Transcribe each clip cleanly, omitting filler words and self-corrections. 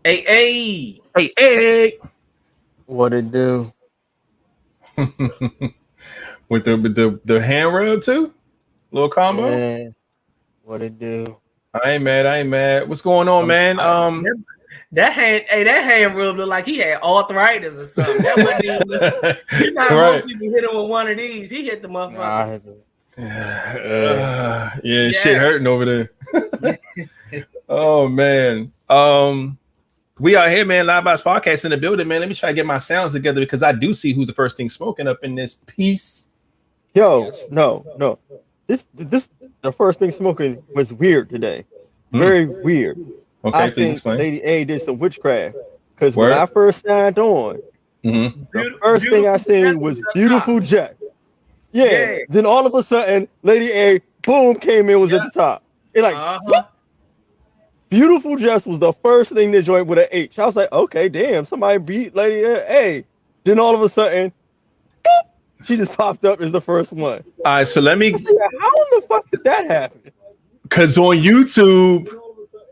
Hey, hey. Hey. What it do? With the hand rub too? Little combo? Yeah. What it do? I ain't mad. What's going on, man? That hand rub looked like he had arthritis or something. That wasn't even. You know how Right. most people hit him with one of these. He hit the motherfucker. Nah, I had to. Yeah, shit hurting over there. Oh man. We are here, man. Live Vibez Podcast in the building, man. Let me try to get my sounds together because I do see who's the first thing smoking up in this piece. Yo, no. This the first thing smoking was weird today. Very weird. Okay, I please think explain. Lady A did some witchcraft because when I first signed on, the first thing I seen was beautiful Jess. Yeah. Then all of a sudden, Lady A, boom, came in, was at the top. It like beautiful Jess was the first thing to join with an H. I was like, okay, damn, somebody beat Lady A. Then all of a sudden, boop, she just popped up as the first one. All right, so let me. How in the fuck did that happen? Because on YouTube,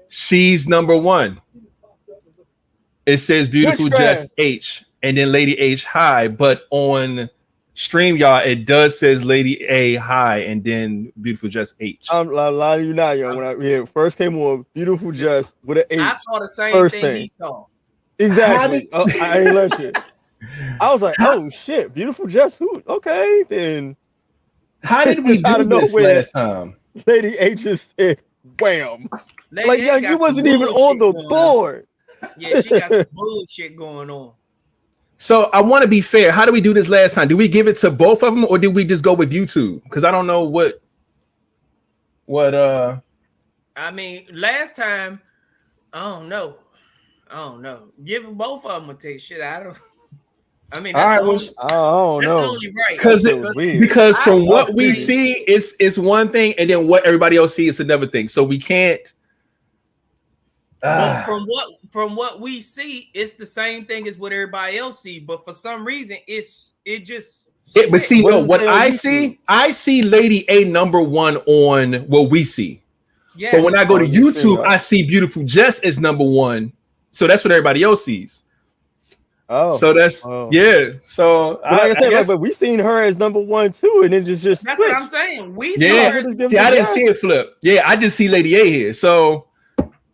she's number one. It says beautiful Jess H and then Lady H high, but on StreamYard it does says Lady A high and then beautiful Jess H. I'm lying to you now, yo. When I first came on, beautiful Jess with an H. I saw the same thing he saw. Exactly. I ain't let you. I was like, oh shit, beautiful Jess. Who? Okay, then. How did we do this last time? Lady H just said, wham. Lady like, A you wasn't even on the board. Yeah, she got some bullshit going on. So I want to be fair. How do we do this last time? Do we give it to both of them or did we just go with YouTube? Because I don't know what. I mean, last time, I don't know. Give them both of them a take shit. I mean, that's I don't know. only right. Because from what we see, it's one thing, and then what everybody else sees is another thing. So we can't. From what we see, it's the same thing as what everybody else see. But for some reason, it just. But see, what I see Lady A number one on what we see. Yeah. But when I go to YouTube, I see beautiful Jess as number one. So that's what everybody else sees. Oh, so that's yeah. So like I said, but we seen her as number one too, and it just that's switched. What I'm saying. We see, I didn't see it flip. Yeah, I just see Lady A here. So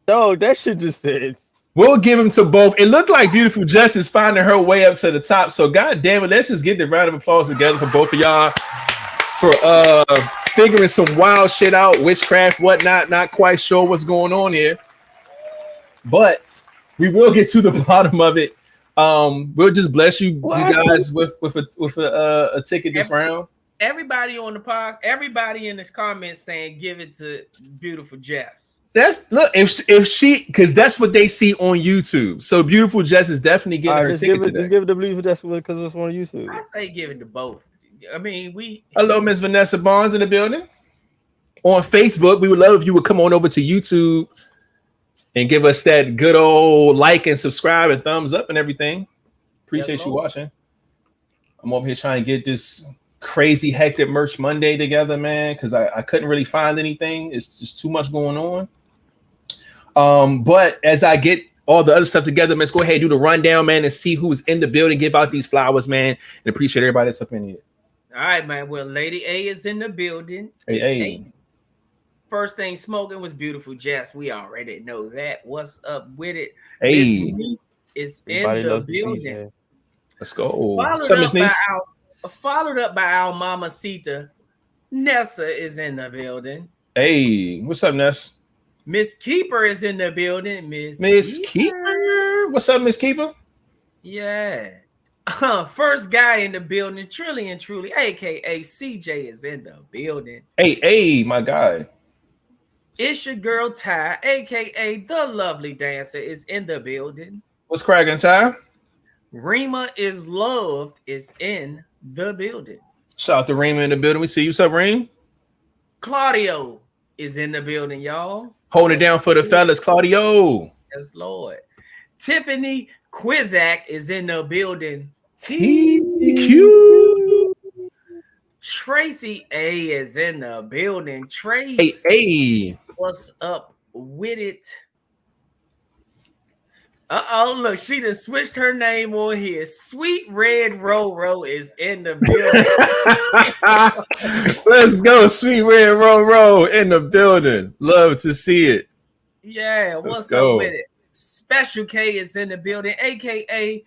that shit just said. We'll give them to both. It looked like beautiful Jess is finding her way up to the top. So god damn it, let's just get the round of applause together for both of y'all for figuring some wild shit out, witchcraft, whatnot. Not quite sure what's going on here, but we will get to the bottom of it. We'll just bless you guys with a ticket this round. Everybody on the pod, everybody in this comment saying give it to beautiful Jess. If she, because that's what they see on YouTube. So beautiful Jess is definitely getting her ticket today. Just give it to beautiful Jess because it's on YouTube. I say give it to both. I mean, Hello, Miss Vanessa Barnes in the building. On Facebook, we would love if you would come on over to YouTube and give us that good old like and subscribe and thumbs up and everything. Appreciate you watching. I'm over here trying to get this crazy hectic merch Monday together, man, because I couldn't really find anything. It's just too much going on. But as I get all the other stuff together, let's go ahead and do the rundown, man, and see who's in the building. Give out these flowers, man, and appreciate everybody that's up in here. All right, man. Well, Lady A is in the building. Hey. First thing smoking was beautiful Jess. We already know that. What's up with it? Hey. Miss Niece is in the building. Let's go. Followed up by our mama Sita. Nessa is in the building. Hey, what's up, Ness? Miss Keeper is in the building. Miss Keeper. What's up, Miss Keeper? Yeah. First guy in the building, Trillion Truly, aka CJ, is in the building. Hey, my guy. It's your girl Ty, aka the lovely dancer, is in the building. What's cracking, Ty? Rima is loved is in the building. Shout out to Rima in the building. We see you. What's up, Reem? Claudio is in the building, y'all. Holding it down for the fellas, Claudio. Yes, Lord. Tiffany Quizak is in the building. TQ. Tracy A is in the building. Tracy. Hey. What's up with it? Uh-oh, look, she done switched her name on here. Sweet Red Roro is in the building. Let's go, Sweet Red Roro in the building. Love to see it. Yeah, what's up with it? Special K is in the building, aka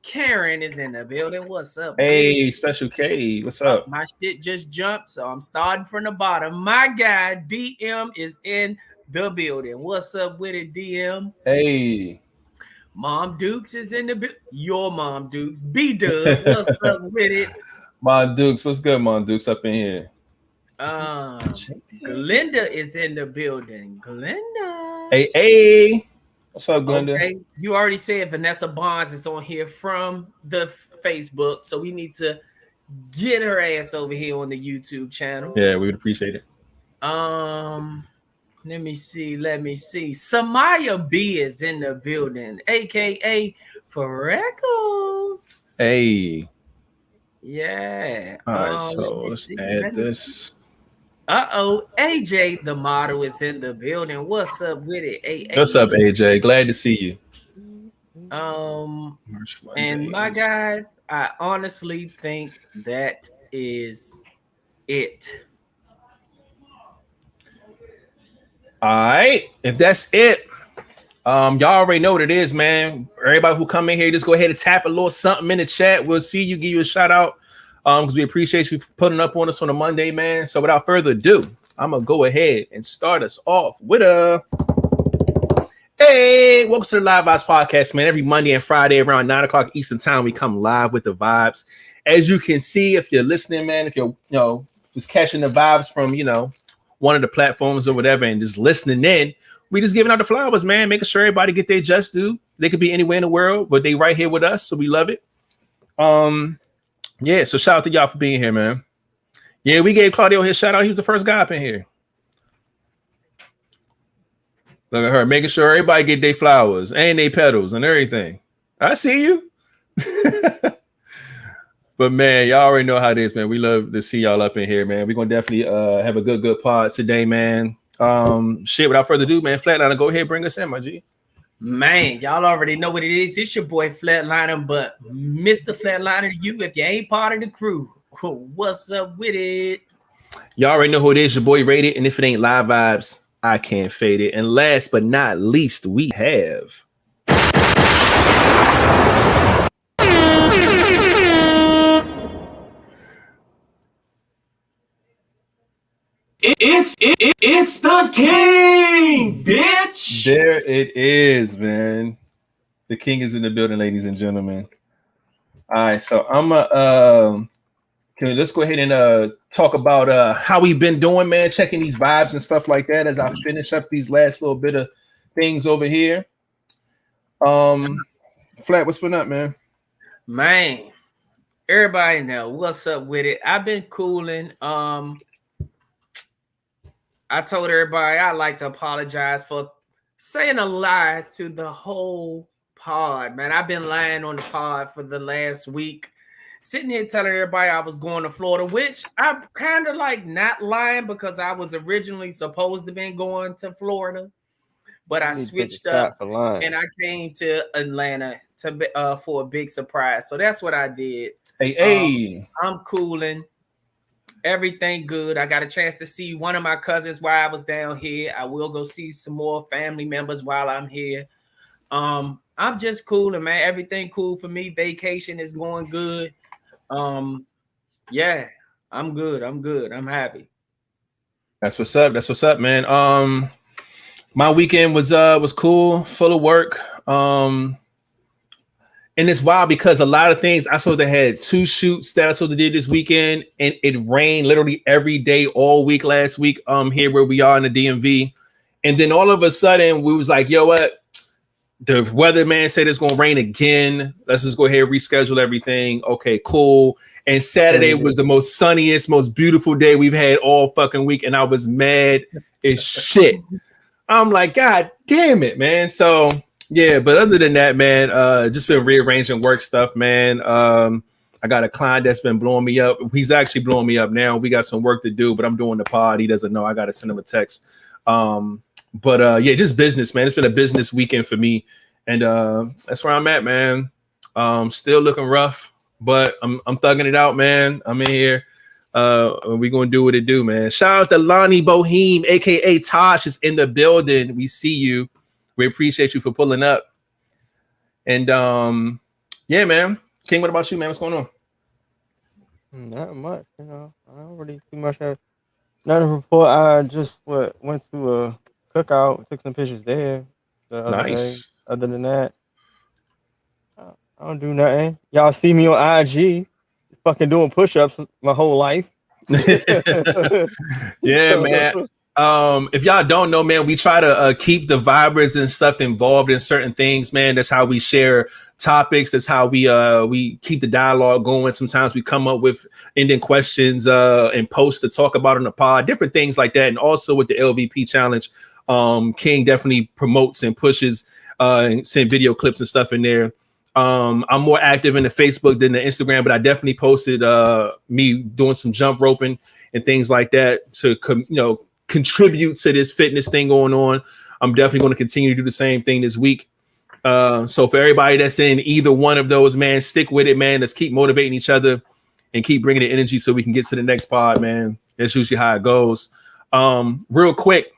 Karen is in the building. What's up? Hey, Special K, what's up? My shit just jumped, so I'm starting from the bottom. My guy DM is in the building. What's up with it, DM? Hey. Mom Dukes is in the building. Your Mom Dukes. B-Dub, what's up with it? Mom Dukes, what's good, Mom Dukes up in here? Glenda is in the building. Glenda. Hey. What's up, Glenda? Okay. You already said Vanessa Bonds is on here from the Facebook, so we need to get her ass over here on the YouTube channel. Yeah, we would appreciate it. Let me see. Samaya B is in the building, aka Freckles. Hey. Yeah. All right, so let's add this. AJ the model is in the building. What's up with it? What's up, AJ? Glad to see you. And my guys, I honestly think that is it. All right, if that's it, y'all already know what it is, man. Everybody who come in here, just go ahead and tap a little something in the chat. We'll see you, give you a shout out, because we appreciate you for putting up on us on a Monday, man. So without further ado, I'm gonna go ahead and start us off with a hey, welcome to the Live Vibes podcast, man. Every Monday and Friday around 9:00 Eastern time, we come live with the vibes. As you can see, if you're listening, man, if you're just catching the vibes from one of the platforms or whatever, and just listening in, we just giving out the flowers, man, making sure everybody get their just due. They could be anywhere in the world, but they right here with us, so we love it. Yeah, so shout out to y'all for being here, man. Yeah, we gave Claudio his shout out. He was the first guy up in here. Look at her, making sure everybody get their flowers and their petals and everything. I see you. But man, y'all already know how it is, man. We love to see y'all up in here, man. We're gonna definitely have a good pod today, man. Shit, without further ado, man, Flatliner, go ahead, bring us in, my G. Man, y'all already know what it is. It's your boy Flatliner, but Mr. Flatliner to you if you ain't part of the crew. What's up with it? Y'all already know who it is, your boy Rated, and if it ain't Live Vibes, I can't fade it. And last but not least, we have It's the king, bitch. There it is, man. The king is in the building, ladies and gentlemen. All right, so let's go ahead and talk about how we've been doing, man, checking these vibes and stuff like that as I finish up these last little bit of things over here. Flat, what's been up, man? Man, everybody know what's up with it. I've been cooling. I told everybody I'd like to apologize for saying a lie to the whole pod, man. I've been lying on the pod for the last week, sitting here telling everybody I was going to Florida, which I'm kind of like not lying because I was originally supposed to be going to Florida, but I switched up and I came to Atlanta for a big surprise. So that's what I did. Hey, I'm cooling. Everything good. I got a chance to see one of my cousins while I was down here. I will go see some more family members while I'm here. I'm just cooling, man. Everything cool for me. Vacation is going good. Yeah, I'm good. I'm happy. That's what's up, man. My weekend was cool, full of work. And it's wild because a lot of things I supposed to had 2 shoots that I supposed to do this weekend, and it rained literally every day all week last week. Here where we are in the DMV, and then all of a sudden we was like, yo, what? The weatherman said it's gonna rain again. Let's just go ahead and reschedule everything. Okay, cool. And Saturday was the most sunniest, most beautiful day we've had all fucking week, and I was mad as shit. I'm like, God damn it, man. So. Yeah, but other than that, man, just been rearranging work stuff, man. I got a client that's been blowing me up. He's actually blowing me up now. We got some work to do, but I'm doing the pod. He doesn't know. I got to send him a text. Yeah, just business, man. It's been a business weekend for me. And that's where I'm at, man. Still looking rough, but I'm thugging it out, man. I'm in here. We're gonna do what it do, man. Shout out to Lonnie Boheme, aka Tosh, is in the building. We see you. We appreciate you for pulling up. And yeah, man. King, what about you, man? What's going on? Not much, I don't really too much. Nothing to report. I just went to a cookout, took some pictures there the other day. Other than that, I don't do nothing. Y'all see me on IG, fucking doing push-ups my whole life. Yeah, man. If y'all don't know, man, we try to keep the Vibez and stuff involved in certain things, man. That's how we share topics. That's how we keep the dialogue going. Sometimes we come up with ending questions and posts to talk about on the pod, different things like that. And also with the LVP challenge, King definitely promotes and pushes and send video clips and stuff in there. I'm more active in the Facebook than the Instagram, but I definitely posted me doing some jump roping and things like that to contribute to this fitness thing going on. I'm definitely going to continue to do the same thing this week. So for everybody that's in either one of those, man, stick with it, man. Let's keep motivating each other and keep bringing the energy so we can get to the next pod, man. That's usually how it goes. Real quick,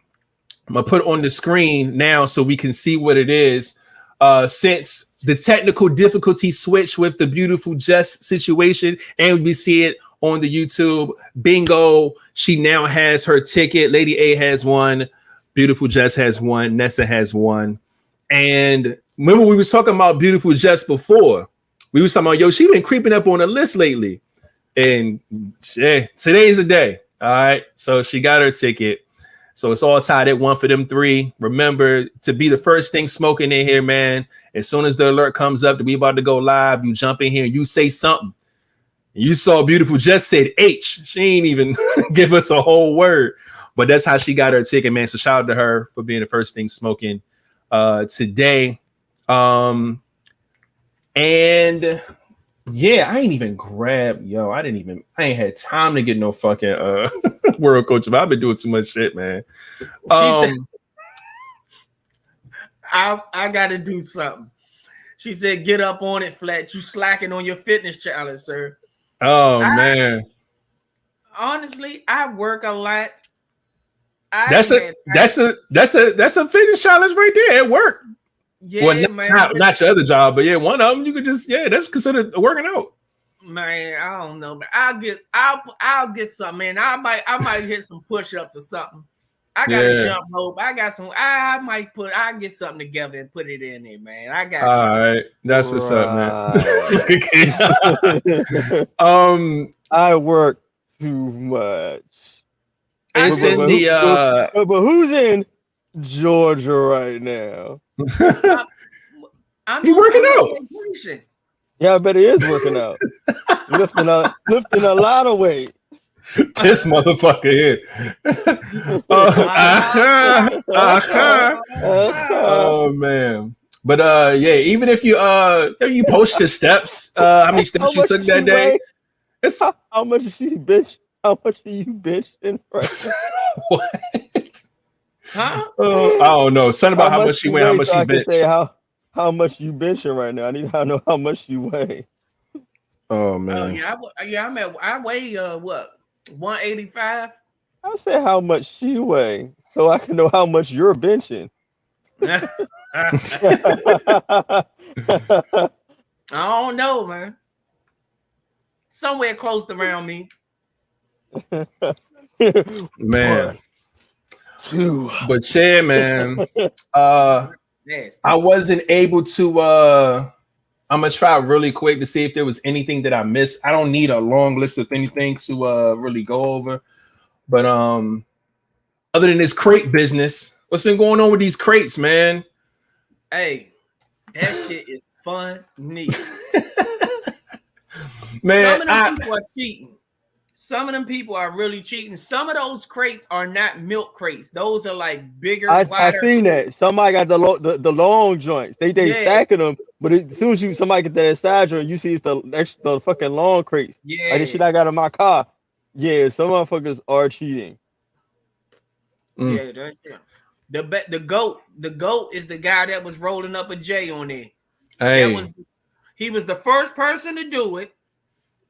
I'm gonna put it on the screen now so we can see what it is. Since the technical difficulty switch with the beautiful Jess situation, and we see it on the YouTube. Bingo. She now has her ticket. Lady A has one. Beautiful Jess has one. Nessa has one. And remember, we was talking about beautiful Jess before. We was talking about, yo, she been creeping up on the list lately. And yeah, today's the day. All right. So she got her ticket. So it's all tied at one for them three. Remember to be the first thing smoking in here, man. As soon as the alert comes up that we about to go live, you jump in here and you say something. You saw beautiful Jess said H. She ain't even give us a whole word. But that's how she got her ticket, man. So shout out to her for being the first thing smoking today. And yeah, I ain't even grabbed, I ain't had time to get no fucking world coach. But I've been doing too much shit, man. She said, I gotta do something. She said, get up on it, Flat. You slacking on your fitness challenge, sir. Man. Honestly, I work a lot. That's a fitness challenge right there at work. Yeah, well, man. Not your other job, but yeah, one of them you could just that's considered working out. Man, I don't know, but I'll get something, man. I might hit some push-ups or something. I got a jump rope. I got some. I'll get something together and put it in there, man. I got all right. That's what's up, man. I work too much. It's in the but who's in Georgia right now? He working out. Yeah, I bet he is working out. lifting a lot of weight. This motherfucker here. Oh man. But yeah, even if you post your steps, how many steps you took that day? It's how much is she bitch? How much are you bitching right now? What? Huh? I don't know. Something about how much she weigh, how much she bitch. Say how much you benching right now. I need to know how much you weigh. Oh man. I weigh what? 185. I say how much she weigh, so I can know how much you're benching. I don't know, man. Somewhere close to around me. Man. 2. But yeah, man. I wasn't able to I'm gonna try really quick to see if there was anything that I missed. I don't need a long list of anything to really go over. But other than this crate business, what's been going on with these crates, man? Hey, that shit is fun, neat. Man, some of them people are cheating. Some of them people are really cheating. Some of those crates are not milk crates. Those are like bigger. I seen that. Somebody got the long joints. They stacking them, but as soon as somebody get that side joint, you see it's the fucking long crates. Yeah, like the shit I got in my car. Yeah, some motherfuckers are cheating. Yeah, that's it. The goat is the guy that was rolling up a J on there. Hey. He was the first person to do it,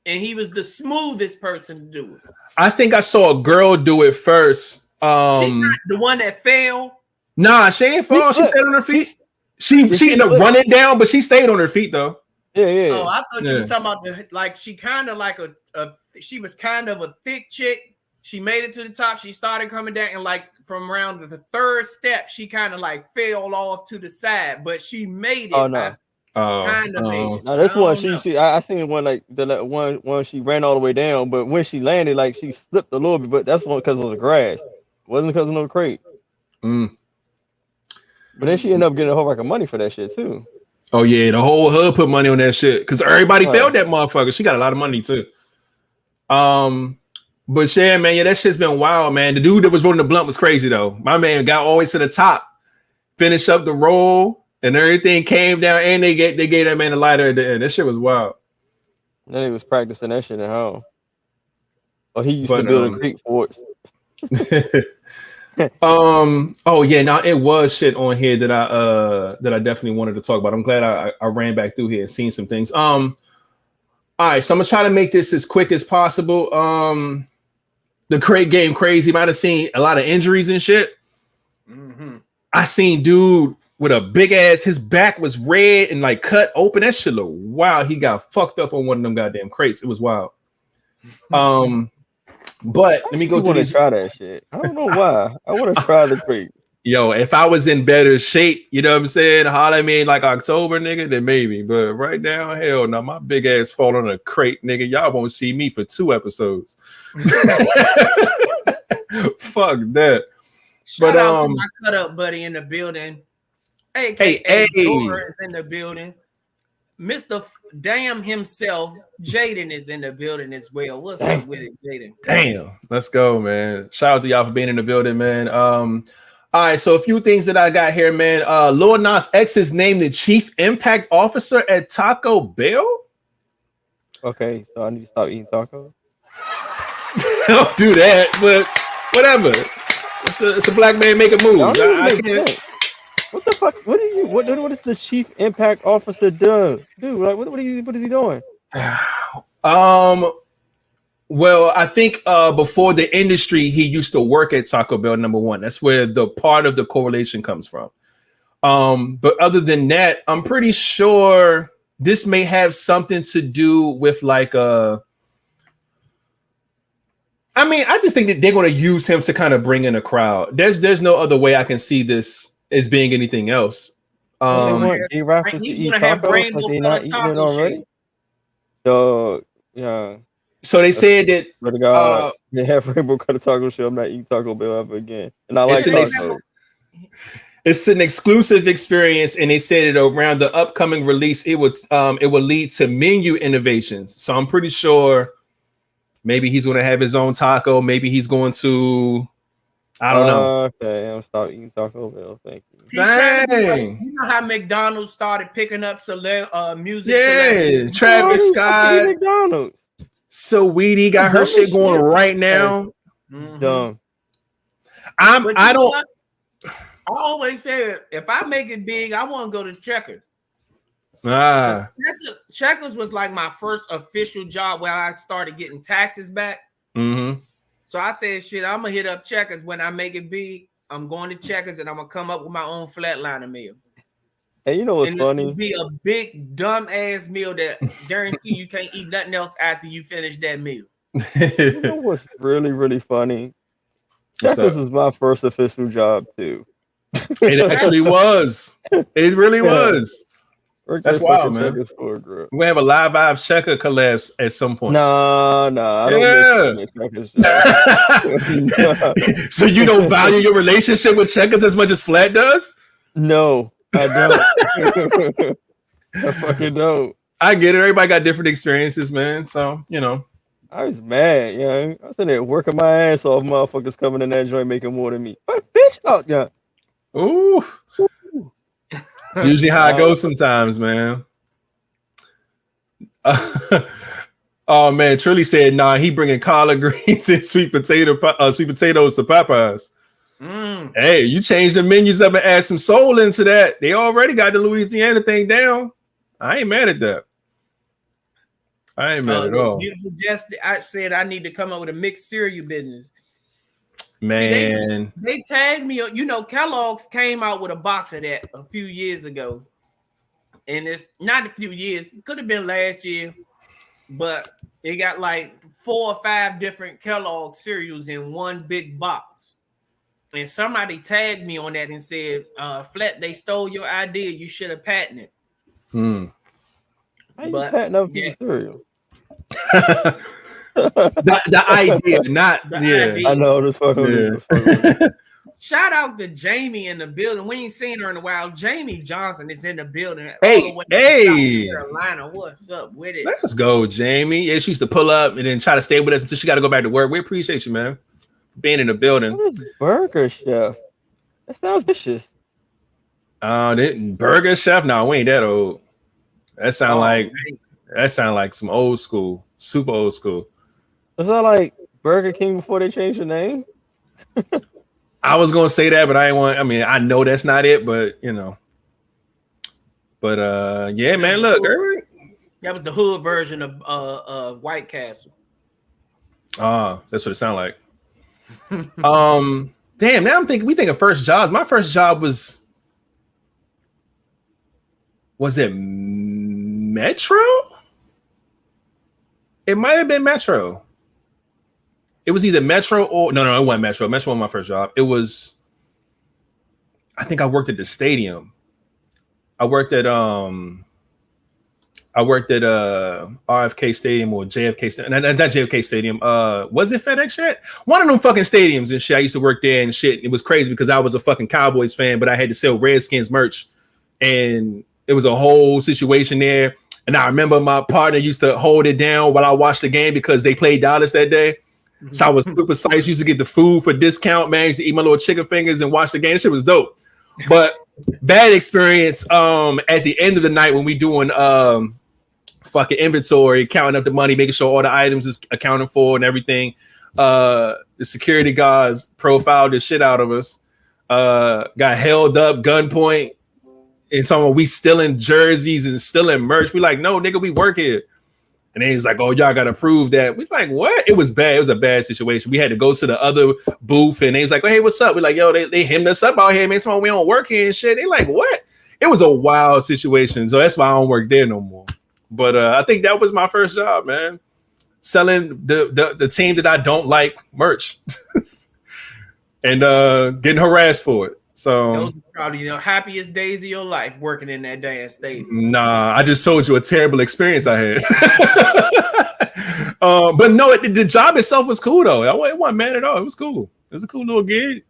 and he was the smoothest person to do it. I think I saw a girl do it first. She not the one that fell. Nah, she ain't fall. She stayed on her feet. She ended up running down, but she stayed on her feet though. Yeah. Oh, I thought you was talking about she kind of like she was kind of a thick chick. She made it to the top. She started coming down, and like from around the third step, she kind of like fell off to the side, but she made it. Oh no. Kind of made it. No, this one I seen one like the one she ran all the way down, but when she landed, like she slipped a little bit, but that's one because of the grass. It wasn't because of no crate. But then she ended up getting a whole rack of money for that shit too. Oh yeah, the whole hood put money on that shit because everybody felt that motherfucker. She got a lot of money too. But yeah, man, that shit's been wild, man. The dude that was rolling the blunt was crazy though. My man got all the way to the top, finished up the roll. And everything came down, and they gave that man a lighter at the end. That shit was wild. Then he was practicing that shit at home. Oh, he used to build a Greek forts. Oh yeah, now it was shit on here that I definitely wanted to talk about. I'm glad I ran back through here and seen some things. All right, so I'm gonna try to make this as quick as possible. The crate game crazy. Might have seen a lot of injuries and shit. I seen dude with a big ass, his back was red and like cut open. That shit look wild. He got fucked up on one of them goddamn crates. It was wild. But let me go through this. Try that shit. I don't know why. I want to try the crate. Yo, if I was in better shape, you know what I'm saying? Holla at me in like October, nigga, then maybe. But right now, hell no, my big ass fall on a crate, nigga. Y'all won't see me for 2 episodes. Fuck that. Shout out to my cut up buddy in the building. Hey, is in the building. Mr. Damn himself, Jaden is in the building as well. What's up with it, Jaden? Damn, let's go, man. Shout out to y'all for being in the building, man. All right, so a few things that I got here, man. Lil Nas X is named the Chief Impact Officer at Taco Bell. Okay, so I need to stop eating tacos. Don't do that, but whatever. It's a black man making moves. What the fuck? What is the Chief Impact Officer do? Dude, like what is he doing? Well, I think before the industry, he used to work at Taco Bell, number one. That's where the part of the correlation comes from. But other than that, I'm pretty sure this may have something to do with like I just think that they're going to use him to kind of bring in a crowd. There's no other way I can see this as being anything else. He's gonna have rainbow like they're not eating it already. So yeah. So they said that they have rainbow cut taco shell. I'm not eating Taco Bell ever again. And I like tacos. It's an exclusive experience, and they said that around the upcoming release, it would lead to menu innovations. So I'm pretty sure maybe he's going to have his own taco. Maybe he's going to, I don't know. Okay, I'm stop eating Taco Bell. Thank you. Dang. You know how McDonald's started picking up music? Yeah, Travis Scott. McDonald's. So Weedy got her shit going right now. Dumb. I always say if I make it big, I want to go to Checkers. Checkers was like my first official job where I started getting taxes back. So I said, shit, I'm gonna hit up Checkers when I make it big. I'm going to Checkers and I'm gonna come up with my own flatliner meal. Hey, you know what's funny? It's gonna be a big dumb ass meal that guarantee you can't eat nothing else after you finish that meal. You know what's really, really funny? Checkers was my first official job too. It actually was. It really was. That's wild, man. We're gonna have a Live Vibes Checker collapse at some point. No, I don't So you don't value your relationship with Checkers as much as Flat does? No, I don't. I fucking don't. I get it. Everybody got different experiences, man. So, you know. I was mad, you know. I was in there working my ass off, motherfuckers coming in that joint making more than me. But bitch, yeah. Ooh. Usually how it goes sometimes, man. Oh man, Trilly said, nah, he bringing collard greens and sweet potatoes to Popeyes. Hey, you change the menus up and add some soul into that. They already got the Louisiana thing down. I ain't mad at that. I ain't mad at all. Beautiful Jess, I said I need to come up with a mixed cereal business. Man. See, they tagged me. You know, Kellogg's came out with a box of that a few years ago. And it's not a few years. Could have been last year. But it got like 4 or 5 different Kellogg cereals in one big box. And somebody tagged me on that and said, Flat, they stole your idea. You should have patented it. How you patent up cereal? the idea, not the idea. I know this fucking. Shout out to Jamie in the building. We ain't seen her in a while. Jamie Johnson is in the building. Hey, Carolina, what's up with it? Let's go, Jamie. Yeah, she used to pull up and then try to stay with us until she got to go back to work. We appreciate you, man, being in the building. What is Burger Chef? That sounds vicious. Burger Chef? No, we ain't that old. That sound like some old school, super old school. Is that like Burger King before they changed the name? I was gonna say that, but I know that's not it, but you know. But yeah, man, look, that was the hood version of White Castle. That's what it sounded like. Damn, now we thinking first jobs. My first job was it Metro? It might have been Metro. It was either Metro or no, it wasn't Metro. Metro was my first job. It was, I think I worked at the stadium. I worked at RFK Stadium or JFK Stadium. Not JFK Stadium. Was it FedEx yet? One of them fucking stadiums and shit. I used to work there and shit. It was crazy because I was a fucking Cowboys fan, but I had to sell Redskins merch, and it was a whole situation there. And I remember my partner used to hold it down while I watched the game because they played Dallas that day. So I was super psyched. Used to get the food for discount, man. Used to eat my little chicken fingers and watch the game. That shit was dope. But bad experience at the end of the night when we doing fucking inventory, counting up the money, making sure all the items is accounted for and everything. The security guards profiled the shit out of us. Got held up, gunpoint. And so we stealing jerseys and stealing merch. We like, no, nigga, we work here. And then he's like, oh, y'all got to prove that. We like, what? It was bad. It was a bad situation. We had to go to the other booth, and he's like, oh, hey, what's up? We're like, yo, they hemmed us up out here, man. Someone we don't work here and shit. They like, what? It was a wild situation. So that's why I don't work there no more. But I think that was my first job, man. Selling the team that I don't like merch and getting harassed for it. So those are probably the happiest days of your life working in that damn stadium. Nah, I just told you a terrible experience I had. But no, the job itself was cool though. It wasn't mad at all. It was cool. It was a cool little gig.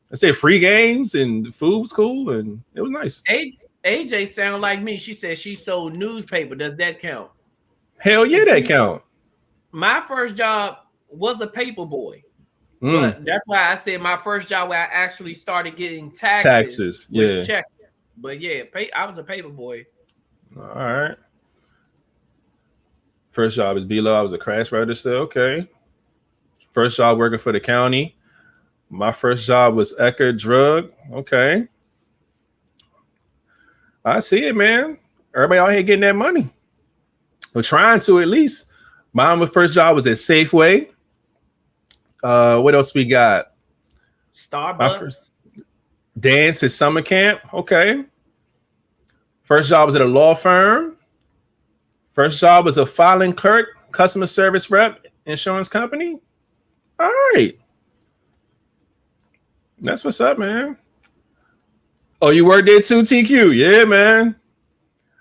I said free games and the food was cool and it was nice. AJ sound like me. She said she sold newspaper. Does that count? Hell yeah, that count. My first job was a paper boy. But that's why I said my first job where I actually started getting taxes. Yeah. Checkers. But yeah, I was a paper boy. All right. First job is below. I was a crash register. Okay. First job working for the county. My first job was Eckerd Drug. Okay. I see it, man. Everybody out here getting that money. We're trying to at least. My first job was at Safeway. What else we got? Starbucks. Dance at summer camp. Okay. First job was at a law firm. First job was a filing clerk, customer service rep, insurance company. All right. That's what's up, man. Oh, you worked there too, TQ? Yeah, man.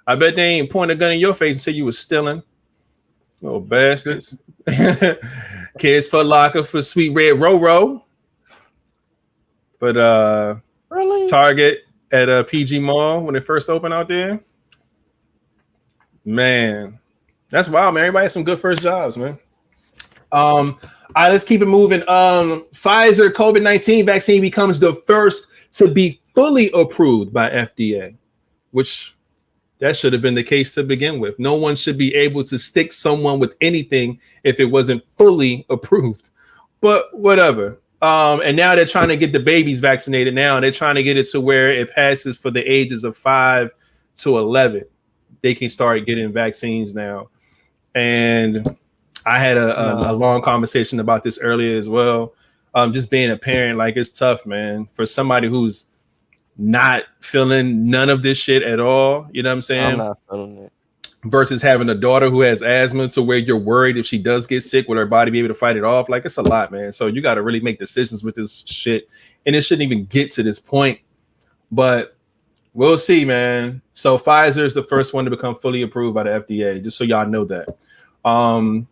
I bet they ain't point a gun in your face and say you was stealing. Little bastards. Kids Foot Locker for Sweet Red Roro. But really? Target at PG Mall when it first opened out there. Man, that's wild, man. Everybody has some good first jobs, man. All right, let's keep it moving. Pfizer COVID-19 vaccine becomes the first to be fully approved by FDA, which that should have been the case to begin with. No one should be able to stick someone with anything if it wasn't fully approved. But whatever. And now they're trying to get the babies vaccinated now. They're trying to get it to where it passes for the ages of 5 to 11. They can start getting vaccines now. And I had a long conversation about this earlier as well. Just being a parent, like it's tough, man, for somebody who's not feeling none of this shit at all. You know what I'm saying? I'm not feeling it. Versus having a daughter who has asthma to where you're worried if she does get sick, will her body be able to fight it off? Like, it's a lot, man. So you got to really make decisions with this shit. And it shouldn't even get to this point. But we'll see, man. So Pfizer is the first one to become fully approved by the FDA, just so y'all know that. And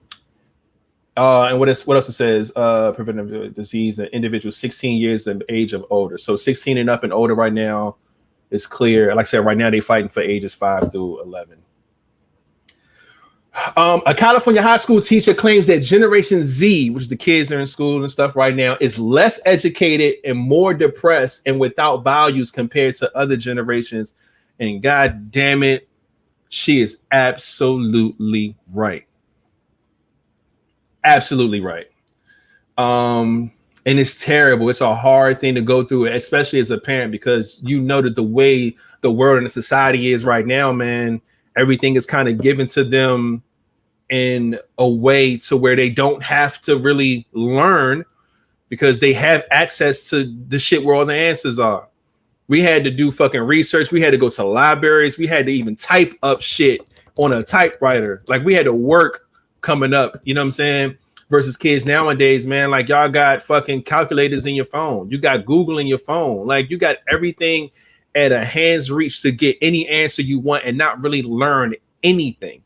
what else it says? Preventative disease in individuals 16 years of age of older. So 16 and up and older right now is clear. Like I said, right now they're fighting for ages 5 through 11. A California high school teacher claims that Generation Z, which is the kids that are in school and stuff right now, is less educated and more depressed and without values compared to other generations. And God damn it, she is absolutely right. Absolutely right. And it's terrible. It's a hard thing to go through, especially as a parent, because you know that the way the world and the society is right now, man, everything is kind of given to them in a way to where they don't have to really learn because they have access to the shit where all the answers are. We had to do fucking research. We had to go to libraries. We had to even type up shit on a typewriter. Like, we had to work coming up, you know what I'm saying? Versus kids nowadays, man, like, y'all got fucking calculators in your phone. You got Google in your phone. Like, you got everything at a hand's reach to get any answer you want and not really learn anything.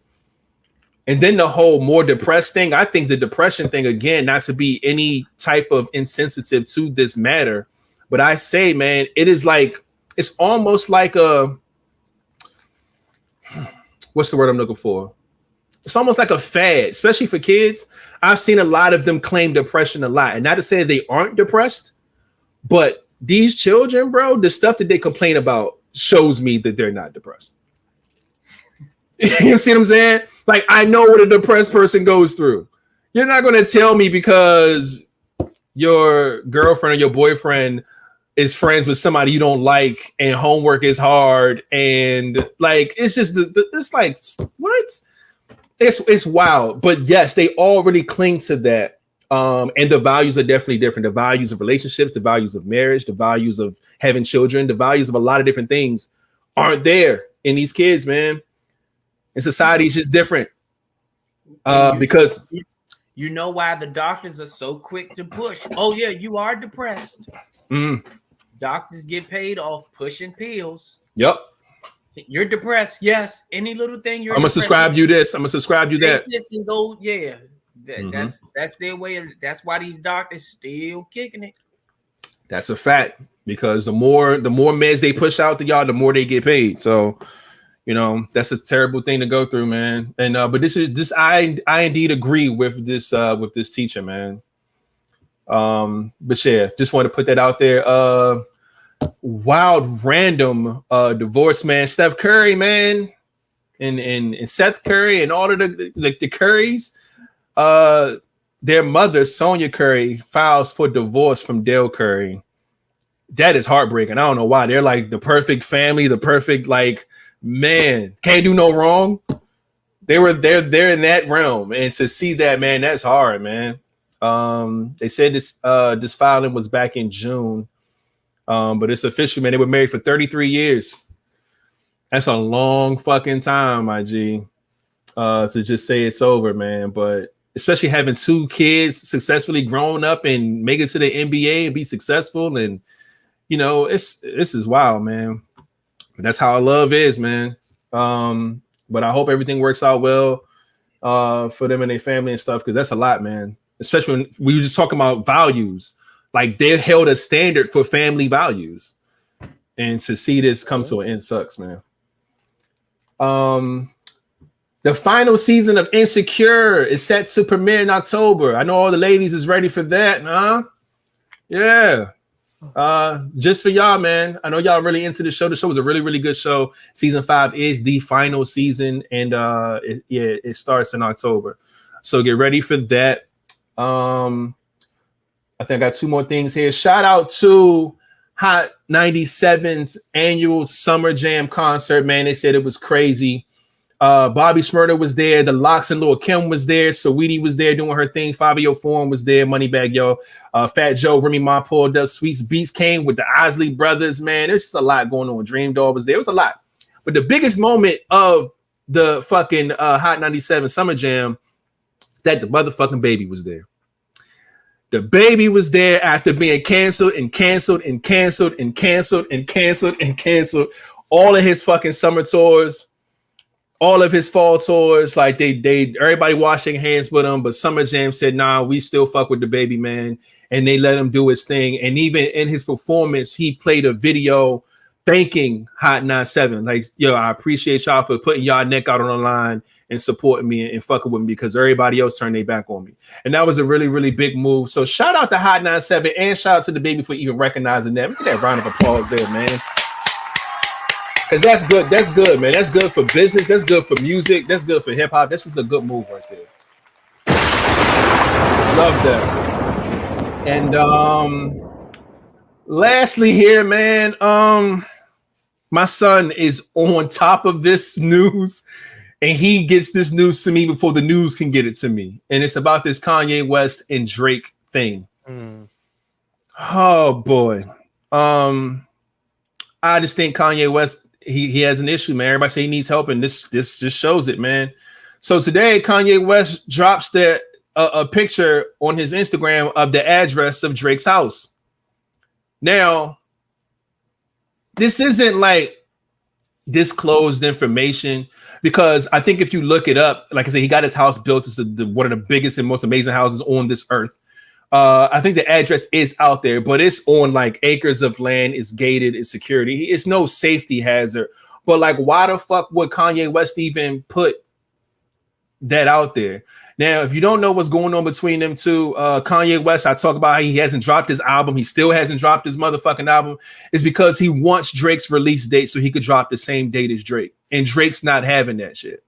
And then the whole more depressed thing, I think the depression thing, again, not to be any type of insensitive to this matter, but I say, man, it is like, it's almost like a, what's the word I'm looking for? It's almost like a fad, especially for kids. I've seen a lot of them claim depression a lot. And not to say they aren't depressed, but these children, bro, the stuff that they complain about shows me that they're not depressed. You see what I'm saying? Like, I know what a depressed person goes through. You're not going to tell me because your girlfriend or your boyfriend is friends with somebody you don't like and homework is hard. And like, it's just, it's like, what? It's wild. But yes, they all really cling to that. And the values are definitely different. The values of relationships, the values of marriage, the values of having children, the values of a lot of different things aren't there in these kids, man. And society is just different. Because you know why the doctors are so quick to push. Oh yeah, you are depressed. Doctors get paid off pushing pills. Yep. You're depressed. Yes. Any little thing you're. I'm gonna subscribe you this. I'm gonna subscribe you that. This and go. Yeah. That's their way. That's why these doctors still kicking it. That's a fact, because the more meds they push out to y'all, the more they get paid. So, you know, that's a terrible thing to go through, man. And but I indeed agree with this teacher, man. But yeah, just want to put that out there. Wild random divorce, man. Steph Curry, man, and Seth Curry and all of the Currys. Their mother, Sonia Curry, files for divorce from Dale Curry. That is heartbreaking. I don't know why. They're like the perfect family, the perfect, like, man, can't do no wrong. They're in that realm. And to see that, man, that's hard, man. They said this filing was back in June. But it's official, man. They were married for 33 years. That's a long fucking time, my G. To just say it's over, man. But especially having 2 kids successfully grown up and make it to the NBA and be successful, and you know, this is wild, man. But that's how love is, man. But I hope everything works out well for them and their family and stuff, because that's a lot, man. Especially when we were just talking about values. Like, they held a standard for family values, and to see this come to an end sucks, man. The final season of Insecure is set to premiere in October. I know all the ladies is ready for that, huh? Yeah. Just for y'all, man. I know y'all really into the show. The show was a really, really good show. Season 5 is the final season, and it starts in October. So get ready for that. I think I got 2 more things here. Shout out to Hot 97's annual Summer Jam concert, man. They said it was crazy. Bobby Shmurda was there. The Lox and Lil Kim was there. Saweetie was there doing her thing. Fabio Foreign was there. Moneybag Yo. Fat Joe, Remy Ma pulled up. Sweets Beats came with the Isley Brothers, man. There's just a lot going on. Dream Doll was there. It was a lot. But the biggest moment of the fucking Hot 97 Summer Jam is that the motherfucking baby was there. The baby was there after being canceled and canceled and canceled and canceled and canceled and canceled. All of his fucking summer tours, all of his fall tours, like they everybody washing hands with him, but Summer Jam said, nah, we still fuck with the baby, man. And they let him do his thing. And even in his performance, he played a video thanking Hot 97. Like, yo, I appreciate y'all for putting y'all neck out on the line and supporting me and fucking with me because everybody else turned their back on me. And that was a really, really big move. So shout out to Hot 97 and shout out to the baby for even recognizing that. Look at that round of applause there, man. Because that's good. That's good, man. That's good for business. That's good for music. That's good for hip hop. That's just a good move right there. Love that. And lastly here, man, my son is on top of this news. And he gets this news to me before the news can get it to me. And it's about this Kanye West and Drake thing. Oh, boy. I just think Kanye West, he has an issue, man. Everybody say he needs help, and this just shows it, man. So today, Kanye West drops a picture on his Instagram of the address of Drake's house. Now, this isn't like disclosed information because I think if you look it up, like I said, he got his house built. It's one of the biggest and most amazing houses on this earth. I think the address is out there, but it's on like acres of land. It's gated. It's security. It's no safety hazard. But like, why the fuck would Kanye West even put that out there? Now, if you don't know what's going on between them two, Kanye West, I talk about how he hasn't dropped his album. He still hasn't dropped his motherfucking album. It's because he wants Drake's release date so he could drop the same date as Drake. And Drake's not having that shit.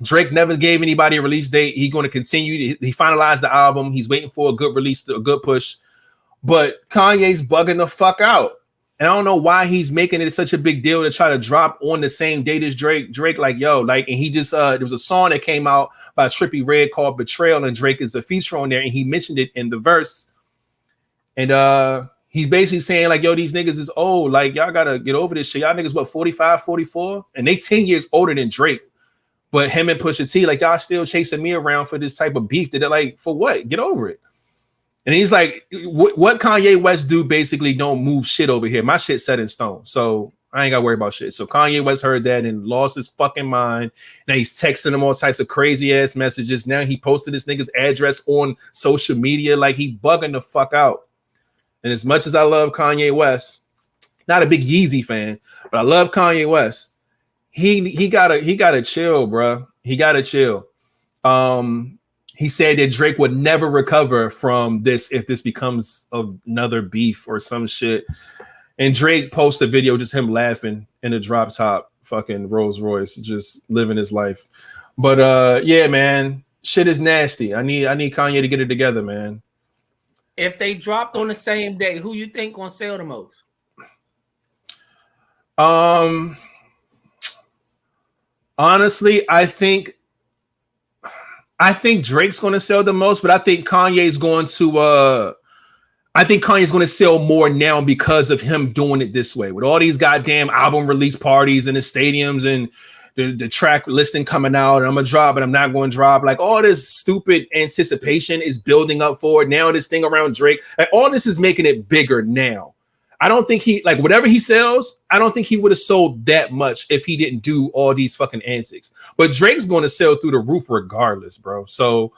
Drake never gave anybody a release date. He's going to continue. He finalized the album. He's waiting for a good release, a good push. But Kanye's bugging the fuck out. And I don't know why he's making it such a big deal to try to drop on the same date as Drake. Drake, like, yo, like, and he just, there was a song that came out by Trippie Redd called Betrayal, and Drake is a feature on there, and he mentioned it in the verse. And he's basically saying, like, yo, these niggas is old. Like, y'all got to get over this shit. Y'all niggas, what, 45, 44? And they 10 years older than Drake. But him and Pusha T, like, y'all still chasing me around for this type of beef. That they're like, for what? Get over it. And he's like, what Kanye West do basically don't move shit over here. My shit's set in stone. So I ain't got to worry about shit. So Kanye West heard that and lost his fucking mind. Now he's texting him all types of crazy ass messages. Now he posted this nigga's address on social media. Like, he bugging the fuck out. And as much as I love Kanye West, not a big Yeezy fan, but I love Kanye West. He gotta chill, bro. He gotta chill. He said that Drake would never recover from this if this becomes another beef or some shit. And Drake posted a video, just him laughing in a drop top fucking Rolls Royce, just living his life. But yeah, man, shit is nasty. I need Kanye to get it together, man. If they dropped on the same day, who you think gonna sell the most? Honestly, I think Drake's going to sell the most, but I think Kanye's going to sell more now because of him doing it this way with all these goddamn album release parties in the stadiums and the track listing coming out. And I'm going to drop and I'm not going to drop. Like, all this stupid anticipation is building up for it. Now this thing around Drake, like, all this is making it bigger now. I don't think whatever he sells, I don't think he would have sold that much if he didn't do all these fucking antics. But Drake's going to sell through the roof regardless, bro. So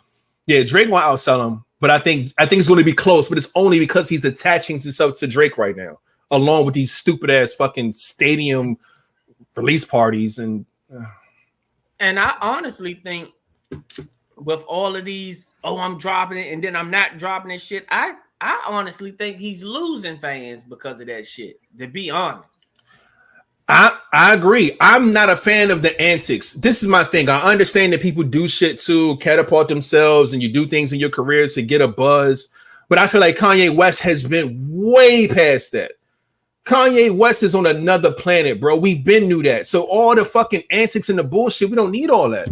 yeah, Drake won't outsell him, but I think it's going to be close, but it's only because he's attaching himself to Drake right now, along with these stupid ass fucking stadium release parties. And I honestly think with all of these, I'm dropping it and then I'm not dropping this shit, I honestly think he's losing fans because of that shit, to be honest. I agree. I'm not a fan of the antics. This is my thing. I understand that people do shit to catapult themselves and you do things in your career to get a buzz. But I feel like Kanye West has been way past that. Kanye West is on another planet, bro. We've been knew that. So all the fucking antics and the bullshit, we don't need all that.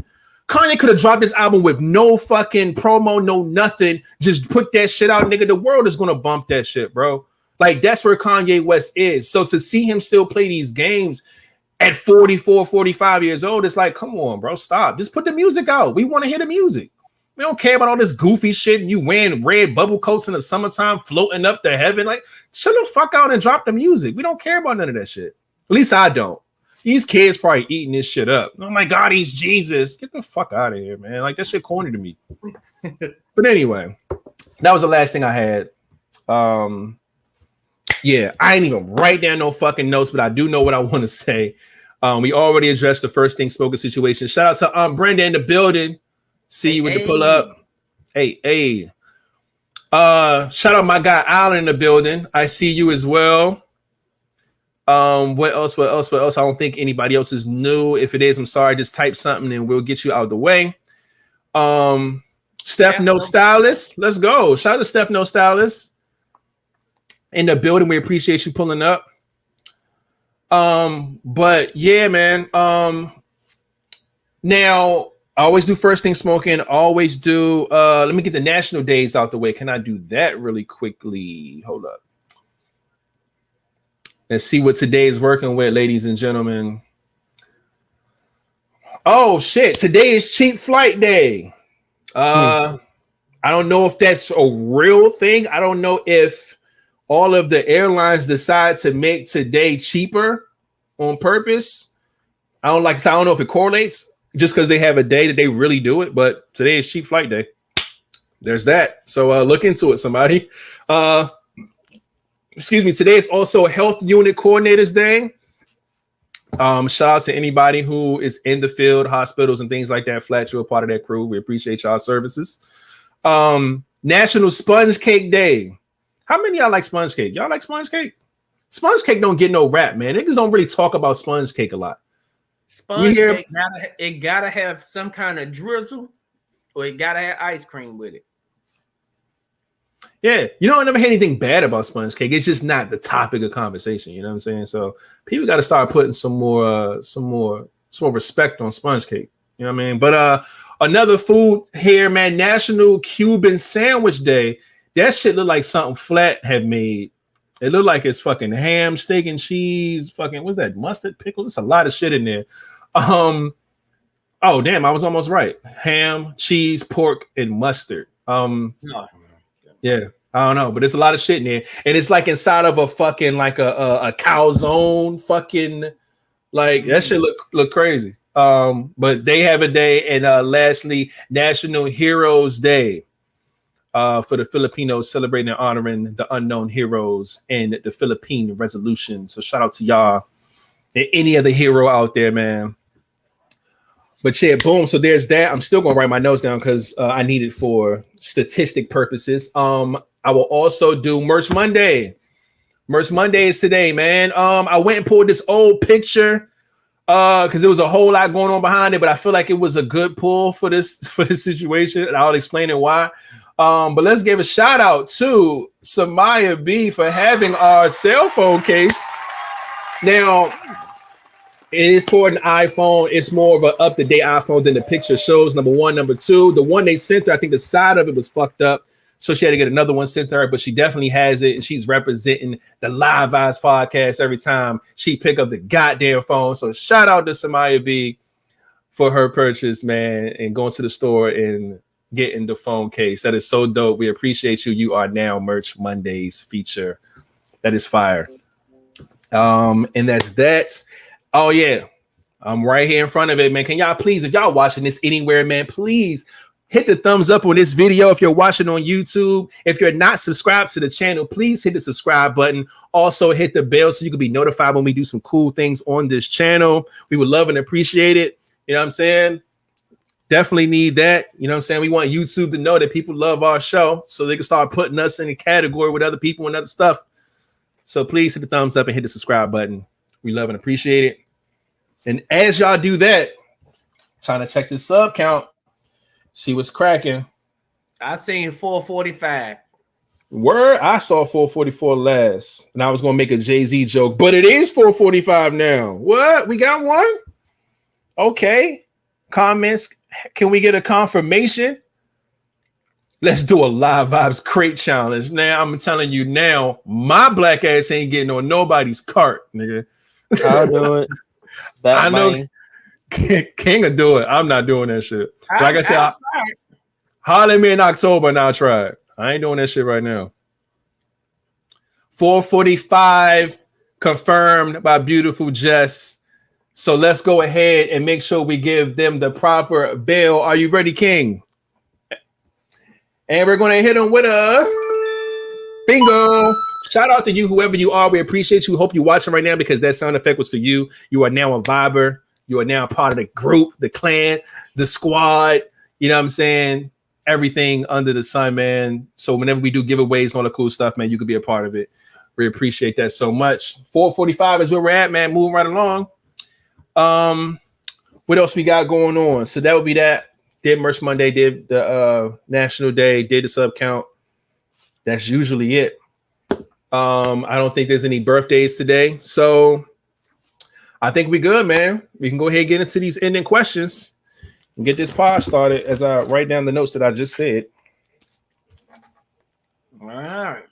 Kanye could have dropped this album with no fucking promo, no nothing. Just put that shit out, nigga. The world is gonna bump that shit, bro. Like, that's where Kanye West is. So to see him still play these games at 44, 45 years old, it's like, come on, bro, stop. Just put the music out. We want to hear the music. We don't care about all this goofy shit. You wearing red bubble coats in the summertime, floating up to heaven. Like, chill the fuck out and drop the music. We don't care about none of that shit. At least I don't. These kids probably eating this shit up. Oh my God, he's Jesus. Get the fuck out of here, man. Like, that shit corny to me. But anyway, that was the last thing I had. Yeah, I ain't even write down no fucking notes, but I do know what I want to say. We already addressed the first thing Smokin situation. Shout out to Brenda in the building. See you with the pull up. Hey. Shout out my guy Alan in the building. I see you as well. What else? I don't think anybody else is new. If it is, I'm sorry. Just type something and we'll get you out of the way. Steph No Stylist. Let's go. Shout out to Steph No Stylist in the building. We appreciate you pulling up. But yeah, man. Now I always do first thing Smokin. Always do. Let me get the national days out the way. Can I do that really quickly? Hold up. Let's see what today is working with, ladies and gentlemen. Oh shit! Today is cheap flight day. I don't know if that's a real thing. I don't know if all of the airlines decide to make today cheaper on purpose. I don't know if it correlates just because they have a day that they really do it, but today is cheap flight day. There's that. So look into it, somebody. Excuse me. Today is also Health Unit Coordinators Day. Shout out to anybody who is in the field, hospitals and things like that. Flat, you're a part of that crew. We appreciate y'all services. National Sponge Cake Day. How many of y'all like sponge cake? Y'all like sponge cake? Sponge cake don't get no rap, man. Niggas don't really talk about sponge cake a lot. Sponge cake, gotta have some kind of drizzle, or it gotta have ice cream with it. Yeah, I never heard anything bad about sponge cake. It's just not the topic of conversation. You know what I'm saying? So people got to start putting some more respect on sponge cake. You know what I mean? But another food here, man. National Cuban Sandwich Day. That shit look like something Flat had made. It looked like it's fucking ham, steak, and cheese. Fucking what's that? Mustard, pickle. There's a lot of shit in there. Oh damn, I was almost right. Ham, cheese, pork, and mustard. Yeah, I don't know, but there's a lot of shit in there, and it's like inside of a fucking like a calzone. Fucking like that shit look crazy. But they have a day, and lastly, National Heroes Day. For the Filipinos celebrating and honoring the unknown heroes and the Philippine Revolution. So shout out to y'all and any other hero out there, man. But yeah, boom. So there's that. I'm still gonna write my notes down because I need it for statistic purposes. I will also do Merch Monday. Merch Monday is today, man. I went and pulled this old picture because there was a whole lot going on behind it, but I feel like it was a good pull for this situation, and I'll explain it why. But let's give a shout out to Samaya B for having our cell phone case. Now, it is for an iPhone. It's more of an up-to-date iPhone than the picture shows. Number one. Number two, the one they sent her, I think the side of it was fucked up. So she had to get another one sent to her, but she definitely has it. And she's representing the Live Eyes podcast every time she pick up the goddamn phone. So shout out to Samaya B for her purchase, man, and going to the store and getting the phone case. That is so dope. We appreciate you. You are now Merch Mondays feature. That is fire. And that's that. Oh yeah, I'm right here in front of it, man. Can y'all please, if y'all watching this anywhere, man, please hit the thumbs up on this video. If you're watching on YouTube, if you're not subscribed to the channel, please hit the subscribe button. Also hit the bell so you can be notified when we do some cool things on this channel. We would love and appreciate it. You know what I'm saying? Definitely need that. You know what I'm saying? We want YouTube to know that people love our show so they can start putting us in a category with other people and other stuff. So please hit the thumbs up and hit the subscribe button. We love and appreciate it. And as y'all do that, trying to check the sub count, see what's cracking. I seen 445. Word, I saw 444 last, and I was gonna make a Jay-Z joke, but it is 445 now. What? We got one? Okay. Comments. Can we get a confirmation? Let's do a live vibes crate challenge. Now I'm telling you now, my black ass ain't getting on nobody's cart, nigga. I'll do it. I know King will do it. I'm not doing that shit. Like I said, holler at me in October and I'll try it. I ain't doing that shit right now. 445 confirmed by beautiful Jess. So let's go ahead and make sure we give them the proper bell. Are you ready, King? And we're going to hit them with a bingo. Shout out to you, whoever you are. We appreciate you. Hope you're watching right now because that sound effect was for you. You are now a Viber. You are now part of the group, the clan, the squad. You know what I'm saying? Everything under the sun, man. So whenever we do giveaways and all the cool stuff, man, you could be a part of it. We appreciate that so much. 445 is where we're at, man. Moving right along. What else we got going on? So that would be that. Did Merch Monday, did the National Day, did the sub count. That's usually it. I don't think there's any birthdays today. So I think we good, man. We can go ahead and get into these ending questions and get this pod started as I write down the notes that I just said. All right.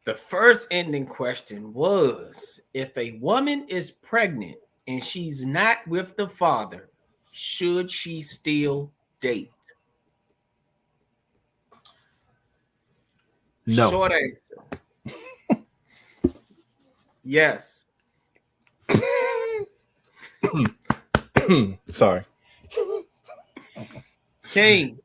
The first ending question was, if a woman is pregnant and she's not with the father, should she still date? No. Short answer. Yes. Sorry. King.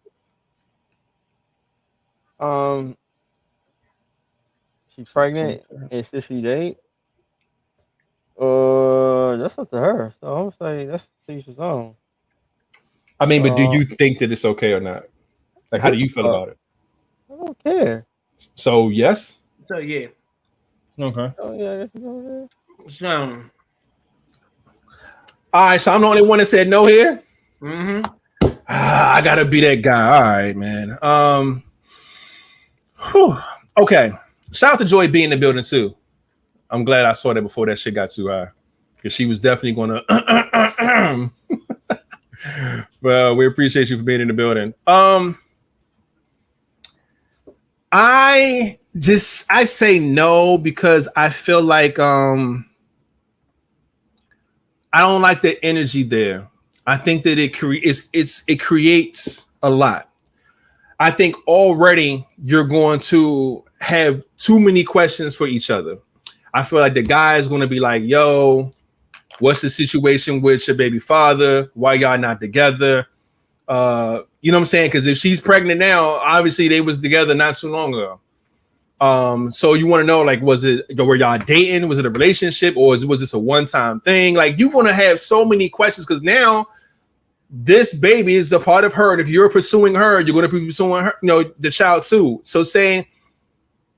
She's pregnant and should she date? That's up to her. So I'm saying that's each his own. I mean, but do you think that it's okay or not? Like, how do you feel about it? I don't care. So yes. So yeah. Okay. Oh yeah. So. All right. So I'm the only one that said no here. Mm-hmm. I gotta be that guy. All right, man. Okay. Shout out to Joy being in the building too. I'm glad I saw that before that shit got too high, because she was definitely gonna. Well, we appreciate you for being in the building. I say no because I feel like I don't like the energy there. I think that it creates a lot. I think already you're going to have too many questions for each other. I feel like the guy is going to be like, yo, what's the situation with your baby father? Why y'all not together? You know what I'm saying? Because if she's pregnant now, obviously they was together not too long ago. So you want to know, like, were y'all dating? Was it a relationship, or was this a one-time thing? Like, you're going to have so many questions because now this baby is a part of her. And if you're pursuing her, you're going to be pursuing her, the child too. So saying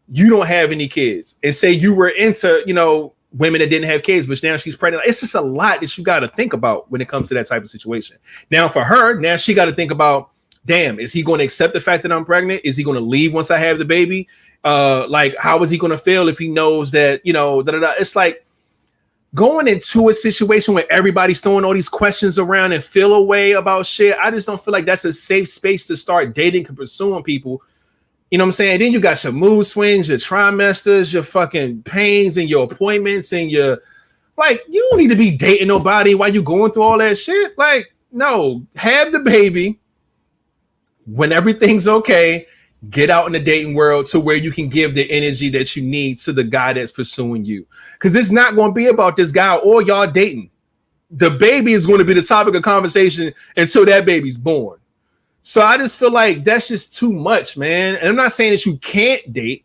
you don't have any kids and say you were into, women that didn't have kids, but now she's pregnant. It's just a lot that you got to think about when it comes to that type of situation. Now for her, now she got to think about, damn, is he going to accept the fact that I'm pregnant? Is he going to leave once I have the baby? Like, how is he going to feel if he knows that, It's like going into a situation where everybody's throwing all these questions around and feel a way about shit. I just don't feel like that's a safe space to start dating and pursuing people. You know what I'm saying? Then you got your mood swings, your trimesters, your fucking pains and your appointments and you don't need to be dating nobody while you going through all that shit. Like, no, have the baby. When everything's okay, get out in the dating world to where you can give the energy that you need to the guy that's pursuing you. Because it's not going to be about this guy or y'all dating. The baby is going to be the topic of conversation until that baby's born. So I just feel like that's just too much, man. And I'm not saying that you can't date.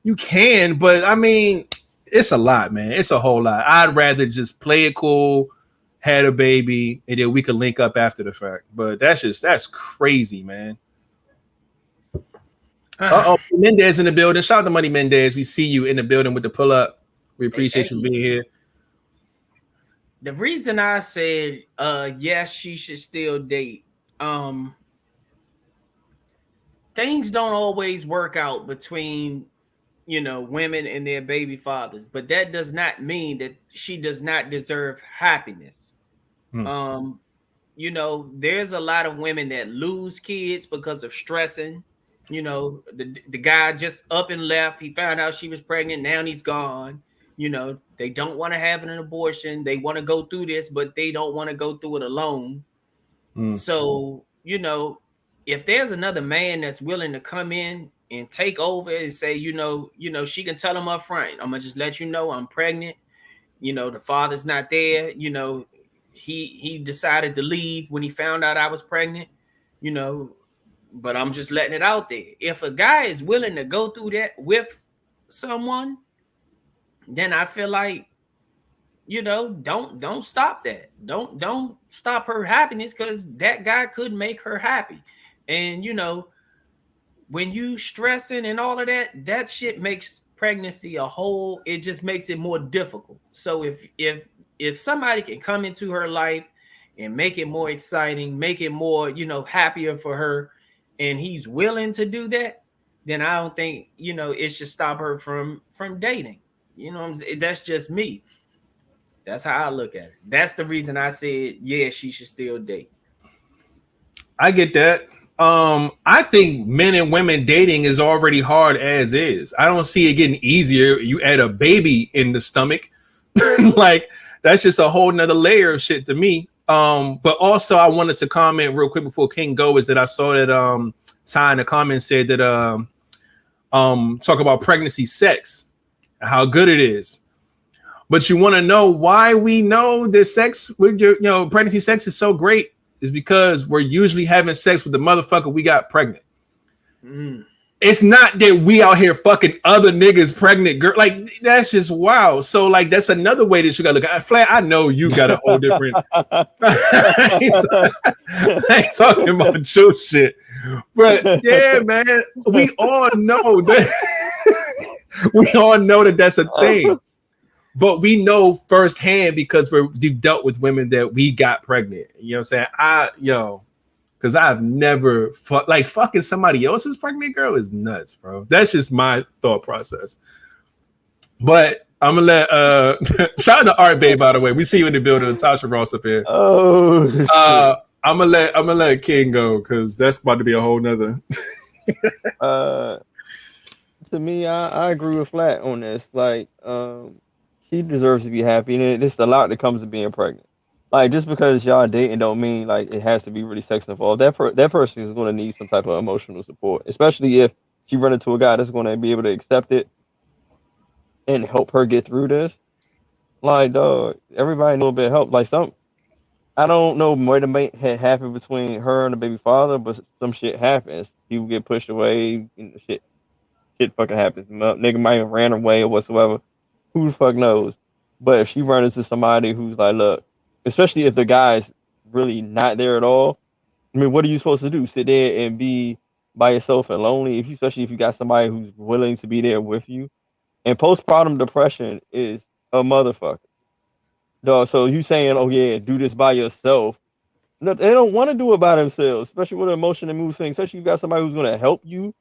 You can, but I mean, it's a lot, man. It's a whole lot. I'd rather just play it cool, had a baby, and then we could link up after the fact. But that's crazy, man. Mendez in the building. Shout out to Money Mendez. We see you in the building with the pull up. We appreciate you being here. The reason I said yes, she should still date. things don't always work out between, women and their baby fathers, but that does not mean that she does not deserve happiness. There's a lot of women that lose kids because of stressing. The guy just up and left. He found out she was pregnant. Now he's gone. They don't want to have an abortion. They want to go through this, but they don't want to go through it alone. So, if there's another man that's willing to come in and take over and say, she can tell him up front, I'm gonna just let you know I'm pregnant. The father's not there. He decided to leave when he found out I was pregnant. But I'm just letting it out there. If a guy is willing to go through that with someone, then I feel like, don't stop that. Don't stop her happiness, because that guy could make her happy. And when you stressing and all of that shit makes pregnancy it just makes it more difficult. So if somebody can come into her life and make it more exciting, make it more, happier for her, and he's willing to do that, then I don't think, it should stop her from dating. You know what I'm saying? That's just me. That's how I look at it. That's the reason I said, yeah, she should still date. I get that. I think men and women dating is already hard as is. I don't see it getting easier. You add a baby in the stomach. Like, that's just a whole nother layer of shit to me. But also I wanted to comment real quick before King go, is that I saw that Ty in the comments said that talk about pregnancy sex, how good it is. But you want to know why we know that sex with your, pregnancy sex is so great, is because we're usually having sex with the motherfucker we got pregnant. It's not that we out here fucking other niggas pregnant girl. Like, that's just wow. So like, that's another way that you gotta look at. Flat, I know you got a whole different. I ain't talking about your shit, but yeah, man, we all know that. We all know that that's a thing. But we know firsthand because we've dealt with women that we got pregnant. You know what I'm saying? Because I've never fucking somebody else's pregnant girl is nuts, bro. That's just my thought process. But I'm gonna let shout out to Art Bay, by the way. We see you in the building, Natasha Ross up here. Oh, I'm gonna let King go, because that's about to be a whole nother. To me, I agree with Flat on this. Like, she deserves to be happy, and it's a lot that comes to being pregnant. Like, just because y'all dating don't mean like it has to be really sex involved. That person is going to need some type of emotional support, especially if she run into a guy that's going to be able to accept it and help her get through this. Like, dog, everybody need a little bit of help. Like, I don't know what had happened between her and the baby father, but some shit happens. People get pushed away, shit fucking happens. Nigga might have ran away or whatsoever. Who the fuck knows? But if she runs into somebody who's like, look, especially if the guy's really not there at all, I mean, what are you supposed to do? Sit there and be by yourself and lonely? Especially if you got somebody who's willing to be there with you. And postpartum depression is a motherfucker. Dog, so you saying, oh yeah, do this by yourself. No, they don't want to do it by themselves, especially with an emotion and mood thing. Especially if you got somebody who's going to help you,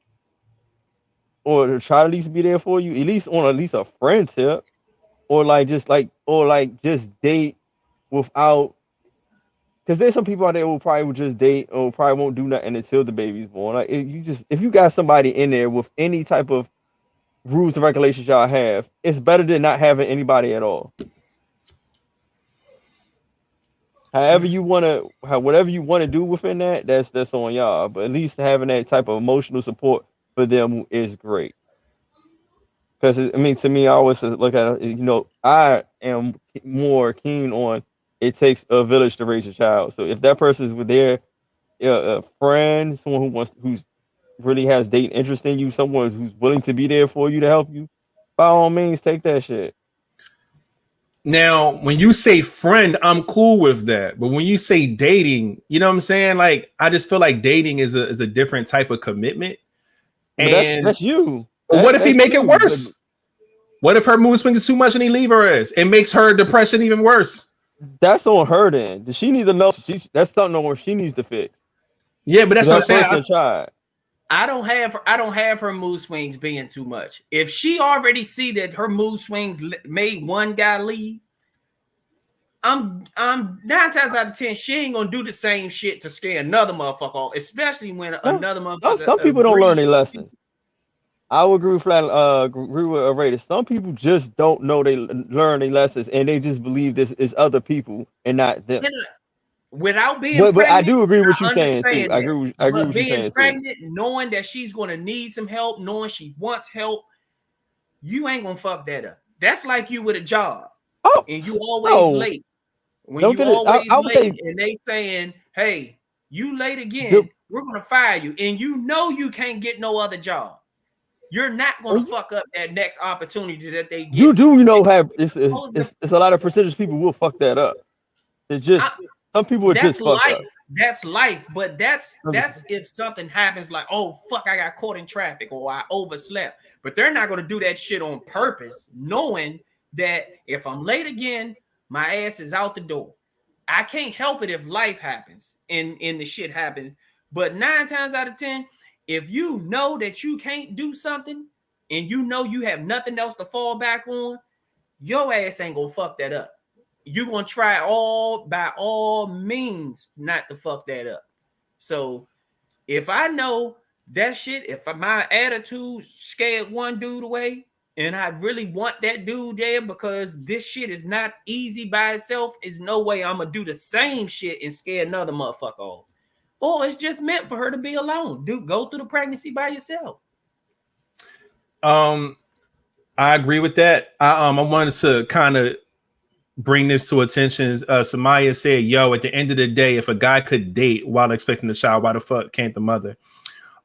or to try to at least be there for you, at least a friend tip, or just date without, because there's some people out there who probably would just date or probably won't do nothing until the baby's born. Like, if you got somebody in there with any type of rules and regulations y'all have, it's better than not having anybody at all. Whatever you want to do within that, that's on y'all. But at least having that type of emotional support for them is great. Because I mean, to me, I always look at it, I am more keen on it takes a village to raise a child. So if that person is with their a friend, someone who's really has dating interest in you, someone who's willing to be there for you to help you, by all means, take that shit. Now, when you say friend, I'm cool with that. But when you say dating, you know what I'm saying? Like, I just feel like dating is a different type of commitment. And that's you. What if he make it worse? What if her mood swings is too much and he leave her ass? It makes her depression even worse. That's on her then. Does she need to know? That's something where she needs to fix. Yeah, but that's what I'm saying. I don't have her mood swings being too much. If she already see that her mood swings made one guy leave, I'm 9 times out of 10 she ain't gonna do the same shit to scare another motherfucker off, especially when another motherfucker. Some people don't learn their lessons. I would agree with Radius. Some people just don't know they learn their lessons, and they just believe this is other people and not them. Without being pregnant, but I do agree with you saying too. I agree with you saying being pregnant, knowing that she's gonna need some help, knowing she wants help, you ain't gonna fuck that up. That's like you with a job, and you always late. When you always late, and they saying, "Hey, you late again, we're gonna fire you," and you know you can't get no other job. You're not gonna fuck up that next opportunity that they get. You do it's a lot of percentage people will fuck that up. It's just some people are just fucked up. That's life, but that's if something happens like, oh fuck, I got caught in traffic or I overslept. But they're not gonna do that shit on purpose, knowing that if I'm late again, my ass is out the door. I can't help it if life happens and the shit happens. But 9 times out of 10, if you know that you can't do something and you know you have nothing else to fall back on, your ass ain't gonna fuck that up. You're gonna try by all means not to fuck that up. So if I know that shit, if my attitude scared one dude away and I really want that dude there because this shit is not easy by itself, there's no way I'm gonna do the same shit and scare another motherfucker off. Or it's just meant for her to be alone. Dude, go through the pregnancy by yourself. I agree with that. I wanted to kind of bring this to attention. Samaya said, yo, at the end of the day, if a guy could date while expecting a child, why the fuck can't the mother?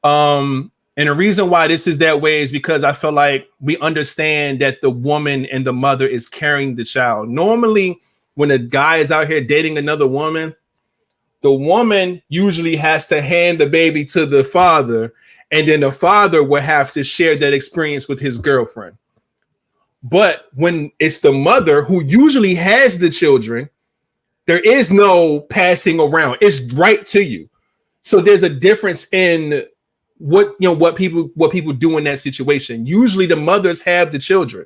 And the reason why this is that way is because I feel like we understand that the woman and the mother is carrying the child. Normally, when a guy is out here dating another woman, the woman usually has to hand the baby to the father, and then the father will have to share that experience with his girlfriend. But when it's the mother who usually has the children, there is no passing around. It's right to you. So there's a difference in what people do in that situation. Usually the mothers have the children.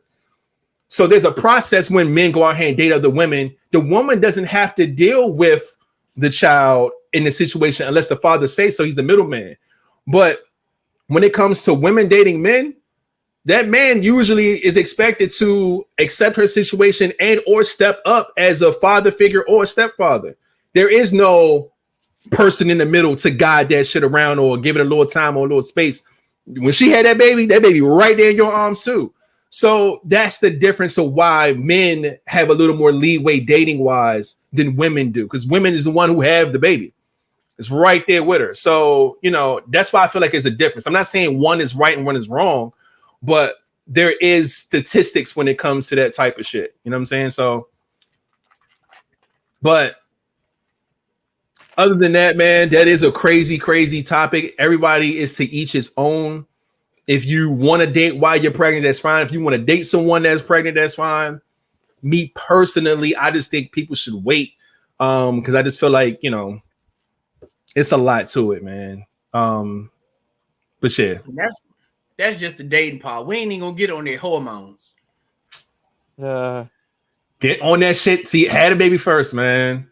So there's a process when men go out here and date other women. The woman doesn't have to deal with the child in the situation unless the father says so. He's the middleman. But when it comes to women dating men, that man usually is expected to accept her situation and or step up as a father figure or a stepfather. There is no person in the middle to guide that shit around or give it a little time or a little space. When she had that baby right there in your arms too. So that's the difference of why men have a little more leeway dating wise than women do, because women is the one who have the baby. It's right there with her. So, that's why I feel like there's a difference. I'm not saying one is right and one is wrong, but there is statistics when it comes to that type of shit. You know what I'm saying? So, but other than that, man, that is a crazy, crazy topic. Everybody is to each his own. If you want to date while you're pregnant, that's fine. If you want to date someone that's pregnant, that's fine. Me personally, I just think people should wait because I just feel like, it's a lot to it, man. But yeah. That's just the dating part. We ain't even gonna get on their hormones. Get on that shit. See, had a baby first, man.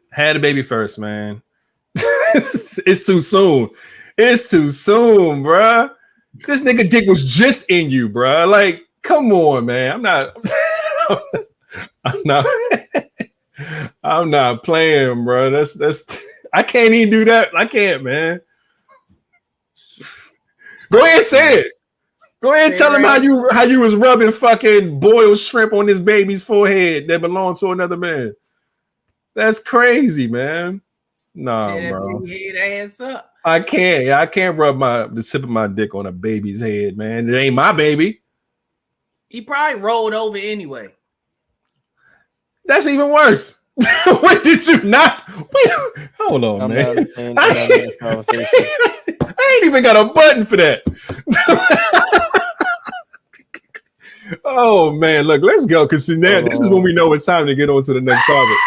It's too soon. It's too soon, bruh. This nigga dick was just in you, bruh. Like, come on, man. I'm not playing, bro. That's I can't even do that. I can't, man. Go ahead and say it. Go ahead and tell him how you was rubbing fucking boiled shrimp on this baby's forehead that belonged to another man. That's crazy, man. Nah, bro. Head ass up. I can't rub the tip of my dick on a baby's head, man. It ain't my baby. He probably rolled over anyway. That's even worse. What did you not? Wait, hold on, man. I ain't even got a button for that. Oh man, look, let's go. Because now this is when we know it's time to get on to the next topic.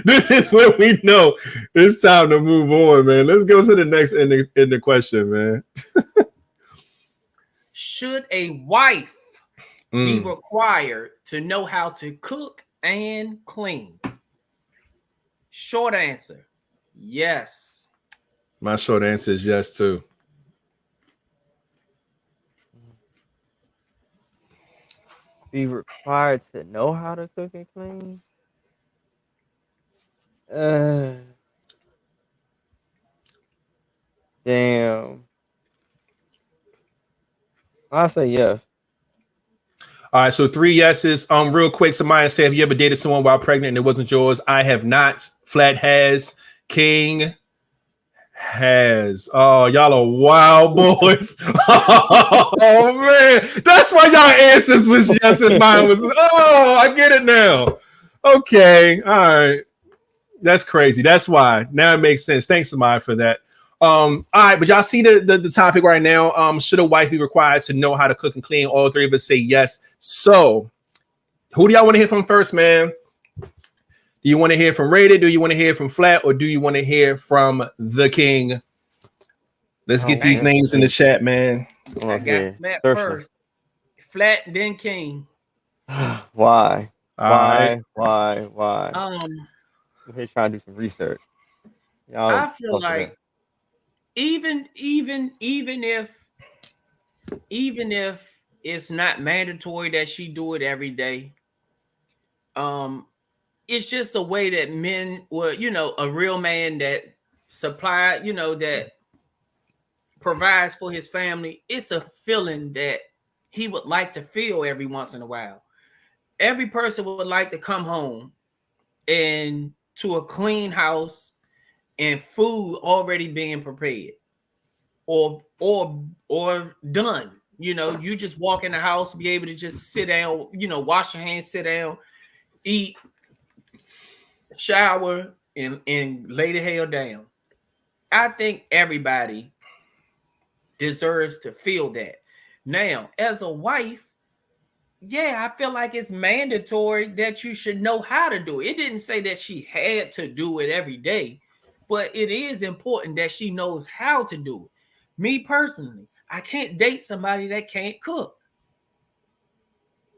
this is where we know it's time to move on, man. Let's go to the next in the question, man. Should a wife be required to know how to cook and clean? Short answer, yes. My short answer is yes, too. Be required to know how to cook and clean? Damn. I say yes. All right, so 3 yeses. Real quick, somebody said, have you ever dated someone while pregnant and it wasn't yours? I have not. Flat has. King has. Oh, y'all are wild boys. Oh man, that's why y'all answers was yes and mine was. Oh, I get it now. Okay, all right. That's crazy. That's why. Now it makes sense. Thanks, Samai, for that. All right, but y'all see the topic right now. Should a wife be required to know how to cook and clean? All 3 of us say yes. So, who do y'all want to hear from first, man? Do you want to hear from Rated? Do you want to hear from Flat? Or do you want to hear from the King? Let's get these names in the chat, man. I got Flat first. Flat, then King. Why? Why? We're trying to do some research. I feel like even if it's not mandatory that she do it every day, it's just a way that men will, a real man that supply, that provides for his family. It's a feeling that he would like to feel every once in a while. Every person would like to come home and to a clean house and food already being prepared or done. You just walk in the house, be able to just sit down, wash your hands, sit down, eat, shower, and lay the hell down. I think everybody deserves to feel that. Now, as a wife, I feel like it's mandatory that you should know how to do it. It didn't say that she had to do it every day, but it is important that she knows how to do it. Me personally, I can't date somebody that can't cook.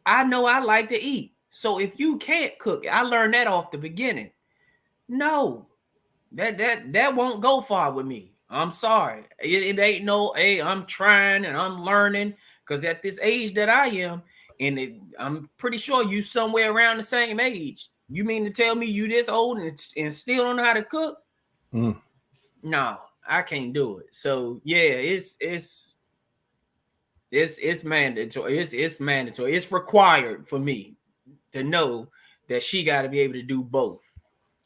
I know I like to eat. So if you can't cook, I learned that off the beginning. No, that won't go far with me. I'm sorry. It ain't no, hey, I'm trying and I'm learning, because at this age that I am, and I'm pretty sure you somewhere around the same age. You mean to tell me you this old and still don't know how to cook? No, I can't do it. So it's mandatory. It's mandatory. It's required for me to know that she got to be able to do both.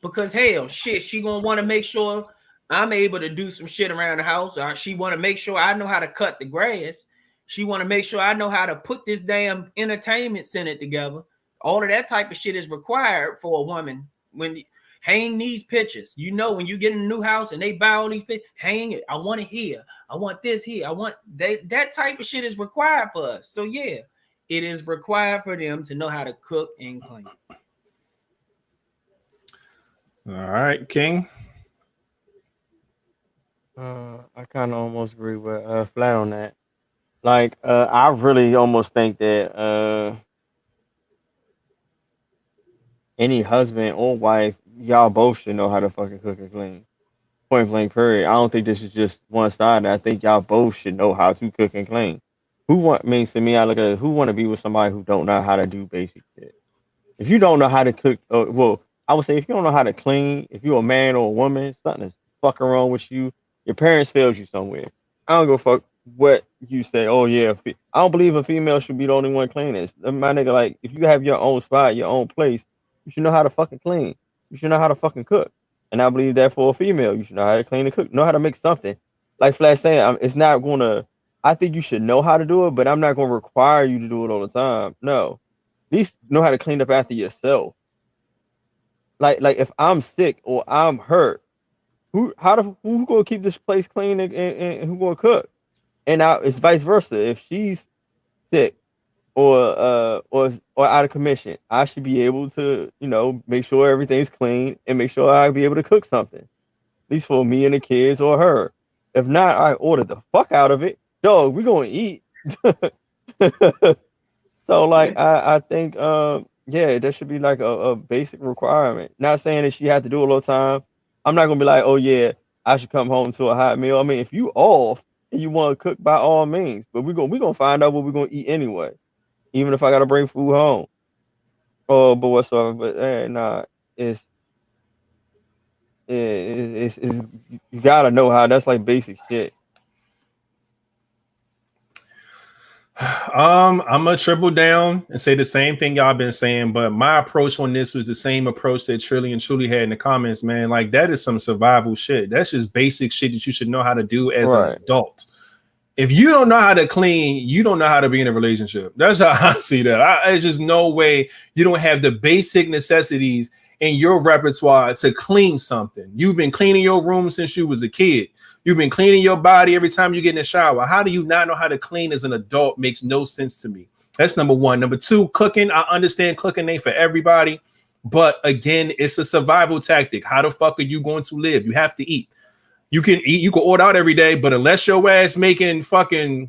Because hell, shit, she gonna want to make sure I'm able to do some shit around the house. Or she want to make sure I know how to cut the grass. She want to make sure I know how to put this damn entertainment center together. All of that type of shit is required for a woman. When hang these pictures, when you get in a new house and they buy all these pictures, hang it. I want it here. I want this here. I want that type of shit is required for us. So it is required for them to know how to cook and clean. All right, King. I kind of almost agree with Flat on that. Like, I really almost think that any husband or wife, y'all both should know how to fucking cook and clean. Point blank, period. I don't think this is just one sided. I think y'all both should know how to cook and clean. To me, I look at it, who want to be with somebody who don't know how to do basic shit? If you don't know how to cook, I would say if you don't know how to clean, if you're a man or a woman, something is fucking wrong with you. Your parents failed you somewhere. I don't go fuck what you say. Oh yeah, I don't believe a female should be the only one cleaning. My nigga, like, if you have your own spot, your own place, you should know how to fucking clean. You should know how to fucking cook. And I believe that for a female, you should know how to clean and cook. Know how to make something. Like Flash saying, it's not gonna. I think you should know how to do it, but I'm not gonna require you to do it all the time. No, at least know how to clean up after yourself. Like if I'm sick or I'm hurt, who gonna keep this place clean and who gonna cook? And now it's vice versa. If she's sick or out of commission. I should be able to, make sure everything's clean and make sure I'll be able to cook something, at least for me and the kids or her. If not, I order the fuck out of it. Dog, we're gonna eat. So like I think yeah, there should be like a basic requirement. Not saying that she had to do it all the time. I'm not gonna be like, oh yeah, I should come home to a hot meal. I mean, if you off and you want to cook, by all means. But we're gonna find out what we're gonna eat anyway, even if I gotta bring food home. Oh, but whatsoever. But nah, it's you gotta know how. That's like basic shit. I'm gonna triple down and say the same thing y'all been saying, but my approach on this was the same approach that Trilly and Truly had in the comments, man. Like, that is some survival shit. That's just basic shit that you should know how to do as an adult. If you don't know how to clean, you don't know how to be in a relationship. That's how I see that. There's just no way you don't have the basic necessities in your repertoire to clean something. You've been cleaning your room since you was a kid. You've been cleaning your body every time you get in the shower. How do you not know how to clean as an adult? Makes no sense to me. That's number one. Number two, cooking. I understand cooking ain't for everybody, but again, it's a survival tactic. How the fuck are you going to live? You have to eat. You can eat. You can order out every day, but unless your ass making fucking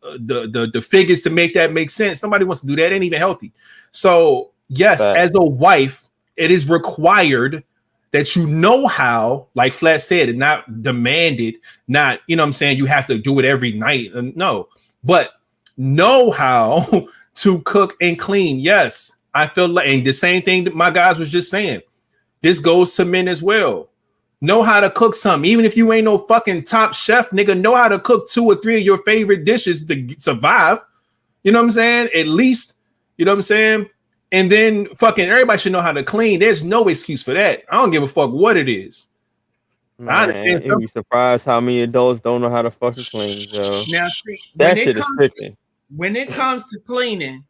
the figures to make that make sense, nobody wants to do that. It ain't even healthy. So yes, as a wife, it is required that you know how, like Flat said, and not demanded, not, you know what I'm saying, you have to do it every night. No, but know how to cook and clean. Yes, I feel like, and the same thing that my guys was just saying, this goes to men as well. Know how to cook something. Even if you ain't no fucking top chef, nigga, know how to cook 2 or 3 of your favorite dishes to survive. You know what I'm saying? At least, you know what I'm saying? And then fucking everybody should know how to clean. There's no excuse for that. I don't give a fuck what it is. Man, you'd be surprised how many adults don't know how to fucking clean. So now, see, that shit is tripping. When it comes to cleaning,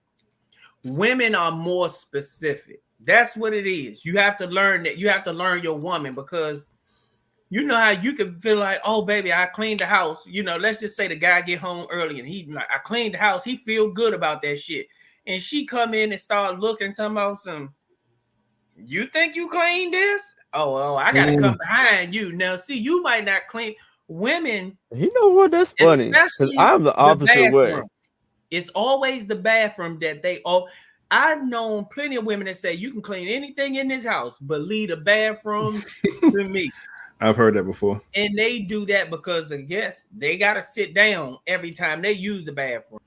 women are more specific. That's what it is. You have to learn that. You have to learn your woman, because you know how you can feel like, oh baby, I cleaned the house. You know, let's just say the guy get home early and he like, I cleaned the house. He feel good about that shit. And she come in and start looking, talking about some, you think you cleaned this? Oh, I gotta come behind you. Now, see, you might not clean. Women, you know what? That's funny. Because I'm the opposite way. It's always the bathroom that they I've known plenty of women that say you can clean anything in this house, but leave the bathroom to me. I've heard that before. And they do that because I guess they gotta sit down every time they use the bathroom.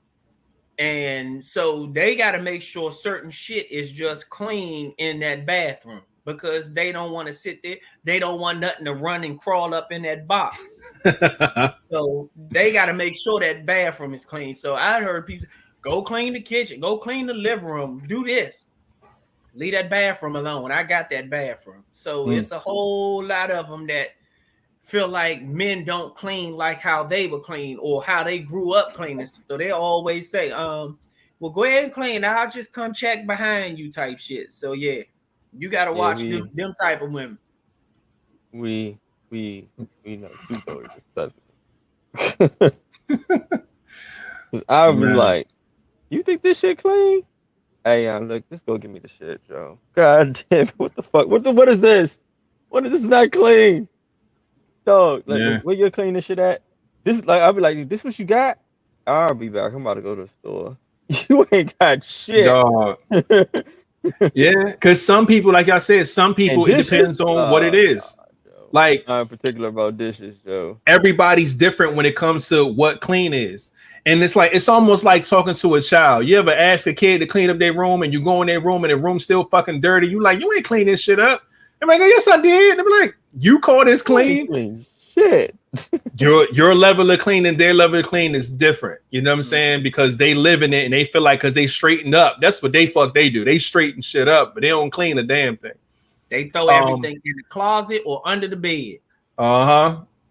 And so they got to make sure certain shit is just clean in that bathroom, because they don't want to sit there. They don't want nothing to run and crawl up in that box. So they got to make sure that bathroom is clean. So I heard people say, go clean the kitchen, go clean the living room, do this. Leave that bathroom alone. I got that bathroom. So it's a whole lot of them that feel like men don't clean like how they were clean or how they grew up cleaning. So they always say, well, go ahead and clean. I'll just come check behind you type shit. So yeah, you got to watch them type of women. We know two stories. I was like, you think this shit clean? Hey, look, just go give me the shit, Joe. God damn it, what the fuck? What is this? What is this not clean? Dog, like, where you clean this shit at? This, like, I'll be like, this what you got? I'll be back. I'm about to go to the store. You ain't got shit. Dog. Yeah, because some people, like I said, some people, it depends on what it is. Like, I'm particular about dishes, Joe. Everybody's different when it comes to what clean is. And it's like, it's almost like talking to a child. You ever ask a kid to clean up their room and you go in their room and the room's still fucking dirty? You like, you ain't clean this shit up. I'm like, yes, I did. I'm like, you call this clean? Shit. Your level of clean and their level of clean is different. You know what I'm saying? Because they live in it and they feel like, because they straighten up. That's what they do. They straighten shit up, but they don't clean a damn thing. They throw everything in the closet or under the bed.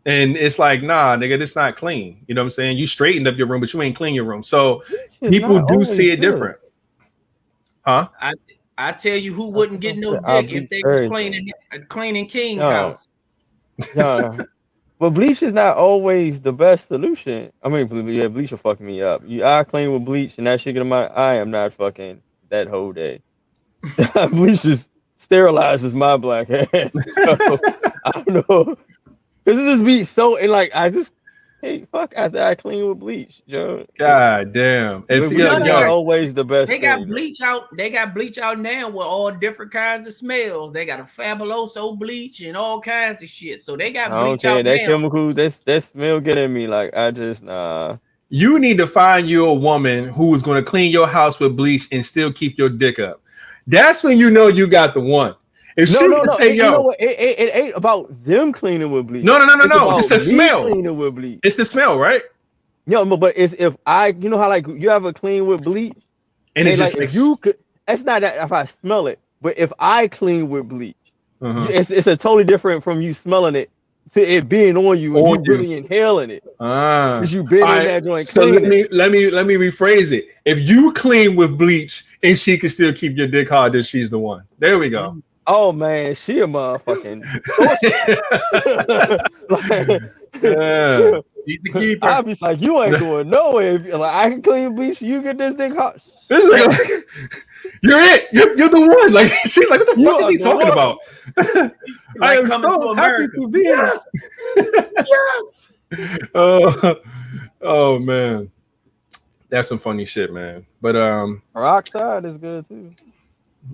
And it's like, nah, nigga, this not clean. You know what I'm saying? You straightened up your room, but you ain't clean your room. So people do see it different. I tell you who wouldn't get no dick if they was cleaning King's house. Yeah. But bleach is not always the best solution. I mean, yeah, bleach will fuck me up. I clean with bleach and that shit get in my eye. I'm not fucking that whole day. Bleach just sterilizes my black hair. So, I don't know. Because it just be so, and like, hey, fuck, after I clean with bleach, Joe. God damn. Not always the best. They got bleach out. They got bleach out now with all different kinds of smells. They got a Fabuloso bleach and all kinds of shit. So they got bleach out that now. chemical, that smell getting me. Like, I just, nah. You need to find you a woman who is going to clean your house with bleach and still keep your dick up. That's when you know you got the one. If she can say, yo, you know what? It ain't about them cleaning with bleach. No. It's the smell. Cleaning with bleach. It's the smell, right? No, but it's if you know how like you ever clean with bleach, and it's just like if you could. It's not that if I smell it, but if I clean with bleach, it's a totally different from you smelling it to it being on you and you really inhaling it. Because you been in that joint. So let me rephrase it. If you clean with bleach and she can still keep your dick hard, then she's the one. There we go. Oh man, she a motherfucking. He's a keeper. I'll be like, you ain't going nowhere. Like, I can clean bleach, you get this thing hot. You're it. You're the one. Like, she's like, what the fuck is he talking about? I am so happy to be here. Yes. Oh man, that's some funny shit, man. But Rockside is good too.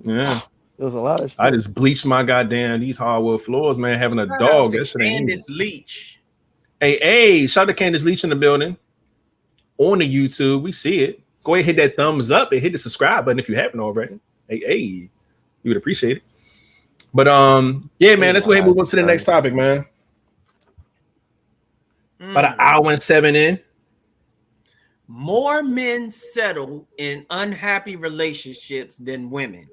Yeah. There's a lot of shit. I just bleached my goddamn these hardwood floors, man. Having a dog. That shit ain't Candace Leach. Hey, shout out to Candace Leach in the building. On the YouTube, we see it. Go ahead, hit that thumbs up and hit the subscribe button if you haven't already. Hey, you would appreciate it. But yeah, man, let's go ahead and move on to the next topic, man. About an hour and 7 in. More men settle in unhappy relationships than women.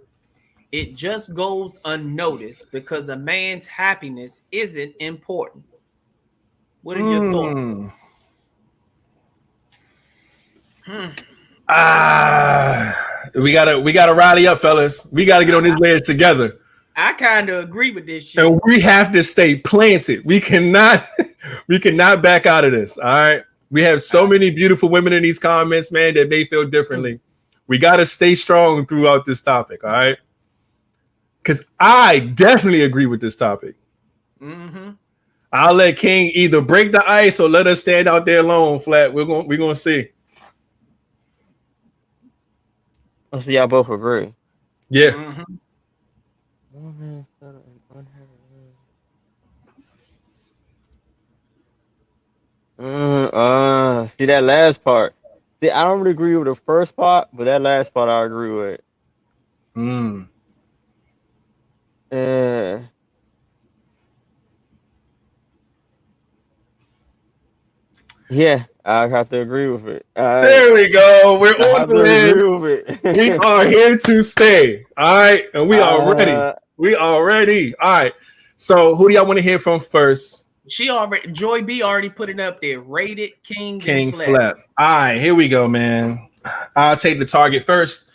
It just goes unnoticed because a man's happiness isn't important. What are your thoughts? We gotta rally up, fellas. We gotta get on this ledge together. I kind of agree with this shit. And we have to stay planted. We cannot back out of this. All right. We have so many beautiful women in these comments, man, that may feel differently. We gotta stay strong throughout this topic. All right. Because I definitely agree with this topic. I'll let King either break the ice or let us stand out there alone flat. We're gonna see. I see y'all both agree. Yeah. See that last part. See, I don't really agree with the first part, but that last part I agree with. Yeah, I have to agree with it. There we go. We're on the edge. We are here to stay. All right, and we are ready. We are ready. All right. So, who do y'all want to hear from first? Joy B already put it up there. Rated King Flap. All right, here we go, man. I'll take the target first.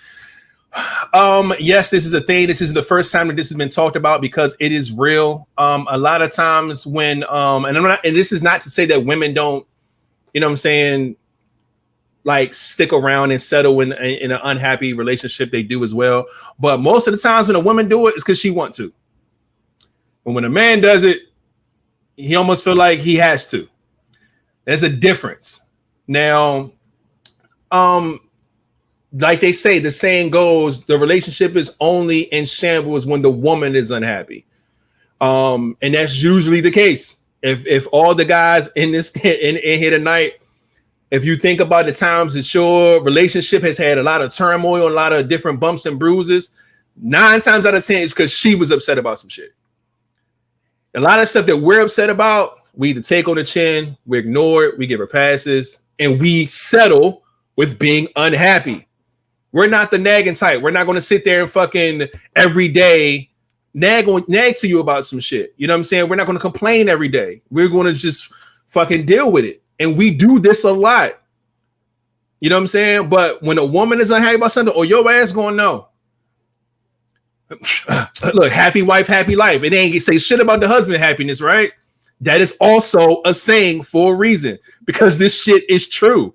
Yes, this is a thing. This is the first time that this has been talked about because it is real. A lot of times when and this is not to say that women don't, you know what I'm saying, like stick around and settle in an unhappy relationship. They do as well. But most of the times when a woman do it, it's because she wants to. And when a man does it, he almost feel like he has to. There's a difference. Now, like they say, the saying goes, the relationship is only in shambles when the woman is unhappy. And that's usually the case. If all the guys in here tonight, if you think about the times that your relationship has had a lot of turmoil, a lot of different bumps and bruises, 9 times out of 10 is because she was upset about some shit. A lot of stuff that we're upset about, we either take on the chin, we ignore it, we give her passes, and we settle with being unhappy. We're not the nagging type. We're not going to sit there and fucking every day nag to you about some shit. You know what I'm saying? We're not going to complain every day. We're going to just fucking deal with it. And we do this a lot. You know what I'm saying? But when a woman is unhappy about something, or your ass going no. Look, happy wife, happy life. It ain't say shit about the husband happiness, right? That is also a saying for a reason, because this shit is true.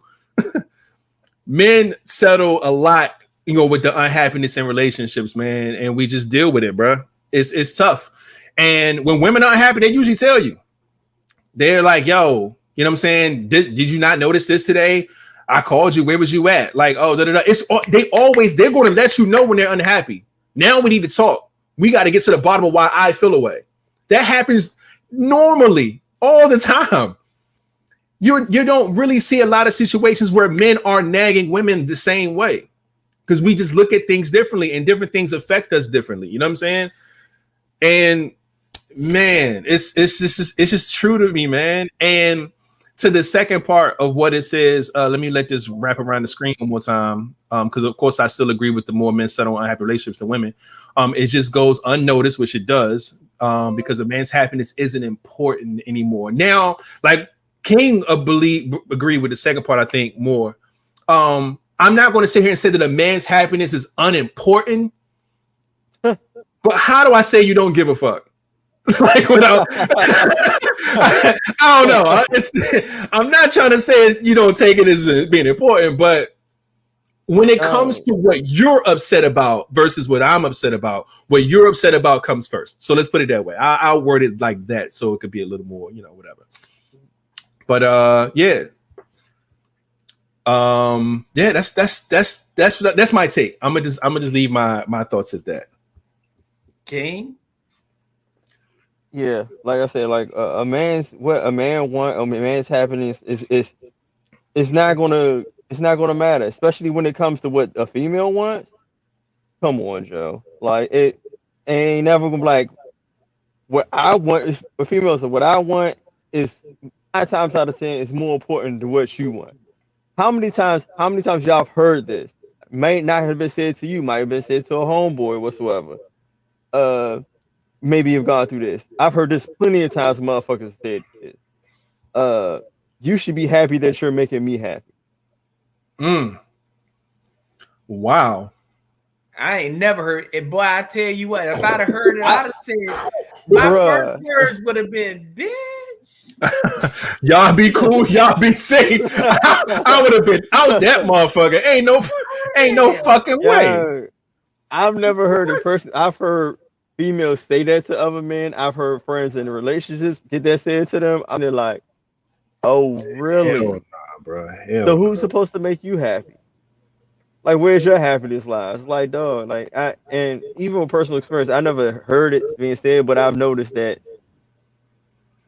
Men settle a lot, with the unhappiness in relationships, man, and we just deal with it, bro. It's tough. And when women aren't happy, they usually tell you. They're like, yo, you know what I'm saying? Did you not notice this today? I called you. Where was you at? Like, oh, da, da, da. They're going to let you know when they're unhappy. Now we need to talk. We got to get to the bottom of why I feel away. That happens normally all the time. You don't really see a lot of situations where men are nagging women the same way, because we just look at things differently and different things affect us differently. You know what I'm saying? And man, it's just true to me, man. And to the second part of what it says, let me let this wrap around the screen one more time, because of course I still agree with the more men settle unhappy relationships than women. It just goes unnoticed, which it does, because a man's happiness isn't important anymore. Now, like King agree with the second part, I think more. I'm not going to sit here and say that a man's happiness is unimportant, but how do I say you don't give a fuck? Like, without, I don't know. I'm not trying to say you don't take it as being important, but when it comes to what you're upset about versus what I'm upset about, what you're upset about comes first. So let's put it that way. I'll word it like that so it could be a little more, whatever. But yeah. Yeah, that's my take. I'm gonna just leave my thoughts at that. King? Yeah, like I said, like a man's happiness is not gonna matter, especially when it comes to what a female wants. Come on, Joe. Like it ain't never gonna be like what I want is for females. What I want is 9 times out of 10 is more important than what you want. How many times y'all have heard this? May not have been said to you, might have been said to a homeboy whatsoever. Maybe you've gone through this. I've heard this plenty of times. Motherfuckers said this. You should be happy that you're making me happy. Wow. I ain't never heard it. Boy, I tell you what, if I'd have heard it, I'd have said my first words would have been, bitch. Y'all be cool, y'all be safe. I would have been out that motherfucker. Ain't no fucking way. I've never heard a person. I've heard females say that to other men. I've heard friends in relationships get that said to them. They're like, "Oh, really? Hell nah, bro. So who's supposed to make you happy? Like, where's your happiness lies? Like, dog. Like, and even with personal experience, I never heard it being said, but I've noticed that,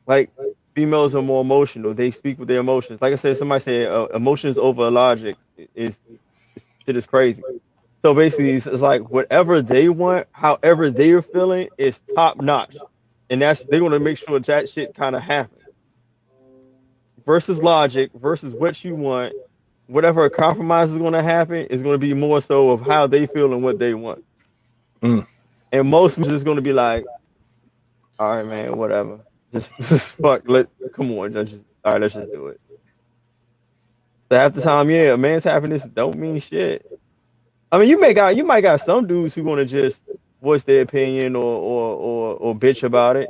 like, females are more emotional. They speak with their emotions. Like I said, somebody said emotions over logic is crazy. So basically, it's like whatever they want, however they're feeling, is top notch, and they're gonna make sure that shit kind of happens. Versus logic, versus what you want, whatever compromise is gonna happen is gonna be more so of how they feel and what they want. And most is gonna be like, all right, man, whatever, just fuck. Come on, all right, let's just do it. So half the time, yeah, a man's happiness don't mean shit. I mean, you might got some dudes who want to just voice their opinion or bitch about it,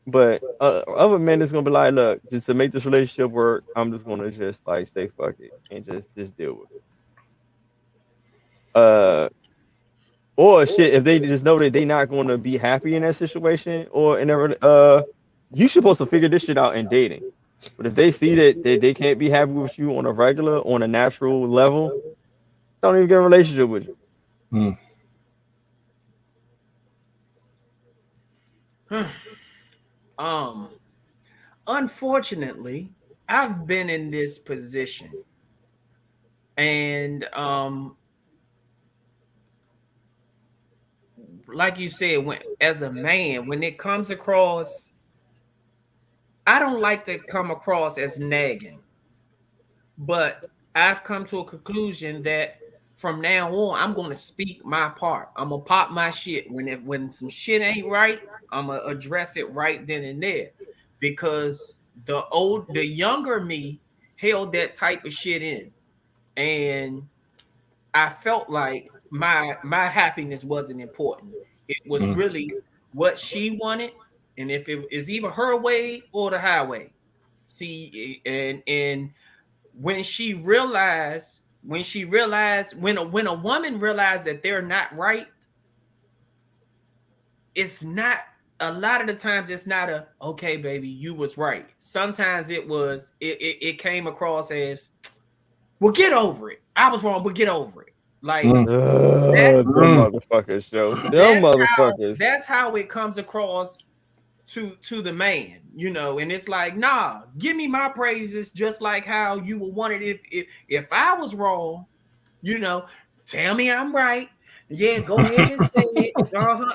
but other men is gonna be like, look, just to make this relationship work, I'm just gonna just like say fuck it and just deal with it. Or shit, if they just know that they not gonna be happy in that situation or you supposed to figure this shit out in dating. But if they see that they can't be happy with you on a natural level, don't even get a relationship with you. Unfortunately, I've been in this position, and like you said, as a man, when it comes across, I don't like to come across as nagging, but I've come to a conclusion that from now on, I'm going to speak my part. I'm gonna pop my shit when some shit ain't right. I'm gonna address it right then and there, because the younger me held that type of shit in, and I felt like my happiness wasn't important. It was really what she wanted, And if it is either her way or the highway. See, and when a woman realized that they're not right, it's not, a lot of the times it's not a, okay, baby, you was right. Sometimes it came across as, well, get over it. I was wrong, but get over it. Like them motherfuckers, Joe. Them motherfuckers. That's how it comes across to the man, you know. And it's like, nah, give me my praises, just like how you would want it if I was wrong, you know, tell me I'm right. Yeah, go ahead and say it.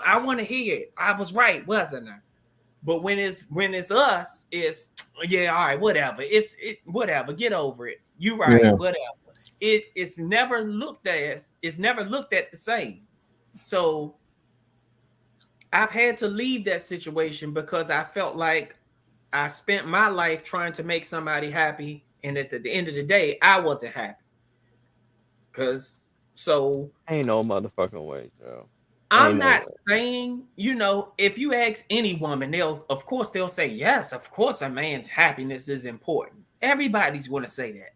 I want to hear it. I was right, wasn't I? But when it's us, it's, yeah, all right, whatever. Whatever. Get over it. You right, yeah. Whatever. It's never looked at the same. So I've had to leave that situation because I felt like I spent my life trying to make somebody happy, and at the end of the day, I wasn't happy. So ain't no motherfucking way, Joe. I'm not saying, you know, if you ask any woman, they'll say, yes, of course a man's happiness is important. Everybody's going to say that.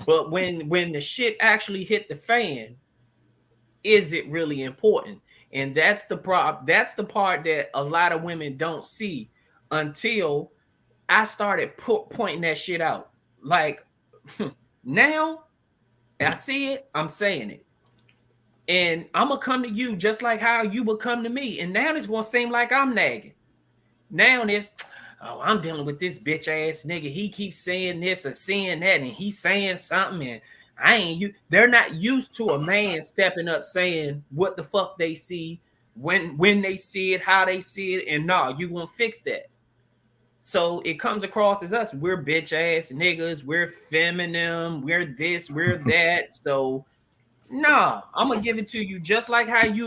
But when the shit actually hit the fan, is it really important? And that's the part that a lot of women don't see until I started pointing that shit out. Like, now I see it, I'm saying it. And I'm going to come to you just like how you would come to me. And now it's going to seem like I'm nagging. Now it's, oh, I'm dealing with this bitch ass nigga. He keeps saying this or saying that, and he's saying something, and they're not used to a man stepping up saying what the fuck they see, when they see it, how they see it, and no, you gonna fix that. So it comes across as us, we're bitch ass niggas, we're feminine, we're this, we're that. So no, I'm gonna give it to you just like how you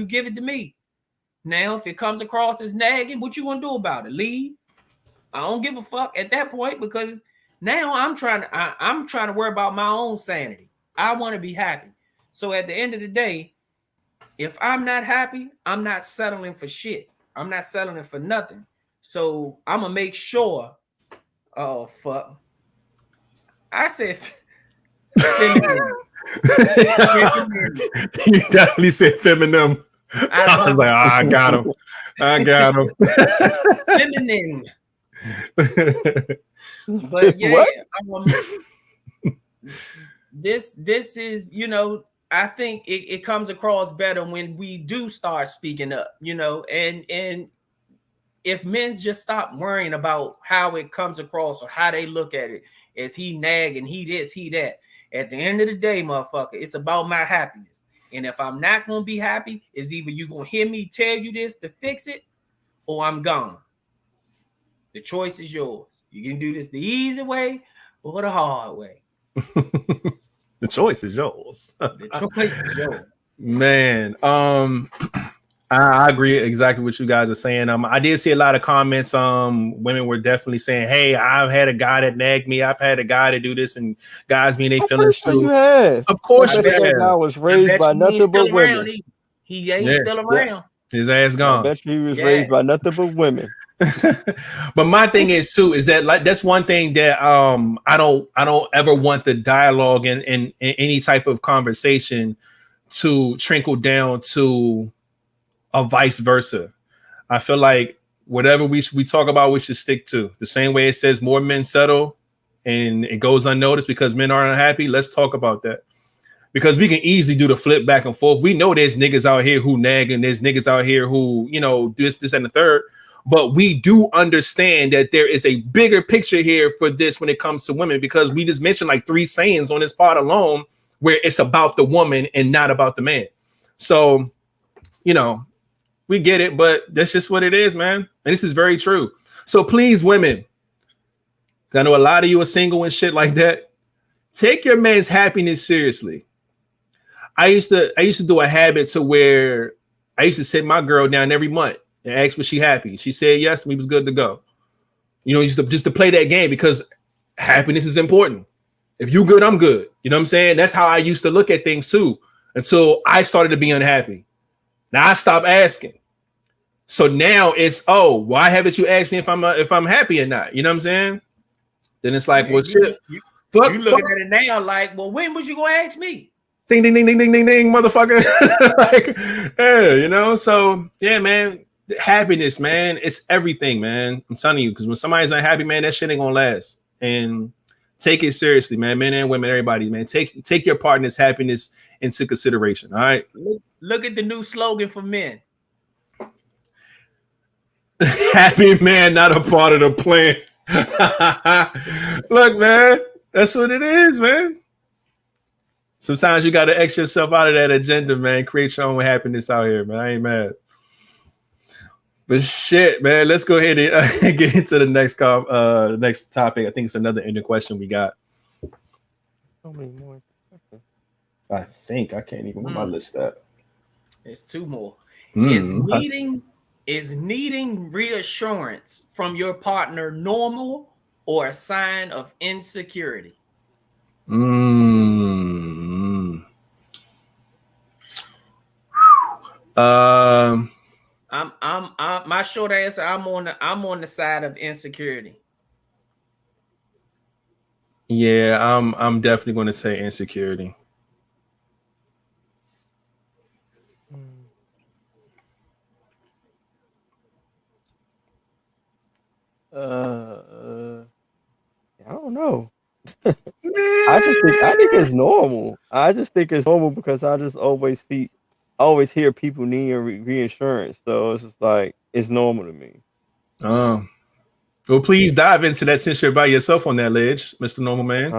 give it to me. Now, if it comes across as nagging, what you gonna do about it? Leave? I don't give a fuck at that point, because now I'm trying to worry about my own sanity. I want to be happy. So at the end of the day, if I'm not happy, I'm not settling for shit. I'm not settling for nothing. So I'm gonna make sure. Oh fuck! I said. You definitely said feminine. I was like, oh, I got him. Feminine. But yeah, this is, you know, I think it comes across better when we do start speaking up, you know, and if men just stop worrying about how it comes across or how they look at it, as he nagging, he this, he that. At the end of the day, motherfucker, it's about my happiness. And if I'm not going to be happy, it's either you going to hear me tell you this to fix it, or I'm gone. The choice is yours. You can do this the easy way or the hard way. The choice is yours. The choice is yours. Man, I agree exactly what you guys are saying. I did see a lot of comments. Women were definitely saying, "Hey, I've had a guy that nagged me. I've had a guy to do this," and guys being they feelings too. You have. Of course, you have. That guy was raised by nothing but women. He ain't still around. Yeah. His ass gone. I bet you he was raised by nothing but women. But my thing is too, is that like that's one thing that I don't ever want the dialogue in any type of conversation to trickle down to a vice versa. I feel like whatever we talk about, we should stick to. The same way it says more men settle and it goes unnoticed because men are unhappy. Let's talk about that. Because we can easily do the flip back and forth. We know there's niggas out here who nag and there's niggas out here who, you know, this and the third. But we do understand that there is a bigger picture here for this when it comes to women, because we just mentioned like 3 sayings on this part alone where it's about the woman and not about the man. So, you know, we get it, but that's just what it is, man. And this is very true. So please, women, I know a lot of you are single and shit like that. Take your man's happiness seriously. I used to do a habit to where I used to sit my girl down every month and ask was she happy. She said yes, and we was good to go. You know, just to play that game, because happiness is important. If you good, I'm good. You know what I'm saying? That's how I used to look at things too, until I started to be unhappy. Now I stopped asking. So now it's, oh, why haven't you asked me if I'm happy or not? You know what I'm saying? Then it's like, well, shit. You looking at it now like, well, when was you gonna ask me? Ding, ding, ding, ding, ding, ding, ding, motherfucker. Like, yeah, you know. So yeah, man. Happiness, man. It's everything, man. I'm telling you, because when somebody's unhappy, man, that shit ain't gonna last. And take it seriously, man. Men and women, everybody, man. Take your partner's happiness into consideration. All right. Look at the new slogan for men. Happy man, not a part of the plan. Look, man, that's what it is, man. Sometimes you got to X yourself out of that agenda, man. Create your own happiness out here, man. I ain't mad. But shit, man, let's go ahead and get into the next topic. I think it's another ending question we got. So many more. I think I can't even remember my list that. It's two more. Is needing reassurance from your partner normal or a sign of insecurity? My short answer, I'm on the side of insecurity. Yeah, I'm definitely going to say insecurity. I don't know. I think it's normal. I just think it's normal because I just always hear people needing reassurance. So it's just like it's normal to me. Well, please dive into that since you're by yourself on that ledge, Mr. Normal Man.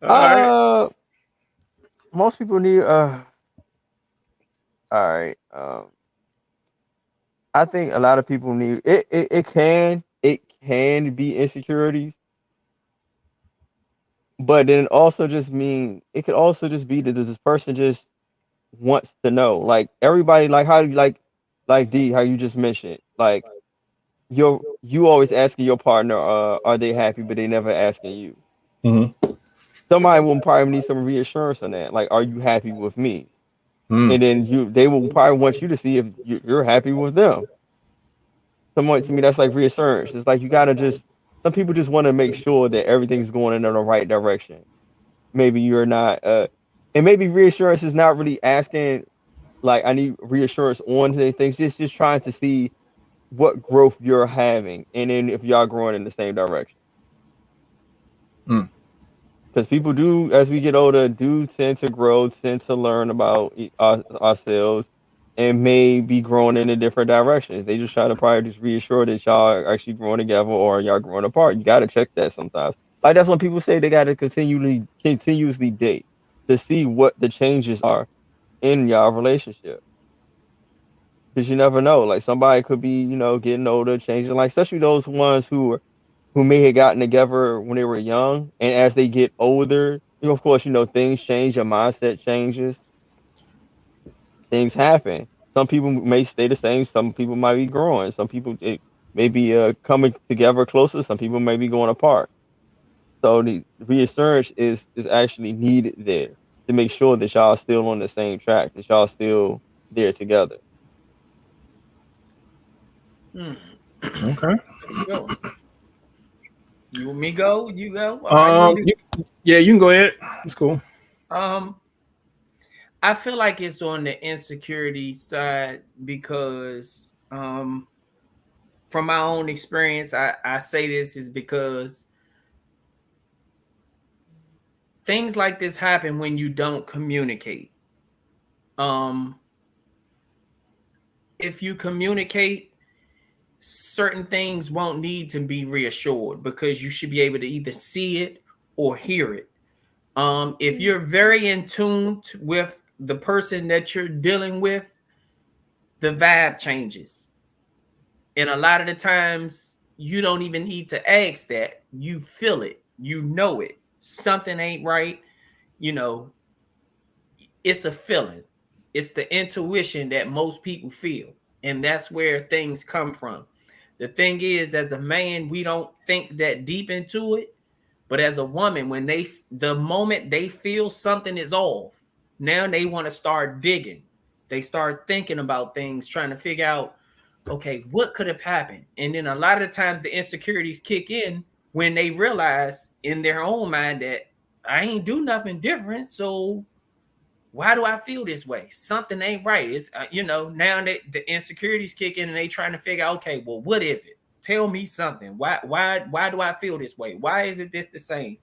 Right. Most people need. All right. I think a lot of people need it. It can be insecurities, but then also just mean it could also just be that this person just wants to know. Like everybody, like how like D, how you just mentioned, like you always asking your partner, are they happy, but they never asking you. Mm-hmm. Somebody will probably need some reassurance on that. Like, are you happy with me? And then they will probably want you to see if you're happy with them. Someone to me, that's like reassurance. It's like you gotta some people just want to make sure that everything's going in the right direction. Maybe you're not, and maybe reassurance is not really asking, like, I need reassurance on things. Just trying to see what growth you're having, and then if y'all growing in the same direction. Because people do, as we get older, do tend to grow, tend to learn about ourselves, and may be growing in a different directions. They just try to probably just reassure that y'all are actually growing together or y'all growing apart. You got to check that sometimes. Like that's when people say they got to continuously date to see what the changes are in y'all relationship. Because you never know. Like somebody could be, getting older, changing. Like especially those ones who may have gotten together when they were young, and as they get older, of course, things change, your mindset changes, things happen. Some people may stay the same, some people might be growing, some people it may be coming together closer, some people may be going apart. So the reassurance is actually needed there to make sure that y'all still on the same track, that y'all still there together. Okay. You want me go? You go? Yeah, you can go ahead. It's cool. I feel like it's on the insecurity side because from my own experience, I say this is because things like this happen when you don't communicate. If you communicate, certain things won't need to be reassured because you should be able to either see it or hear it. If you're very in tune with the person that you're dealing with, the vibe changes. And a lot of the times you don't even need to ask that. You feel it. You know it. Something ain't right. It's a feeling. It's the intuition that most people feel. And that's where things come from. The thing is, as a man, we don't think that deep into it. But as a woman, the moment they feel something is off, now they want to start digging. They start thinking about things, trying to figure out, okay, what could have happened? And then a lot of the times the insecurities kick in when they realize in their own mind that I ain't do nothing different. So why do I feel this way? Something ain't right. It's, now the insecurities kick in and they trying to figure out, okay, well, what is it? Tell me something. Why do I feel this way? Why isn't this the same?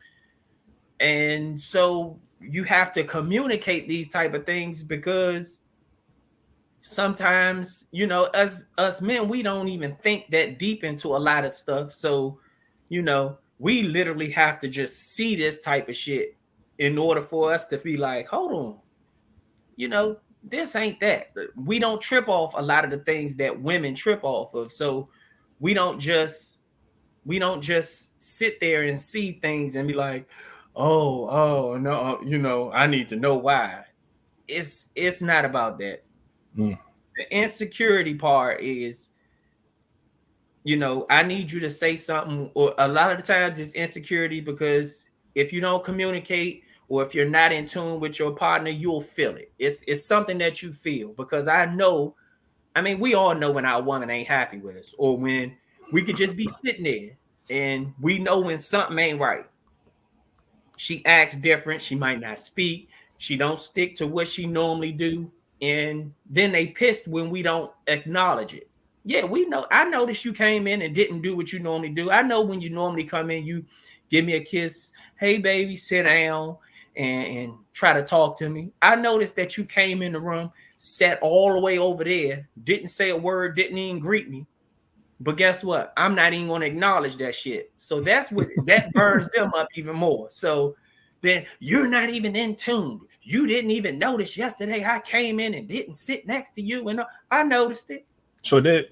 And so you have to communicate these type of things, because sometimes, us men, we don't even think that deep into a lot of stuff. So, we literally have to just see this type of shit in order for us to be like, hold on, this ain't that. We don't trip off a lot of the things that women trip off of. So we don't just sit there and see things and be like, oh no, I need to know why. It's not about that. The insecurity part is, I need you to say something. Or a lot of the times it's insecurity because if you don't communicate, or if you're not in tune with your partner, you'll feel it. It's something that you feel, because we all know when our woman ain't happy with us, or when we could just be sitting there and we know when something ain't right. She acts different. She might not speak. She don't stick to what she normally do. And then they pissed when we don't acknowledge it. Yeah, we know. I noticed you came in and didn't do what you normally do. I know when you normally come in, you give me a kiss. Hey, baby, sit down and try to talk to me. I noticed that you came in the room, sat all the way over there, didn't say a word, didn't even greet me. But guess what? I'm not even going to acknowledge that shit. So that burns them up even more. So then you're not even in tune. You didn't even notice yesterday I came in and didn't sit next to you. And I noticed it. Sure did.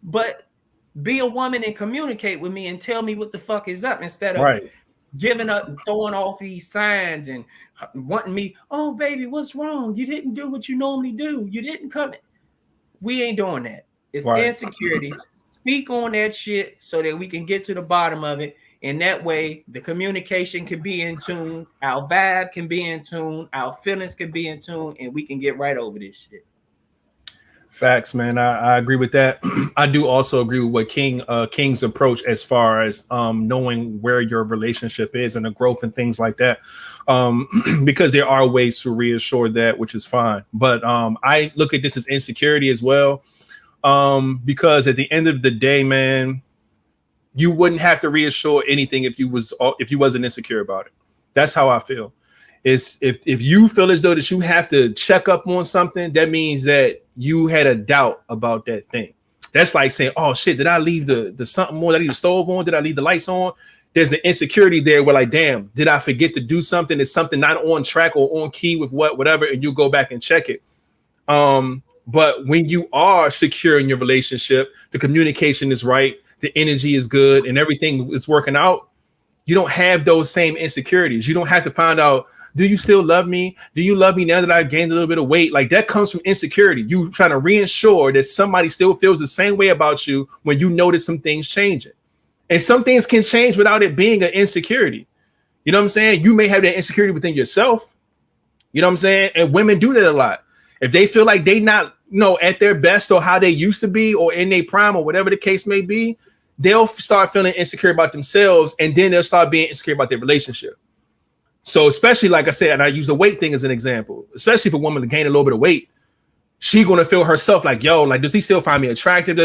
But be a woman and communicate with me and tell me what the fuck is up, instead of giving up and throwing off these signs and wanting me, oh, baby, what's wrong? You didn't do what you normally do. You didn't come in. We ain't doing that. It's insecurities. Speak on that shit so that we can get to the bottom of it. And that way the communication can be in tune. Our vibe can be in tune. Our feelings can be in tune, and we can get right over this shit. Facts, man. I agree with that. I do also agree with what King's approach as far as knowing where your relationship is and the growth and things like that. Because there are ways to reassure that, which is fine. But I look at this as insecurity as well. Because at the end of the day, man, you wouldn't have to reassure anything if you wasn't insecure about it. That's how I feel. It's if you feel as though that you have to check up on something, that means that you had a doubt about that thing. That's like saying, oh shit, did I leave the something on? Did I leave the stove on? Did I leave the lights on? There's an insecurity there where like, damn, did I forget to do something? Is something not on track or on key with whatever, and you go back and check it. But when you are secure in your relationship, the communication is right, the energy is good, and everything is working out, you don't have those same insecurities. You don't have to find out, do you still love me? Do you love me now that I gained a little bit of weight? Like that comes from insecurity. You trying to reassure that somebody still feels the same way about you when you notice some things changing. And some things can change without it being an insecurity. You know what I'm saying? You may have that insecurity within yourself. You know what I'm saying? And women do that a lot. If they feel like they not, at their best or how they used to be or in their prime or whatever the case may be, they'll start feeling insecure about themselves, and then they'll start being insecure about their relationship. So especially, like I said, and I use the weight thing as an example, especially if a woman gain a little bit of weight, she's going to feel herself like, yo, like, does he still find me attractive?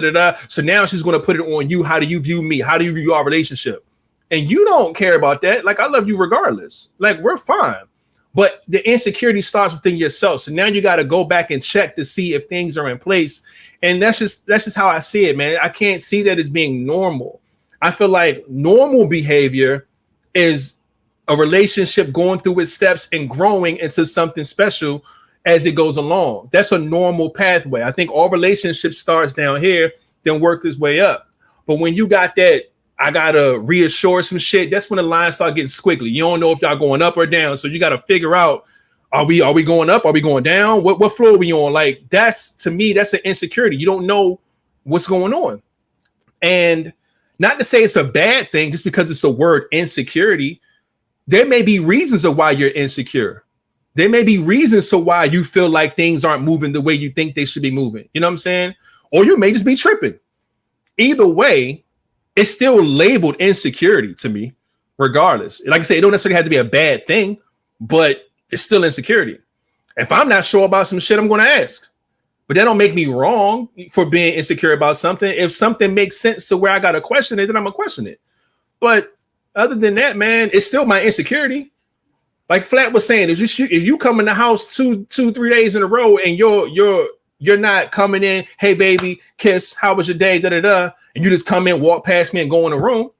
So now she's going to put it on you. How do you view me? How do you view our relationship? And you don't care about that. Like, I love you regardless. Like, we're fine. But the insecurity starts within yourself. So now you got to go back and check to see if things are in place. And that's just how I see it, man. I can't see that as being normal. I feel like normal behavior is a relationship going through its steps and growing into something special as it goes along. That's a normal pathway. I think all relationships starts down here, then work its way up. But when you got that, I gotta reassure some shit, that's when the lines start getting squiggly. You don't know if y'all going up or down. So you got to figure out, are we going up? Are we going down? What floor are we on? Like, that's, to me, that's an insecurity. You don't know what's going on. And not to say it's a bad thing just because it's the word insecurity. There may be reasons of why you're insecure. There may be reasons to why you feel like things aren't moving the way you think they should be moving. You know what I'm saying? Or you may just be tripping. Either way, it's still labeled insecurity to me, regardless. Like I said, it don't necessarily have to be a bad thing, but it's still insecurity. If I'm not sure about some shit, I'm going to ask. But that don't make me wrong for being insecure about something. If something makes sense to where I got to question it, then I'm going to question it. But other than that, man, it's still my insecurity. Like Flat was saying, if you come in the house 3 days in a row and you're not coming in, hey baby, kiss, how was your day, da-da-da, and you just come in, walk past me and go in the room,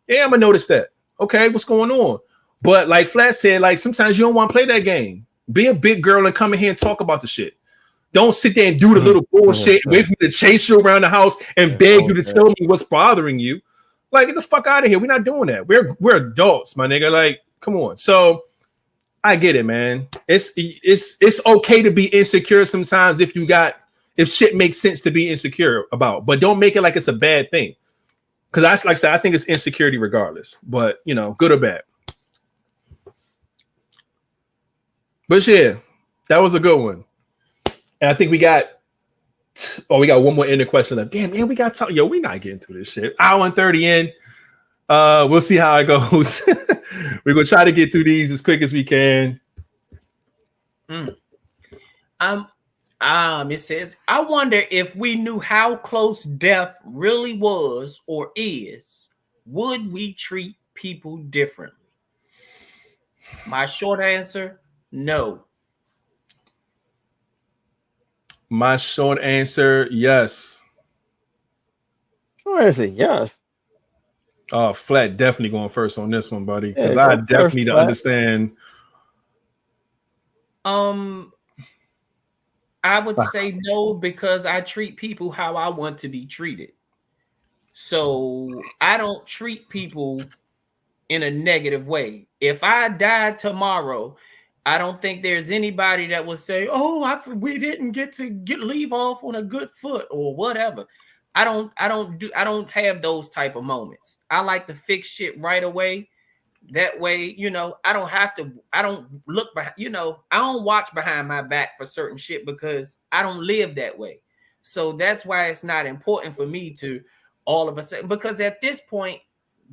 yeah, I'm gonna notice that. Okay, what's going on? But like Flat said, like sometimes you don't want to play that game. Be a big girl and come in here and talk about the shit. Don't sit there and do the little bullshit, wait for me to chase you around the house and beg you to tell me what's bothering you. Like, get the fuck out of here. We're not doing that. We're adults, my nigga. Like, come on. So I get it, man. It's okay to be insecure sometimes if shit makes sense to be insecure about, but don't make it like it's a bad thing. Because like I said, I think it's insecurity regardless, but you know, good or bad. But yeah, that was a good one. And I think we got one more in the question left. Damn, man, we got to talk. Yo, we not getting through this shit. Hour and 30 in. We'll see how it goes. We're gonna try to get through these as quick as we can. It says, I wonder if we knew how close death really was or is, would we treat people differently? My short answer, no. My short answer, yes. Short answer, yes. Oh, Flat definitely going first on this one, buddy. Because I definitely need to understand. I would say no, because I treat people how I want to be treated. So I don't treat people in a negative way. If I died tomorrow, I don't think there's anybody that will say, "Oh, we didn't get to leave off on a good foot" or whatever. I don't have those type of moments. I like to fix shit right away. That way, you know, I don't look behind, you know, I don't watch behind my back for certain shit because I don't live that way. So that's why it's not important for me to all of a sudden, because at this point,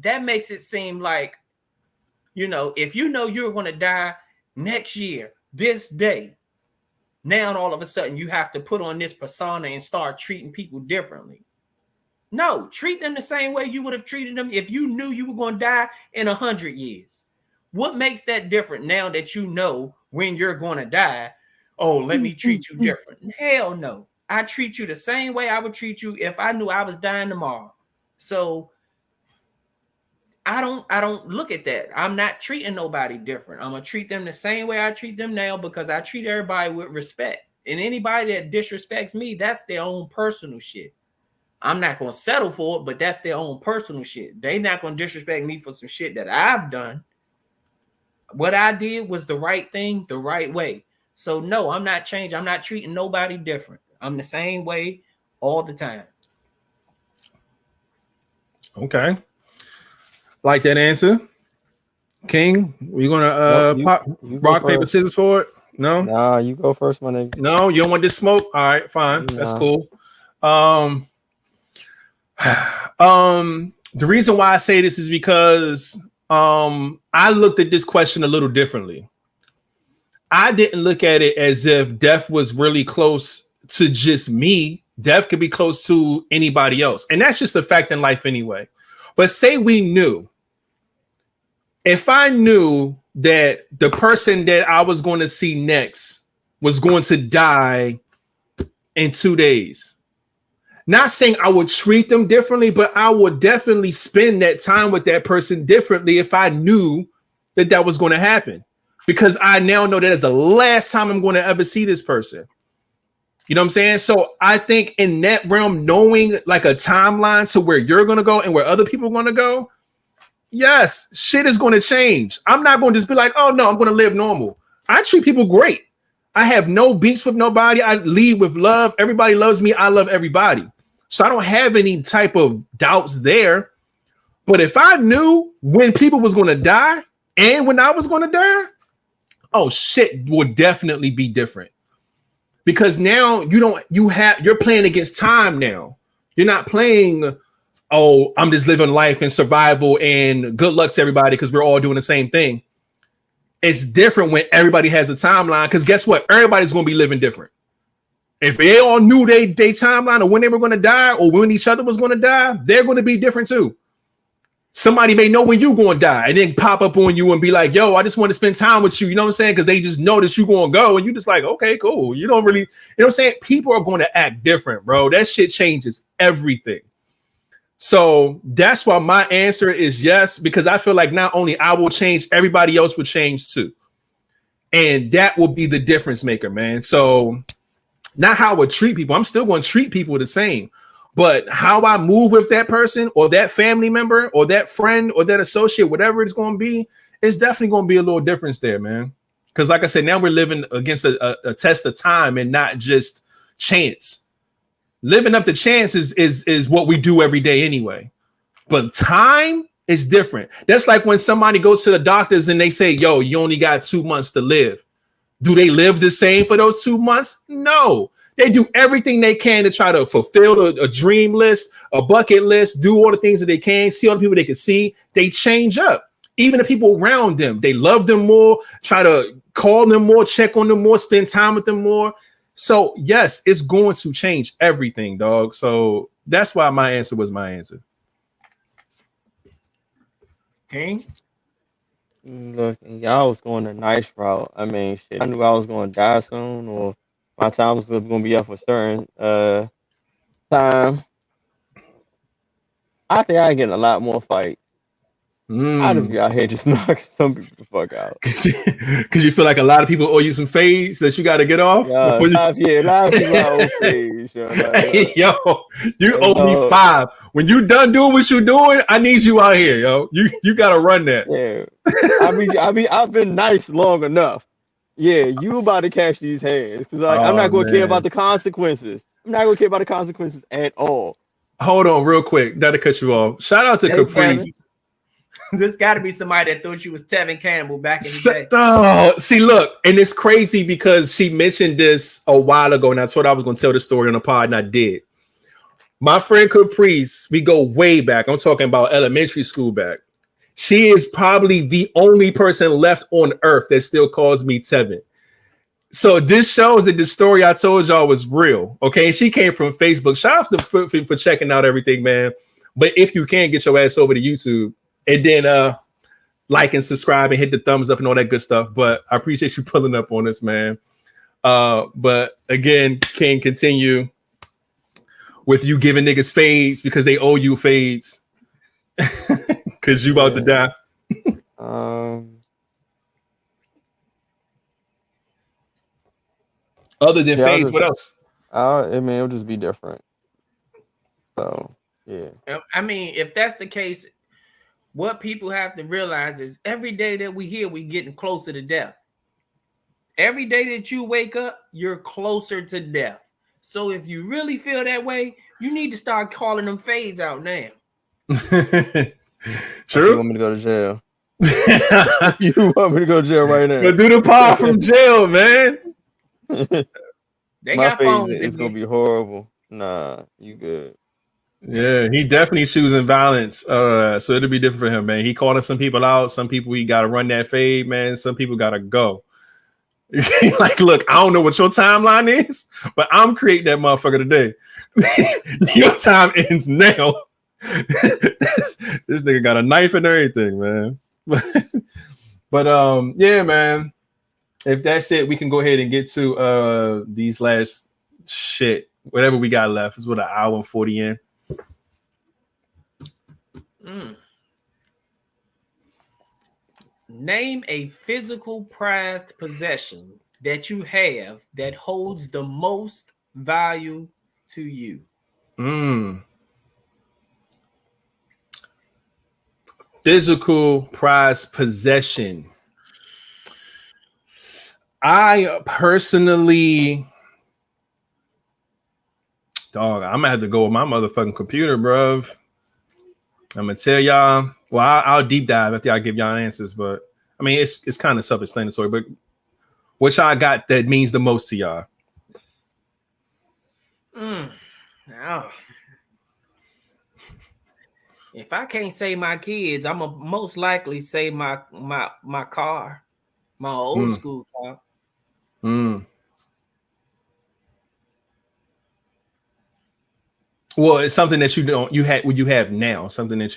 that makes it seem like, you know, if you know you're going to die next year, this day, now all of a sudden you have to put on this persona and start treating people differently. No, treat them the same way you would have treated them if you knew you were going to die in 100 years. What makes that different now that you know when you're going to die? Oh, let me treat you different. Hell no. I treat you the same way I would treat you if I knew I was dying tomorrow. So I don't look at that. I'm not treating nobody different. I'm going to treat them the same way I treat them now because I treat everybody with respect. And anybody that disrespects me, that's their own personal shit. I'm not going to settle for it, but that's their own personal shit. They're not going to disrespect me for some shit that I've done. What I did was the right thing, the right way. So no, I'm not changing. I'm not treating nobody different. I'm the same way all the time. Okay. Like that answer. King, we gonna rock, paper, scissors for it? No? Nah, you go first, my nigga. No, you don't want this smoke? All right, fine. Nah. That's cool. The reason why I say this is because I looked at this question a little differently. I didn't look at it as if death was really close to just me. Death could be close to anybody else. And that's just a fact in life anyway. But say we knew. If I knew that the person that I was going to see next was going to die in 2 days, not saying I would treat them differently, but I would definitely spend that time with that person differently if I knew that that was going to happen. Because I now know that is the last time I'm going to ever see this person. You know what I'm saying? So I think in that realm, knowing like a timeline to where you're going to go and where other people are going to go, yes, shit is going to change. I'm not going to just be like, oh no, I'm going to live normal. I treat people great. I have no beefs with nobody. I lead with love. Everybody loves me. I love everybody. So I don't have any type of doubts there. But if I knew when people was going to die and when I was going to die, oh shit, will definitely be different. Because now you're playing against time now. You're not playing, oh, I'm just living life in survival and good luck to everybody because we're all doing the same thing. It's different when everybody has a timeline, because guess what? Everybody's going to be living different. If they all knew their timeline of when they were going to die or when each other was going to die, they're going to be different too. Somebody may know when you're going to die and then pop up on you and be like, yo, I just want to spend time with you. You know what I'm saying? Because they just know that you're going to go and you just like, okay, cool. You don't really, you know what I'm saying? People are going to act different, bro. That shit changes everything. So that's why my answer is yes, because I feel like not only I will change, everybody else will change too. And that will be the difference maker, man. So not how I would treat people. I'm still going to treat people the same. But how I move with that person or that family member or that friend or that associate, whatever it's going to be, it's definitely going to be a little difference there, man. Because like I said, now we're living against a test of time and not just chance. Living up to chance is what we do every day anyway. But time is different. That's like when somebody goes to the doctors and they say, yo, you only got 2 months to live. Do they live the same for those 2 months? No. They do everything they can to try to fulfill a dream list, a bucket list, do all the things that they can, see all the people they can see. They change up. Even the people around them, they love them more, try to call them more, check on them more, spend time with them more. So, yes, it's going to change everything, dog. So that's why my answer was my answer. King? Look, y'all was going a nice route. I mean, shit, I knew I was going to die soon, or my time was going to be up for a certain time. I think I get a lot more fights. I just be out here just knocking some people the fuck out. Because you feel like a lot of people owe you some fades that you got to get off? Yeah, a lot of people owe fades. Hey, yo, you owe me 5. When you done doing what you're doing, I need you out here, yo. You got to run that. Yeah. I've been nice long enough. Yeah, you about to catch these hands. Because I'm not going to care about the consequences. I'm not going to care about the consequences at all. Hold on real quick. Not to cut you off. Shout out to Caprice. This got to be somebody that thought you was Tevin Campbell back in the day. Oh, see, look, and it's crazy because she mentioned this a while ago, and I thought I was going to tell the story on the pod, and I did. My friend Caprice, we go way back. I'm talking about elementary school back. She is probably the only person left on earth that still calls me Tevin. So this shows that the story I told y'all was real. Okay, and she came from Facebook. Shout out to for checking out everything, man. But if you can, get your ass over to YouTube. And then like and subscribe and hit the thumbs up and all that good stuff. But I appreciate you pulling up on this, man. But again, can continue with you giving niggas fades because they owe you fades. Because you about to die. Other than fades, what else? I mean, it'll just be different. So, yeah. I mean, if that's the case, what people have to realize is every day that we here, we getting closer to death. Every day that you wake up, you're closer to death. So if you really feel that way, you need to start calling them fades out now. True. You want me to go to jail? You want me to go to jail right now? But do the pod from jail, man. They got phones. It's gonna be horrible. Nah, you good. Yeah, he definitely choosing violence. So it'll be different for him, man. He calling some people out. Some people he gotta run that fade, man. Some people gotta go. Like, look, I don't know what your timeline is, but I'm creating that motherfucker today. Your time ends now. This nigga got a knife and everything, man. But yeah, man. If that's it, we can go ahead and get to these last shit. Whatever we got left is what, an hour and 40 in. Name a physical prized possession that you have that holds the most value to you. Physical prized possession. I personally, dog, I'm gonna have to go with my motherfucking computer, bruv. I'm gonna tell y'all. Well, I'll deep dive after I give y'all answers, but I mean it's kind of self-explanatory. But What y'all got that means the most to y'all? Now, if I can't say my kids, I'm gonna most likely say my car, my old school car. Well, it's something that you have now, something that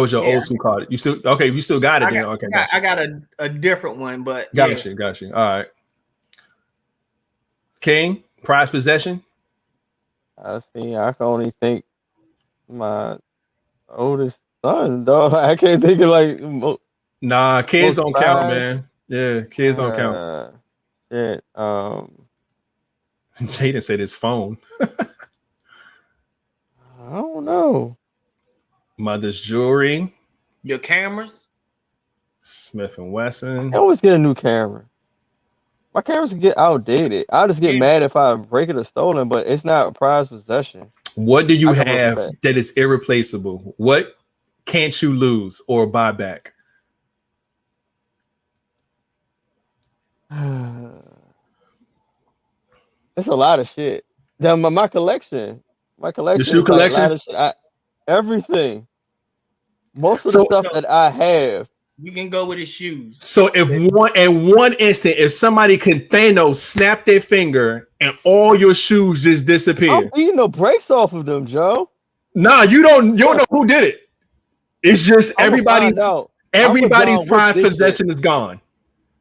was your old school car. You still okay? You still got it then? Okay, I got a different one, but got you. All right, King, prized possession. I can only think my oldest son, dog. I can't think of like. Nah, kids don't count, man. Yeah, kids don't count. Shit. Jaden said his phone. I don't know. Mother's jewelry. Your cameras. Smith and Wesson. I always get a new camera. My cameras get outdated. I just get mad if I break it or stolen, but it's not a prized possession. What do you have that is irreplaceable? What can't you lose or buy back? It's a lot of shit. Then my collection. My collection. Your shoe collection? Like a lot of shit. Everything. Most of the stuff that I have. You can go with his shoes. So if one instant, if somebody can Thanos snap their finger and all your shoes just disappear. I'm eating the brakes off of them, Joe. Nah, you don't know who did it. It's just everybody's prized possession is gone.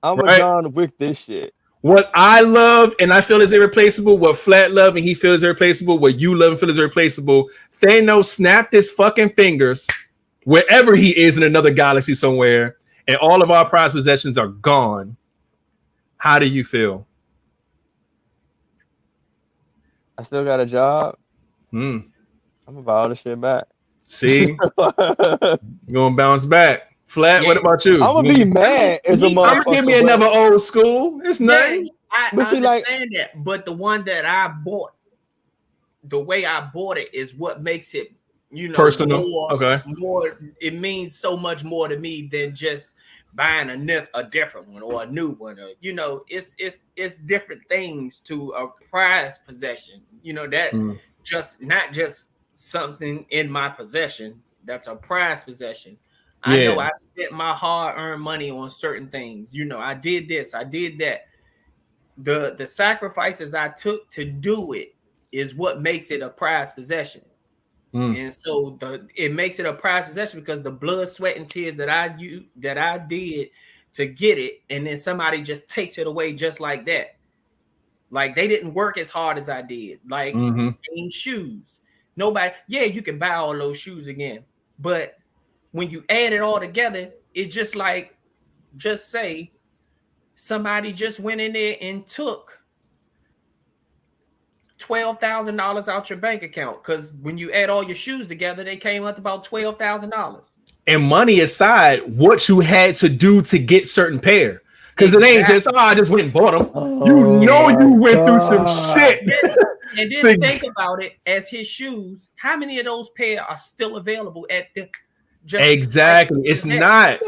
I'm a John Wick this shit. What I love and I feel is irreplaceable, what Flat love and he feels irreplaceable, what you love and feel is irreplaceable. Thanos snapped his fucking fingers wherever he is in another galaxy somewhere, and all of our prized possessions are gone. How do you feel? I still got a job. I'm gonna buy all the shit back. See? You're gonna bounce back. Flat, what about you? I'm gonna be mad as a motherfucker. I'm gonna give me another old school. It's nothing. I understand that, but the one that I bought, the way I bought it is what makes it, personal. More. It means so much more to me than just buying a different one or a new one. Or, it's different things to a prized possession. That just not just something in my possession. That's a prized possession. I know I spent my hard-earned money on certain things. I did this, I did that. The sacrifices I took to do it is what makes it a prized possession. And so it makes it a prized possession because the blood, sweat, and tears that I did to get it, and then somebody just takes it away just like that. Like they didn't work as hard as I did. Like in shoes, nobody. Yeah, you can buy all those shoes again, but when you add it all together, it's just like, just say somebody just went in there and took $12,000 out your bank account, because when you add all your shoes together, they came up to about $12,000. And money aside, what you had to do to get certain pair, because it ain't just I just went and bought them. You went through some shit. And then think about it as his shoes. How many of those pair are still available at the? Exactly, it's not.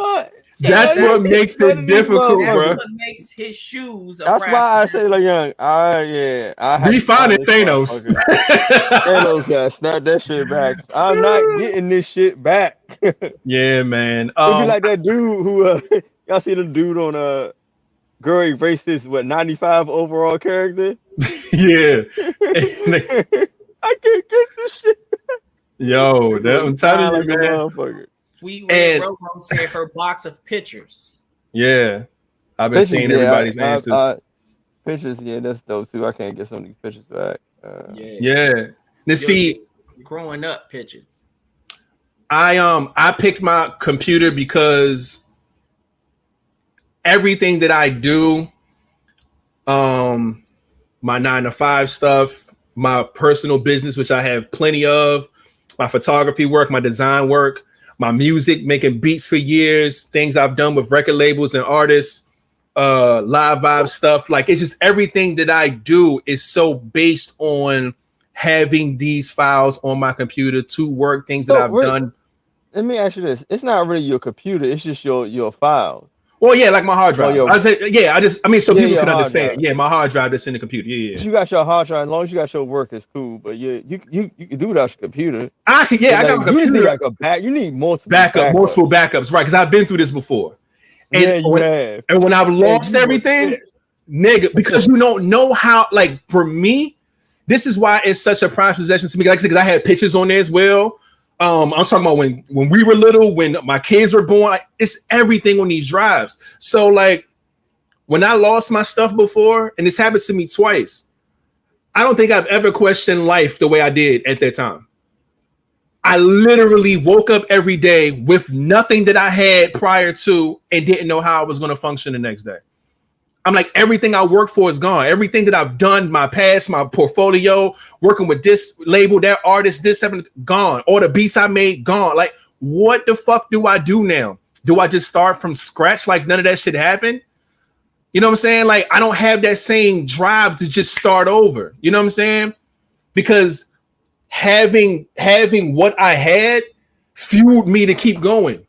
That's what makes it difficult, bro. What makes his shoes? That's why I say, like, young. We found it, Thanos. Thanos got snap that shit back. I'm not getting this shit back. Yeah, man. It'd be like that dude who y'all see the dude on Girl Erased his 95 overall character. Yeah. I can't get this shit. Yo, I'm telling you, man. Sweet Red Robo said her box of pictures. Yeah, I've been seeing everybody's answers. Pictures, that's dope too. I can't get some of these pictures back. Let's see. Growing up pictures. I picked my computer because everything that I do, my 9-to-5 stuff, my personal business, which I have plenty of, my photography work, my design work, my music, making beats for years, things I've done with record labels and artists, live vibe stuff. Like, it's just everything that I do is so based on having these files on my computer to work things that I've done. Let me ask you this. It's not really your computer. It's just your files. Well, yeah, like my hard drive. I say, yeah, I mean, so people can understand. Drive. Yeah, my hard drive that's in the computer. Yeah. You got your hard drive. As long as you got your work, it's cool. But you can do without your computer. I can. Yeah, I got a computer. You need multiple backups, right? Because I've been through this before. And yeah, you have. And when I've lost everything, nigga, because you don't know how. Like for me, this is why it's such a prized possession to me. Like I said, because I had pictures on there as well. I'm talking about when we were little, when my kids were born. Like, it's everything on these drives. So like when I lost my stuff before, and this happened to me twice, I don't think I've ever questioned life the way I did at that time. I literally woke up every day with nothing that I had prior to and didn't know how I was going to function the next day. I'm like, everything I worked for is gone. Everything that I've done, my past, my portfolio, working with this label, that artist, this, gone. All the beats I made, gone. Like, what the fuck do I do now? Do I just start from scratch like none of that shit happened? You know what I'm saying? Like, I don't have that same drive to just start over. You know what I'm saying? Because having what I had fueled me to keep going.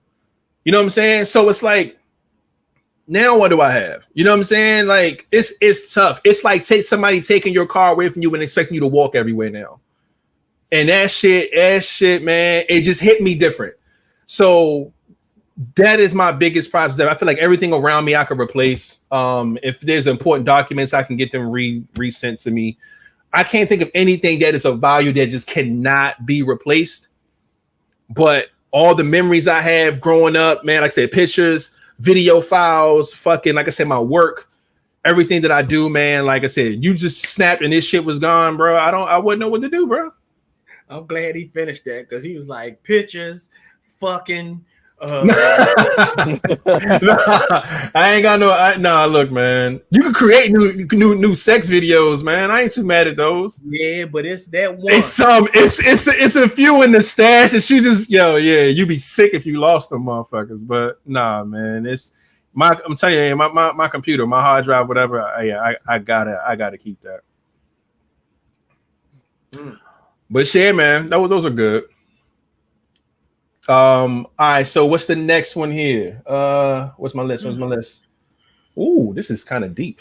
You know what I'm saying? So it's like, now what do I have? You know what I'm saying? Like it's tough. It's like somebody taking your car away from you and expecting you to walk everywhere now. And that shit, man, it just hit me different. So that is my biggest process. I feel like everything around me I can replace. If there's important documents, I can get them resent to me. I can't think of anything that is of value that just cannot be replaced. But all the memories I have growing up, man, like I said, pictures, video files, fucking, like I said, my work, everything that I do, man. Like I said, you just snapped and this shit was gone, bro. I wouldn't know what to do, bro. I'm glad he finished that because he was like pictures, fucking. I ain't got no. Look, man, you can create new sex videos, man. I ain't too mad at those. Yeah, but it's that one. It's a few in the stash that you just you be sick if you lost them motherfuckers. But nah, man, I'm telling you, my computer, my hard drive, whatever. I gotta keep that. But yeah, man, those are good. All right, so what's the next one here? What's my list? Ooh, this is kind of deep.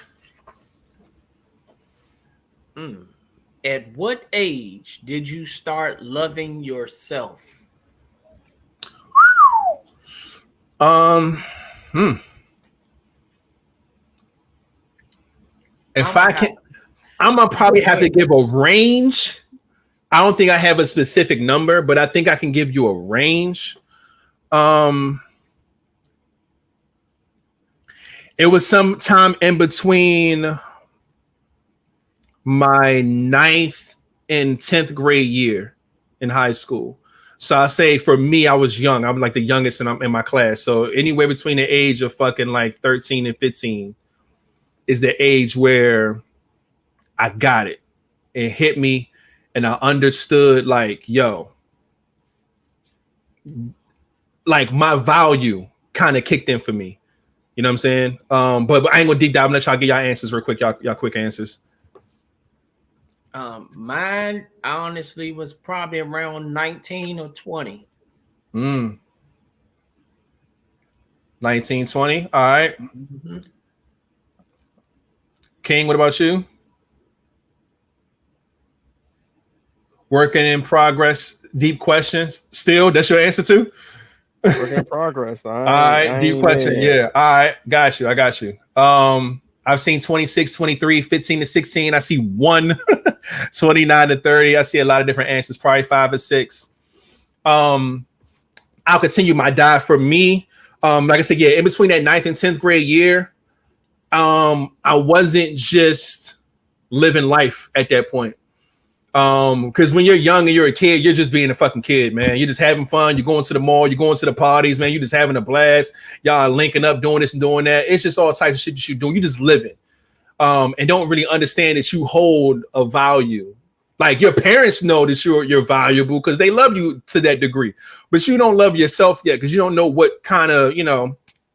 At what age did you start loving yourself? If I can, I'm gonna probably have to give a range. I don't think I have a specific number, but I think I can give you a range. It was sometime in between my 9th and 10th grade year in high school. So I say for me, I was young. I'm like the youngest in my class. So anywhere between the age of fucking like 13 and 15 is the age where I got it. It hit me. And I understood, like, yo, like my value kind of kicked in for me. You know what I'm saying? But I ain't gonna deep dive. I'm gonna let y'all get y'all answers real quick. Y'all quick answers. Mine honestly was probably around 19 or 20. 19, 20. All right. Mm-hmm. King, what about you? Working in progress, deep questions. Still, that's your answer too? Work in progress. All right, deep question. Yeah. All right, got you. I got you. I've seen 26, 23, 15 to 16. I see 1, 29 to 30. I see a lot of different answers, probably 5 or 6. I'll continue my dive. For me, like I said, in between that 9th and 10th grade year, I wasn't just living life at that point. Because when you're young and you're a kid, you're just being a fucking kid, man. You're just having fun. You're going to the mall. You're going to the parties, man. You're just having a blast. Y'all linking up, doing this and doing that. It's just all types of shit that you're doing. You're just living, and don't really understand that you hold a value. Like your parents know that you're valuable because they love you to that degree, but you don't love yourself yet because you don't know what kind of,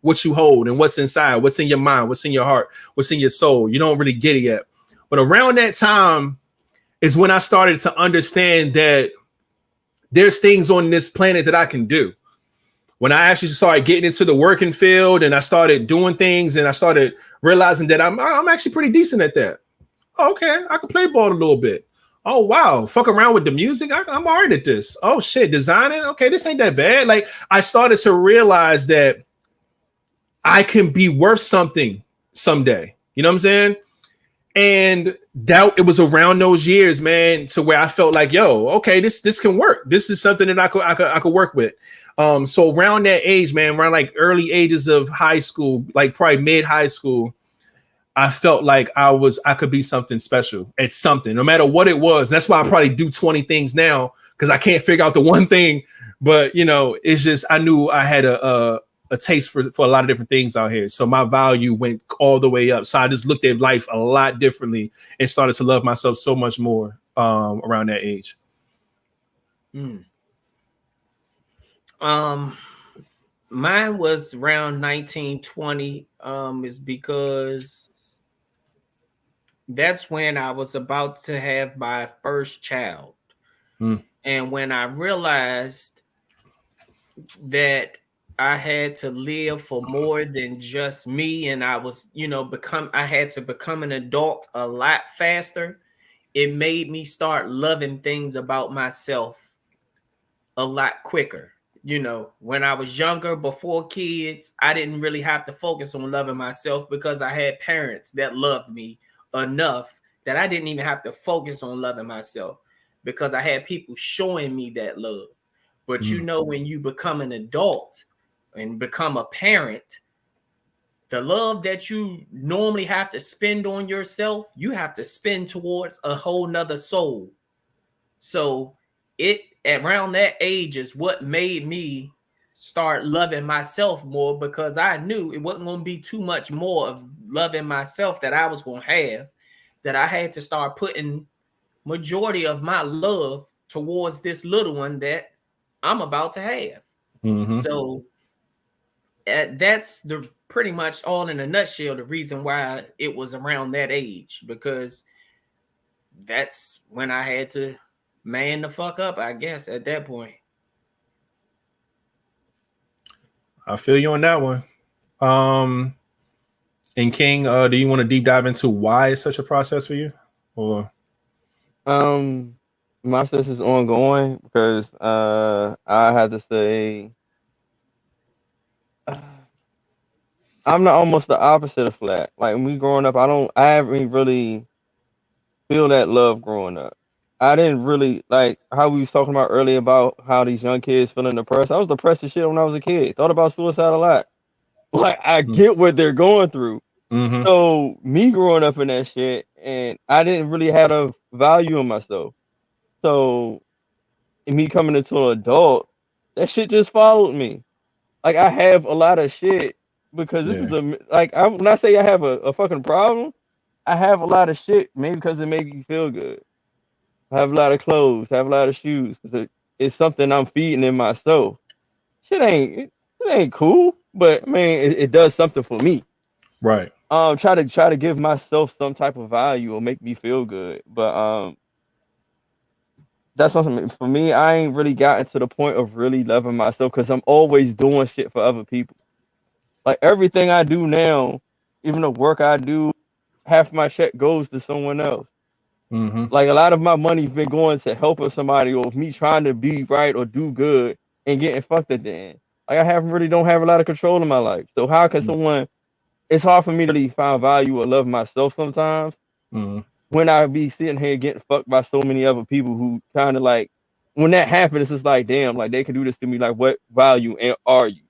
what you hold and what's inside, what's in your mind, what's in your heart, what's in your soul. You don't really get it yet. But around that time is when I started to understand that there's things on this planet that I can do. when I actually started getting into the working field and I started doing things and I started realizing that I'm actually pretty decent at that. Okay, I can play ball a little bit. Oh wow, fuck around with the music. I'm all right at this. Oh shit, designing. Okay, this ain't that bad. Like I started to realize that I can be worth something someday. You know what I'm saying? And that it was around those years, man, to where I felt like, yo, okay, this can work. This is something that I could work with. So around that age, man, around like early ages of high school, like probably mid high school, I felt like I could be something special at something, no matter what it was. That's why I probably do 20 things now because I can't figure out the one thing. But you know, it's just I knew I had a taste for a lot of different things out here. So my value went all the way up. So I just looked at life a lot differently and started to love myself so much more around that age. Mine was around 1920. Is because that's when I was about to have my first child. And when I realized that I had to live for more than just me, and I was, I had to become an adult a lot faster. It made me start loving things about myself a lot quicker. When I was younger, before kids, I didn't really have to focus on loving myself because I had parents that loved me enough that I didn't even have to focus on loving myself because I had people showing me that love. But when you become an adult and become a parent, the love that you normally have to spend on yourself, you have to spend towards a whole nother soul. So it around that age is what made me start loving myself more, because I knew it wasn't going to be too much more of loving myself that I was going to have, that I had to start putting majority of my love towards this little one that I'm about to have. So that's the pretty much all in a nutshell the reason why it was around that age, because that's when I had to man the fuck up, I guess, at that point. I feel you on that one. And King, do you want to deep dive into why it's such a process for you? Or my process is ongoing because I had to say I'm not almost the opposite of Flat. Like me growing up, I haven't really feel that love growing up. I didn't really like how we was talking about earlier about how these young kids feeling depressed. I was depressed as shit when I was a kid. Thought about suicide a lot. Like I get what they're going through. So me growing up in that shit, and I didn't really have a value in myself. So me coming into an adult, that shit just followed me. Like I have a lot of shit because this is when I say I have a fucking problem, I have a lot of shit maybe because it makes you feel good. I have a lot of clothes, I have a lot of shoes because it's something I'm feeding in myself. It ain't cool, but I mean it does something for me. Right. Try to give myself some type of value or make me feel good. But that's something for me. I ain't really gotten to the point of really loving myself because I'm always doing shit for other people. Like everything I do now, even the work I do, half my check goes to someone else. Like a lot of my money's been going to helping somebody or me trying to be right or do good and getting fucked at the end. Like I don't have a lot of control in my life. So how can someone? It's hard for me to really find value or love myself sometimes when I be sitting here getting fucked by so many other people who kind of like when that happens, it's just like damn, like they can do this to me. Like what value are you?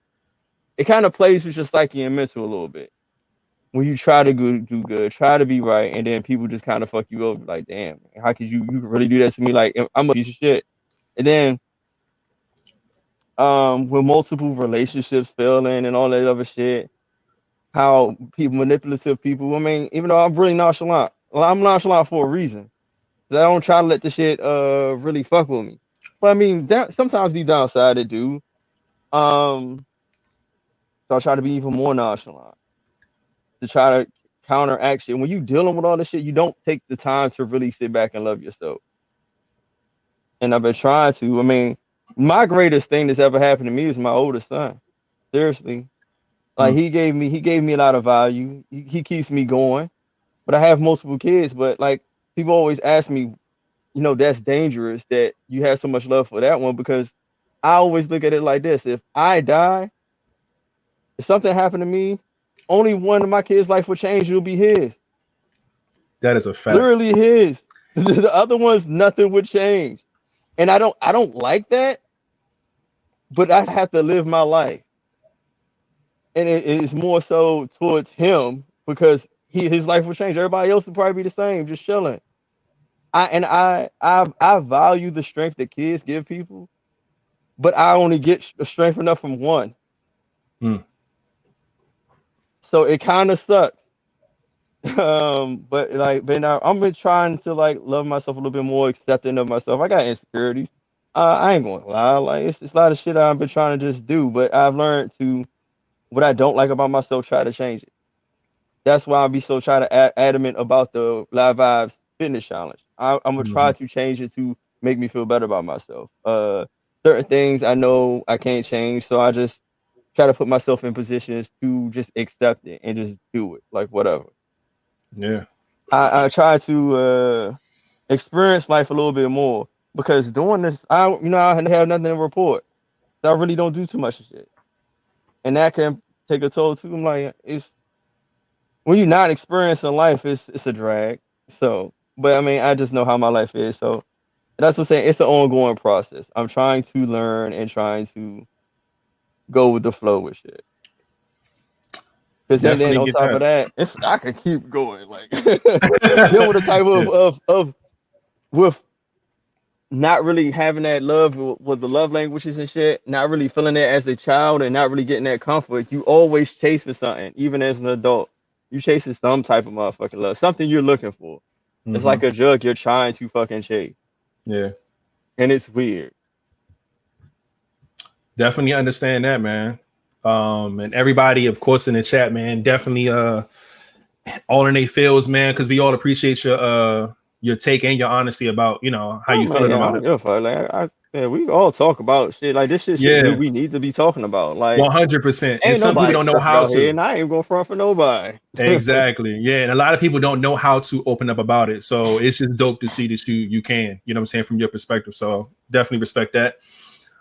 It kind of plays with your psyche and mental a little bit. When you try to do good, try to be right, and then people just kind of fuck you over. Like, damn, how could you really do that to me? Like, I'm a piece of shit. And then, with multiple relationships failing and all that other shit, how manipulative people. I mean, even though I'm really nonchalant, well, I'm nonchalant for a reason. I don't try to let the shit really fuck with me. But I mean, sometimes deep down inside it do. So I try to be even more nonchalant to try to counteract shit. When you dealing with all this shit, you don't take the time to really sit back and love yourself. And I've been trying to. I mean, my greatest thing that's ever happened to me is my oldest son. Seriously. Like he gave me a lot of value. He keeps me going. But I have multiple kids, but like people always ask me, that's dangerous that you have so much love for that one, because I always look at it like this. If I die, if something happened to me, only one of my kids' life will change. It'll be his. That is a fact. Literally his. The other ones, nothing would change. And I don't like that, but I have to live my life. And it is more so towards him, because his life will change. Everybody else will probably be the same, just chilling. I value the strength that kids give people, but I only get strength enough from one. So it kind of sucks. But now I'm been trying to like love myself a little bit more, accepting of myself. I got insecurities. I ain't gonna lie, like it's a lot of shit I've been trying to just do, but I've learned to, what I don't like about myself, try to change it. That's why I'll be so adamant about the Live Vibes fitness challenge. I'm gonna try to change it to make me feel better about myself. Certain things I know I can't change, so I just try to put myself in positions to just accept it and just do it, like whatever. Yeah. I try to experience life a little bit more, because doing this, I have nothing to report. So I really don't do too much of shit, and that can take a toll too. I'm like, it's when you're not experiencing life, it's a drag. So, but I mean, I just know how my life is. So that's what I'm saying. It's an ongoing process. I'm trying to learn and trying to go with the flow with shit. Because then on top of that, I can keep going. Like then with the type of with not really having that love with the love languages and shit, not really feeling it as a child and not really getting that comfort, you always chasing something, even as an adult. You chasing some type of motherfucking love, something you're looking for. It's like a drug you're trying to fucking chase. Yeah. And it's weird. Definitely understand that, man. And everybody, of course, in the chat, man, definitely all in their feels, man, because we all appreciate your take and your honesty about, how you feeling about it. We all talk about shit. Like this shit we need to be talking about. Like 100%. And some people don't know how to. And I ain't going front for nobody. Exactly. Yeah. And a lot of people don't know how to open up about it. So it's just dope to see that you can, you know what I'm saying, from your perspective. So definitely respect that.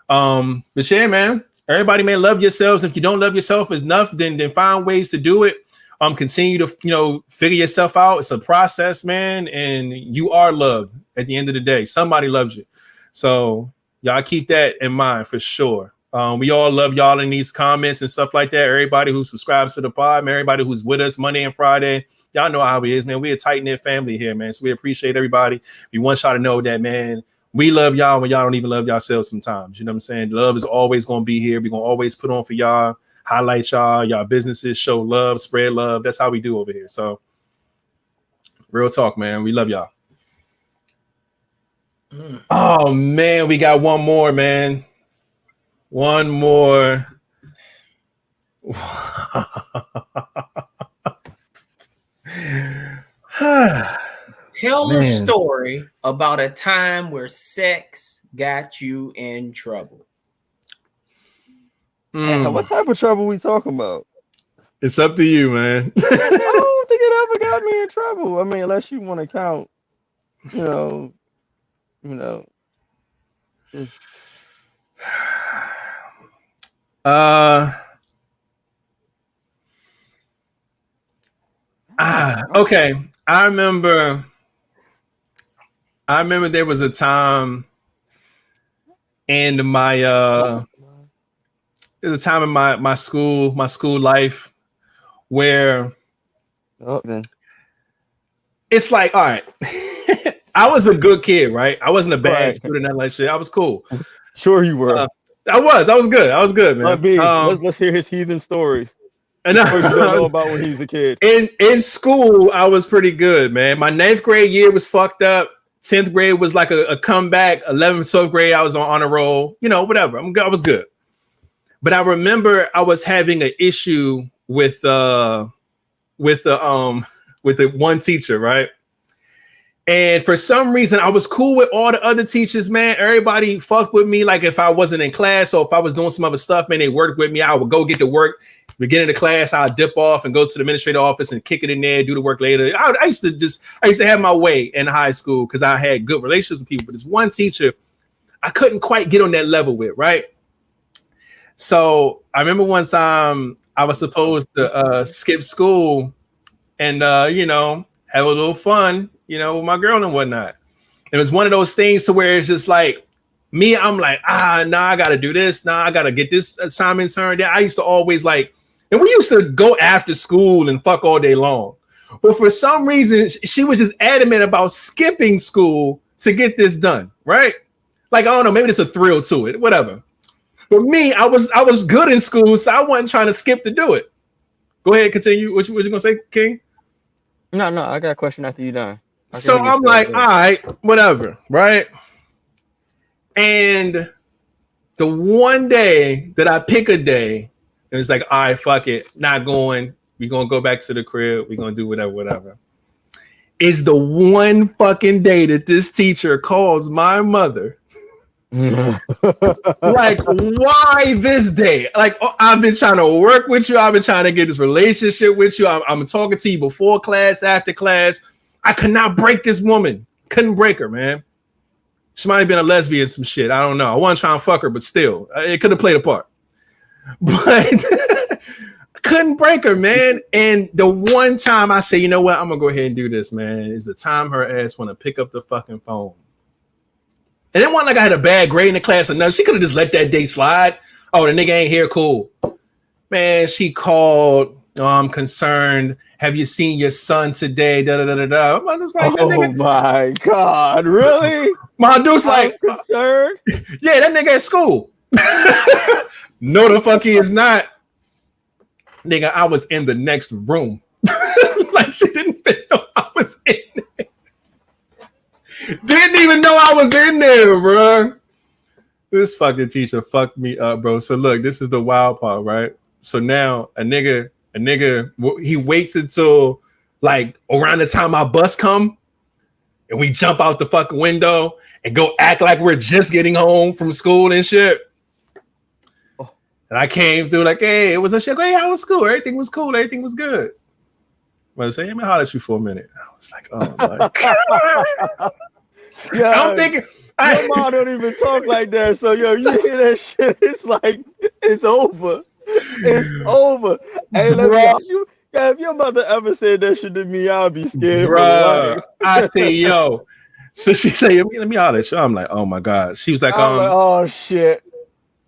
But yeah, man, everybody may love yourselves. If you don't love yourself enough, then find ways to do it. Continue to, figure yourself out. It's a process, man. And you are loved at the end of the day. Somebody loves you. So y'all keep that in mind for sure. We all love y'all in these comments and stuff like that. Everybody who subscribes to the pod, man, everybody who's with us Monday and Friday, y'all know how it is, man. We're a tight-knit family here, man. So we appreciate everybody. We want y'all to know that, man, we love y'all when y'all don't even love yourselves sometimes. You know what I'm saying? Love is always going to be here. We're going to always put on for y'all, highlight y'all businesses, show love, spread love. That's how we do over here. So real talk, man. We love y'all. Oh, man, we got one more, man. One more. Tell a story about a time where sex got you in trouble. What type of trouble we talking about? It's up to you, man. I don't think it ever got me in trouble. I mean, unless you want to count, okay. I remember there was a time in my there's a time in my school life where it's like, all right, I was a good kid, right? I wasn't a bad student, that like shit. I was cool. Sure you were. I was good, man. Let's hear his heathen stories. And you don't know about when he was a kid. In school, I was pretty good, man. My 9th grade year was fucked up. 10th grade was like a comeback. 11th, 12th grade, I was on a roll. Whatever. I was good. But I remember I was having an issue with the one teacher, right? And for some reason, I was cool with all the other teachers, man. Everybody fucked with me. Like if I wasn't in class or if I was doing some other stuff, man, they worked with me. I would go get to work, beginning of the class, I'd dip off and go to the administrative office and kick it in there, do the work later. I used to have my way in high school because I had good relationships with people. But this one teacher, I couldn't quite get on that level with, right? So I remember one time I was supposed to skip school and, have a little fun, with my girl and whatnot. It was one of those things to where it's just like me, I'm like, I got to do this. I got to get this assignment turned in. I used to always and we used to go after school and fuck all day long. But for some reason, she was just adamant about skipping school to get this done, right? Like, I don't know, maybe there's a thrill to it, whatever. For me, I was good in school, so I wasn't trying to skip to do it. Go ahead, continue. What you gonna say, King? No, I got a question after you done. So I'm like, all right, whatever, right? And the one day that I pick a day, and it's like, all right, fuck it, not going. We're gonna go back to the crib. We're gonna do whatever. Is the one fucking day that this teacher calls my mother. Like, why this day? Like, I've been trying to work with you. I've been trying to get this relationship with you. I'm talking to you before class, after class. I could not break this woman. Couldn't break her, man. She might have been a lesbian, some shit. I don't know. I wasn't trying to fuck her, but still, it could have played a part. But couldn't break her, man. And the one time I say, you know what, I'm gonna go ahead and do this, man, is the time her ass want to pick up the fucking phone. And it wasn't like I had a bad grade in the class or nothing. She could have just let that day slide. Oh, the nigga ain't here, cool. Man, she called. Oh, I'm concerned. Have you seen your son today? Da da da da da. I was like, oh my God, really? My dude's like, concerned? Yeah, that nigga at school. No, the fuck he is not. Nigga, I was in the next room. Like she didn't even know I was in there. Didn't even know I was in there, bro. This fucking teacher fucked me up, bro. So look, this is the wild part, right? So now a nigga, he waits until like around the time my bus come and we jump out the fucking window and go act like we're just getting home from school and shit. And I came through like, hey, it was a shit. Hey, how was school? Everything was cool. Everything was good. But I say, let me holler at you for a minute. I was like, oh my God. Yeah, I'm thinking, your mom don't even talk like that. So yo, you hear that shit? It's like it's over. It's over. Hey, let me ask you. Yeah, if your mother ever said that shit to me, I'll be scared. Bruh, I say, yo. So she say, let me holler at you. I'm like, oh my God. She was like, oh shit.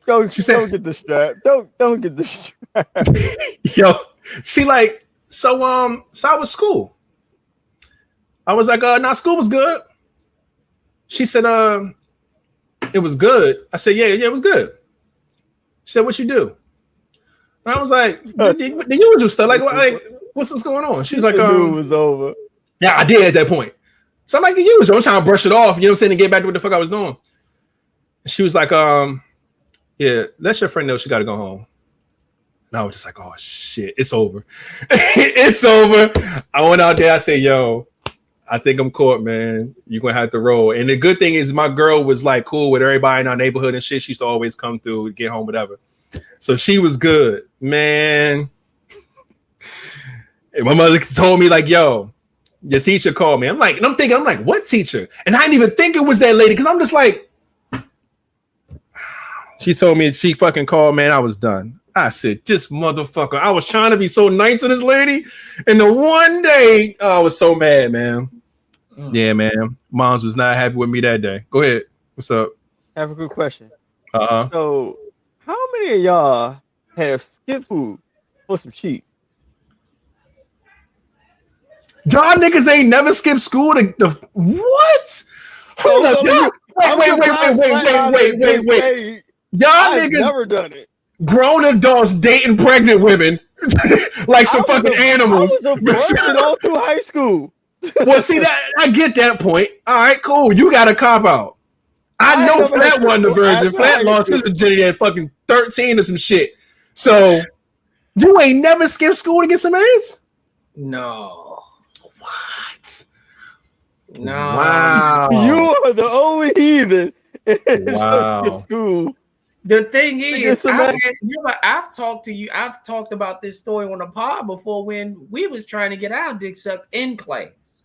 Don't get the strap. Don't get the strap. Yo, she like, so I was school. I was like, school was good. She said, it was good. I said, yeah, it was good. She said, what you do? And I was like, the usual stuff. Like what's going on? She's like, it was over. Yeah, I did at that point. So I'm like, the usual. I'm trying to brush it off, you know what I'm saying, and get back to what the fuck I was doing. She was like, yeah, let your friend know she got to go home. And I was just like, oh, shit, it's over. It's over. I went out there. I said, yo, I think I'm caught, man. You're going to have to roll. And the good thing is my girl was like cool with everybody in our neighborhood and shit. She used to always come through, get home, whatever. So she was good, man. And my mother told me like, yo, your teacher called me. I'm like, what teacher? And I didn't even think it was that lady because I'm just like, she told me she fucking called, man. I was done. I said, this motherfucker. I was trying to be so nice to this lady. And the one day, I was so mad, man. Yeah, man. Moms was not happy with me that day. Go ahead. What's up? I have a good question. So, how many of y'all have skipped food for some cheese? Y'all niggas ain't never skipped school to what? Hold up. Wait. Y'all niggas never done it. Grown adults dating pregnant women like some fucking animals. I was a virgin all through high school. Well, see that I get that point. All right, cool. You got a cop out. I know Flat wasn't a virgin. Flat lost his virginity at fucking 13 or some shit. So you ain't never skipped school to get some ass? No. What? No. Wow. You are the only heathen in Wow. school. The thing is, I've talked to you. I've talked about this story on the pod before when we was trying to get our dick sucked in class.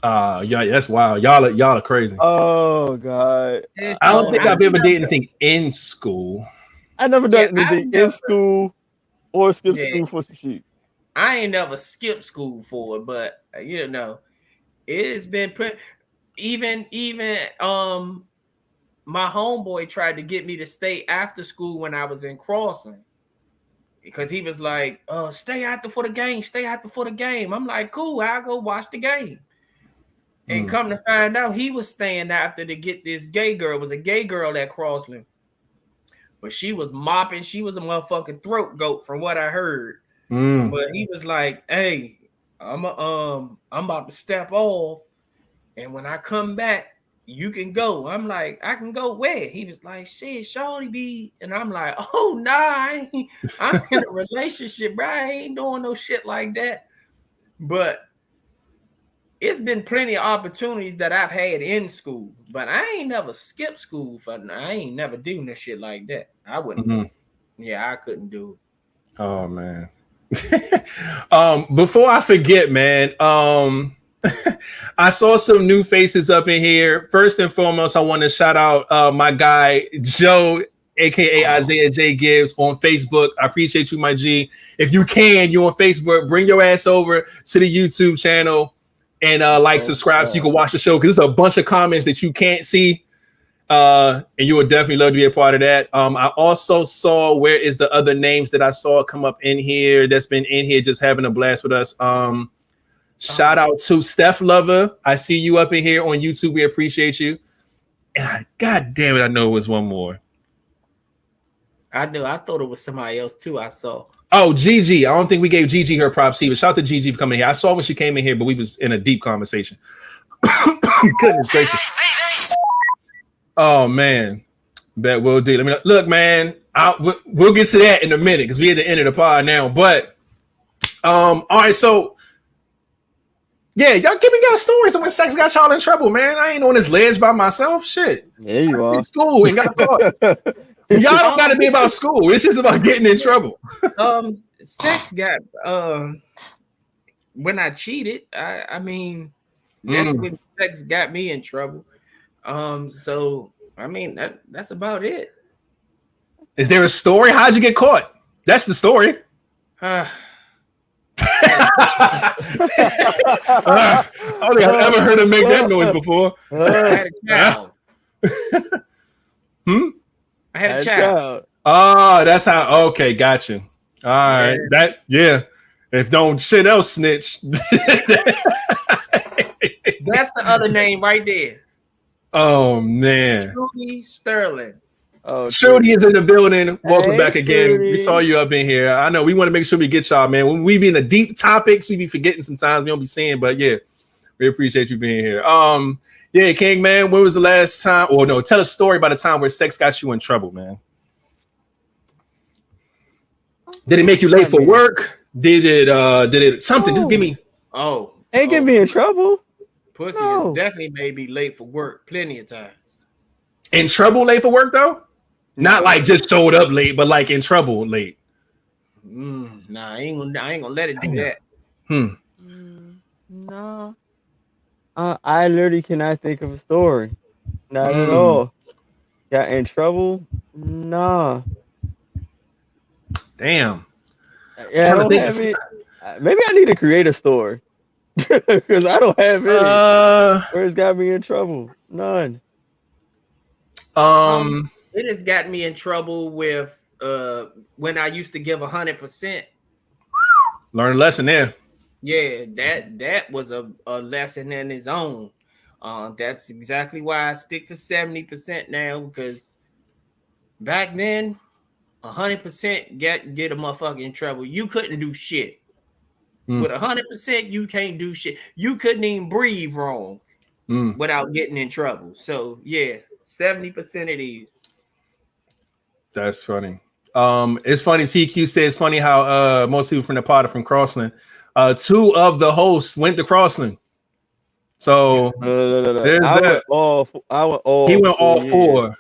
Yeah, that's wild. Y'all are crazy. Oh God. I don't think I've ever did anything in school. I never done anything in school or skipped school for some shit. I ain't never skipped school for it, but you know, it's been pretty. Even my homeboy tried to get me to stay after school when I was in Crossland because he was like, stay after for the game, stay after for the game. I'm like, cool, I'll go watch the game. And come to find out, he was staying after to get this gay girl. It was a gay girl at Crossland, but she was mopping. She was a motherfucking throat goat from what I heard. But he was like, hey, I'm about to step off, and when I come back, you can go. I'm like, I can go where? He was like, shit, shorty be. And I'm like, oh, nah, I'm in a relationship, bro. I ain't doing no shit like that. But it's been plenty of opportunities that I've had in school, but I ain't never skipped school I ain't never doing this shit like that. I wouldn't. Yeah, I couldn't do it. Oh, man. Before I forget, man, I saw some new faces up in here. First and foremost, I want to shout out my guy Joe, aka Isaiah J. Gibbs, on Facebook. I appreciate you, my G. If you can, you on Facebook, bring your ass over to the YouTube channel and subscribe so you can watch the show, because there's a bunch of comments that you can't see. And you would definitely love to be a part of that. I also saw, where is the other names that I saw come up in here that's been in here just having a blast with us. Shout out to Steph Lover. I see you up in here on YouTube. We appreciate you. And God damn it, I know it was one more. I knew. I thought it was somebody else too. I saw. Oh, Gigi. I don't think we gave Gigi her props either. Shout out to Gigi for coming here. I saw when she came in here, but we was in a deep conversation. Goodness gracious. Oh man, bet we'll do. Let me look, man. We'll get to that in a minute because we're at the end of the pod now. But all right, so yeah, y'all give me y'all stories of when sex got y'all in trouble, man. I ain't on this ledge by myself. Shit. Yeah, you are. School and got caught. Y'all don't got to be about school. It's just about getting in trouble. Sex got when I cheated. I mean, that's when sex got me in trouble. So I mean that's about it. Is there a story? How'd you get caught? That's the story. I don't think I've ever heard him make that noise before. I had a child. I had a child. Oh, that's how. Okay, gotcha. All right. If don't shit else snitch. That's the other name right there. Oh man, Trudy Sterling. Oh, Trudy is in the building. Welcome back again. Trudy. We saw you up in here. I know we want to make sure we get y'all, man. When we be in the deep topics, we be forgetting sometimes. We don't be saying, but yeah, we appreciate you being here. Yeah, King, man. When was the last time? Or no, tell a story about a time where sex got you in trouble, man. Did it make you late for work? Did it something? Just give me. Ain't get me in trouble. Pussy has definitely made me late for work plenty of times. In trouble late for work though? Not like just showed up late, but like in trouble late. Nah, I ain't gonna let it do that. No. I literally cannot think of a story. Not at all. Got in trouble? Nah. Damn. Yeah, maybe I need to create a story. Because I don't have any. Where it's got me in trouble? None. It has got me in trouble with when I used to give 100%. Learn a lesson there. Yeah, that was a lesson in its own. That's exactly why I stick to 70% now, because back then 100% get a motherfucker in trouble. You couldn't do shit. With 100%, you can't do shit. You couldn't even breathe wrong without getting in trouble. So yeah, 70% it is. That's funny. It's funny. TQ says it's funny how most people from the pod are from Crossland. 2 of the hosts went to Crossland. So there's that. He went all four.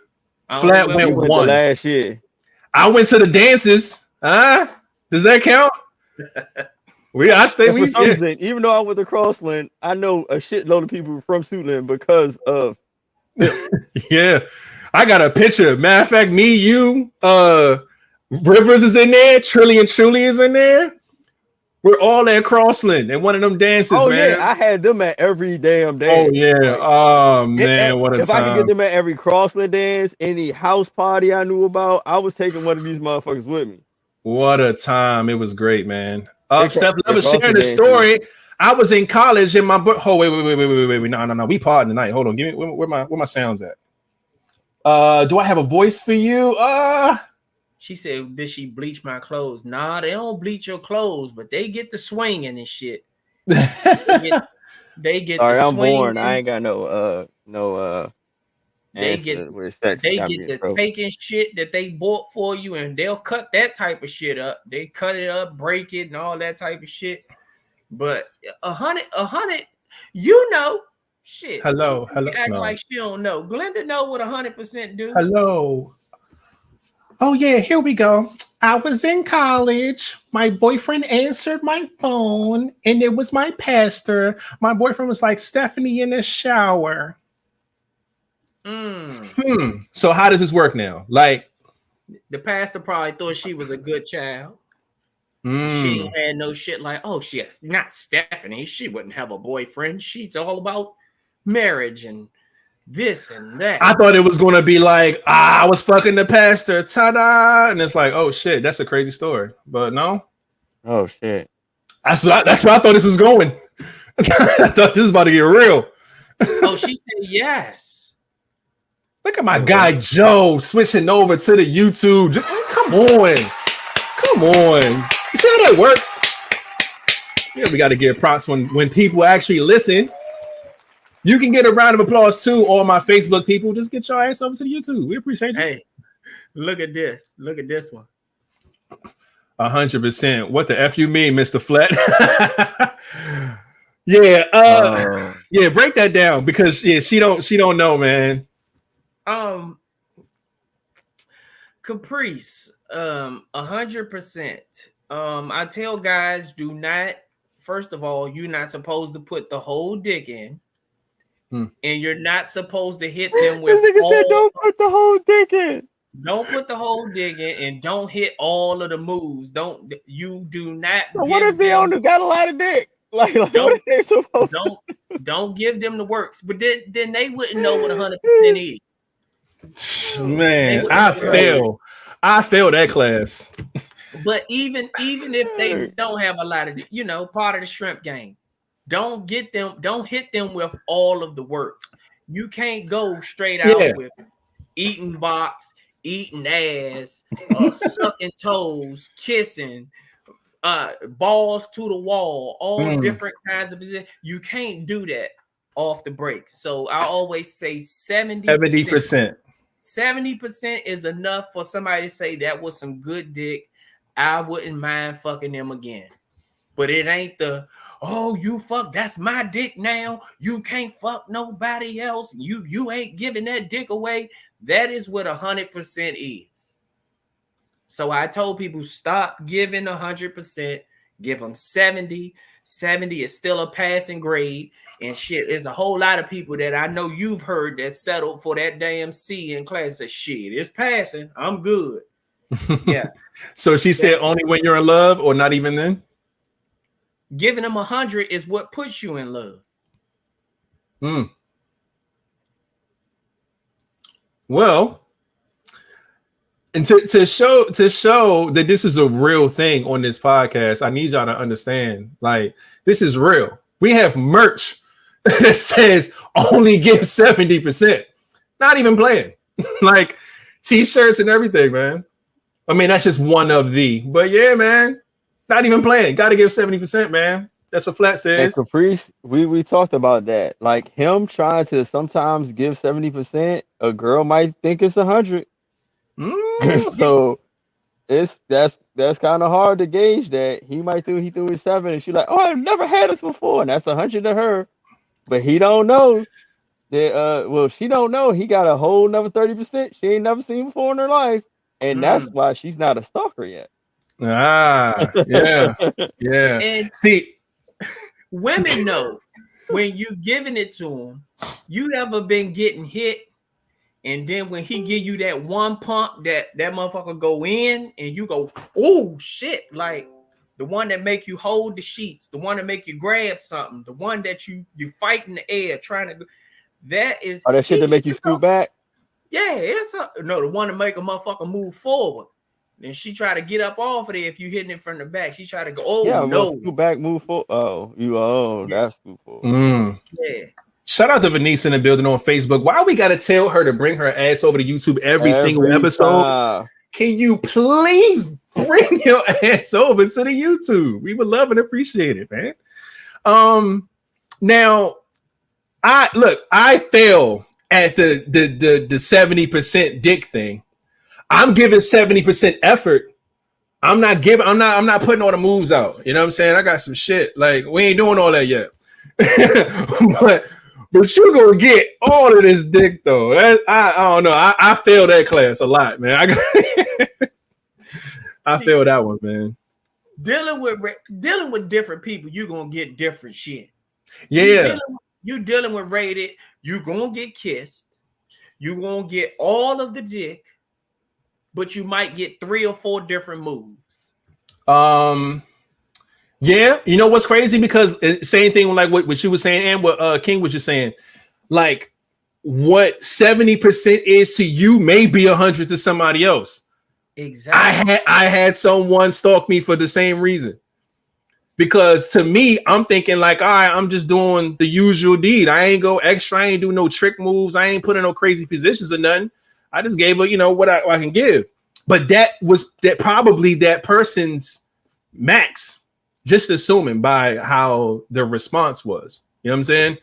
Flat went one. Last year. I went to the dances. Does that count? I stay. For some reason, even though I went to Crossland, I know a shitload of people from Suitland because of. Yeah, I got a picture. Matter of fact, me, you, Rivers is in there. Trillian Truly is in there. We're all at Crossland at one of them dances, man. Yeah, I had them at every damn dance. Oh yeah. Oh man, what a time! If I could get them at every Crossland dance, any house party I knew about, I was taking one of these motherfuckers with me. What a time! It was great, man. Steph Love was sharing the story. I was in college in my book. Oh wait. No. We partying tonight. Hold on. Give me where my sounds at. Do I have a voice for you? She said, "Did she bleach my clothes?" Nah, they don't bleach your clothes, but they get the swinging and shit. They get. Sorry, the I'm swinging. born. I ain't got no. They get the taking shit that they bought for you, and they'll cut that type of shit up. They cut it up, break it, and all that type of shit. But 100, you know, shit. Hello. Act like she don't know. Glenda know what 100% do. Hello. Oh yeah, here we go. I was in college. My boyfriend answered my phone, and it was my pastor. My boyfriend was like, "Stephanie in the shower." So how does this work now? Like, the pastor probably thought she was a good child. She ain't had no shit like, oh, she not Stephanie. She wouldn't have a boyfriend. She's all about marriage and this and that. I thought it was going to be like, I was fucking the pastor, ta-da, and it's like, oh shit, that's a crazy story. But no. Oh shit. That's where I thought this was going. I thought this was about to get real. Oh, she said yes. Look at my guy Joe switching over to the YouTube. Come on. You see how that works? Yeah, we got to give props when people actually listen. You can get a round of applause too, all my Facebook people. Just get your ass over to the YouTube. We appreciate you. Hey, look at this. Look at this one. 100%. What the F you mean, Mr. Flat? Yeah, break that down because she don't know, man. Caprice, 100%. I tell guys, do not. First of all, you're not supposed to put the whole dick in, and you're not supposed to hit them with. This nigga said, "Don't put the whole dick in." Don't put the whole dig in, and don't hit all of the moves. You do not. So what if they only got a lot of dick? Like what are they supposed to? Don't give them the works, but then they wouldn't know what 100% is. Man, I failed that class. But even if they don't have a lot of, part of the shrimp game, don't hit them with all of the works. You can't go straight out with eating box, eating ass, sucking toes, kissing, balls to the wall, all different kinds of positions. You can't do that off the break. So I always say 70%. 70% is enough for somebody to say that was some good dick. I wouldn't mind fucking them again. But it ain't you fuck, that's my dick now. You can't fuck nobody else. You ain't giving that dick away. That is what 100% is. So I told people, stop giving 100%. Give them 70. 70 is still a passing grade. And shit, there's a whole lot of people that I know you've heard that settled for that damn C in class. That shit, it's passing. I'm good. Yeah. So she said only when you're in love, or not even then? Giving them 100 is what puts you in love. Well, and to show that this is a real thing on this podcast, I need y'all to understand, like, this is real. We have merch that says only give 70%. Not even playing. Like t-shirts and everything, man. I mean, that's just one of but yeah, man. Not even playing. Got to give 70%, man. That's what Flat says. And Caprice, we talked about that. Like him trying to sometimes give 70%, a girl might think it's 100. So that's kind of hard to gauge that. He might think he threw his 7 and she's like, oh, I've never had this before. And that's 100 to her. But he don't know that. Well, she don't know he got a whole another 30% she ain't never seen before in her life, and that's why she's not a stalker yet. Ah, yeah, yeah. And see, women know when you giving it to him. You ever been getting hit, and then when he give you that one pump, that motherfucker go in, and you go, oh shit, like the one that make you hold the sheets, the one that make you grab something, the one that you fight in the air trying to. That is. Oh, that shit that make you scoot back. Yeah, the one to make a motherfucker move forward. And she try to get up off of there if you hitting it from the back. She try to go, oh yeah, no. Scoot back, move forward. That's scoot forward. Yeah. Shout out to Venice in the building on Facebook. Why we gotta tell her to bring her ass over to YouTube every single episode? Time. Can you please bring your ass over to the YouTube? We would love and appreciate it, man. Now I fail at the 70% dick thing. I'm giving 70% effort. I'm not putting all the moves out. You know what I'm saying? I got some shit. Like, we ain't doing all that yet. but you gonna get all of this dick though. I don't know. I failed that class a lot, man. I failed that one, man. Dealing with different people, you gonna get different shit. Yeah. You dealing with rated, you gonna get kissed. You gonna get all of the dick. But you might get 3 or 4 different moves. Yeah, you know what's crazy? Because same thing like what you were saying and what King was just saying. Like what 70% is to you may be 100 to somebody else. Exactly. I had someone stalk me for the same reason. Because to me, I'm thinking like, all right, I'm just doing the usual deed. I ain't go extra. I ain't do no trick moves. I ain't put in no crazy positions or nothing. I just gave her, what I can give. But that probably that person's max, just assuming by how the response was. You know what I'm saying?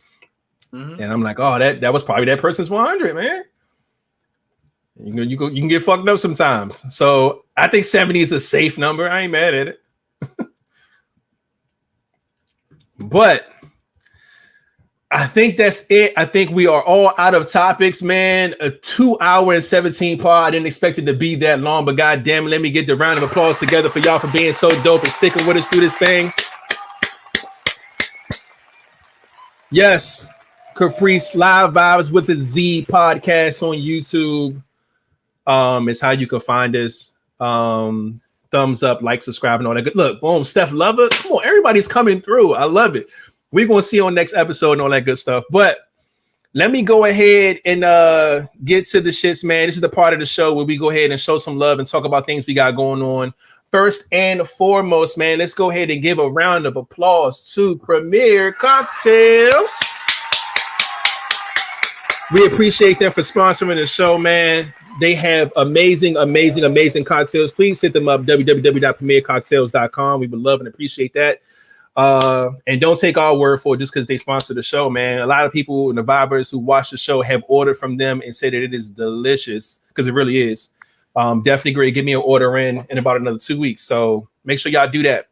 Mm-hmm. And I'm like, oh, that was probably that person's 100, man. You can get fucked up sometimes. So I think 70 is a safe number. I ain't mad at it. But I think that's it. I think we are all out of topics, man. A 2 hour and 17 pod. I didn't expect it to be that long, but goddamn, let me get the round of applause together for y'all for being so dope and sticking with us through this thing. Yes, Caprice Live Vibes with a Z podcast on YouTube. Is how you can find us. Thumbs up, like, subscribe, and all that good. Look, boom, Steph Lover. Come on, everybody's coming through. I love it. We're going to see you on next episode and all that good stuff. But let me go ahead and get to the shits, man. This is the part of the show where we go ahead and show some love and talk about things we got going on. First and foremost, man, let's go ahead and give a round of applause to Premier Cocktails. We appreciate them for sponsoring the show, man. They have amazing cocktails. Please hit them up, www.premiercocktails.com. We would love and appreciate that. And don't take our word for it just because they sponsor the show, man. A lot of people in the Vibers who watch the show have ordered from them and say that it is delicious because it really is. Definitely great. Give me an order in about another 2 weeks. So make sure y'all do that.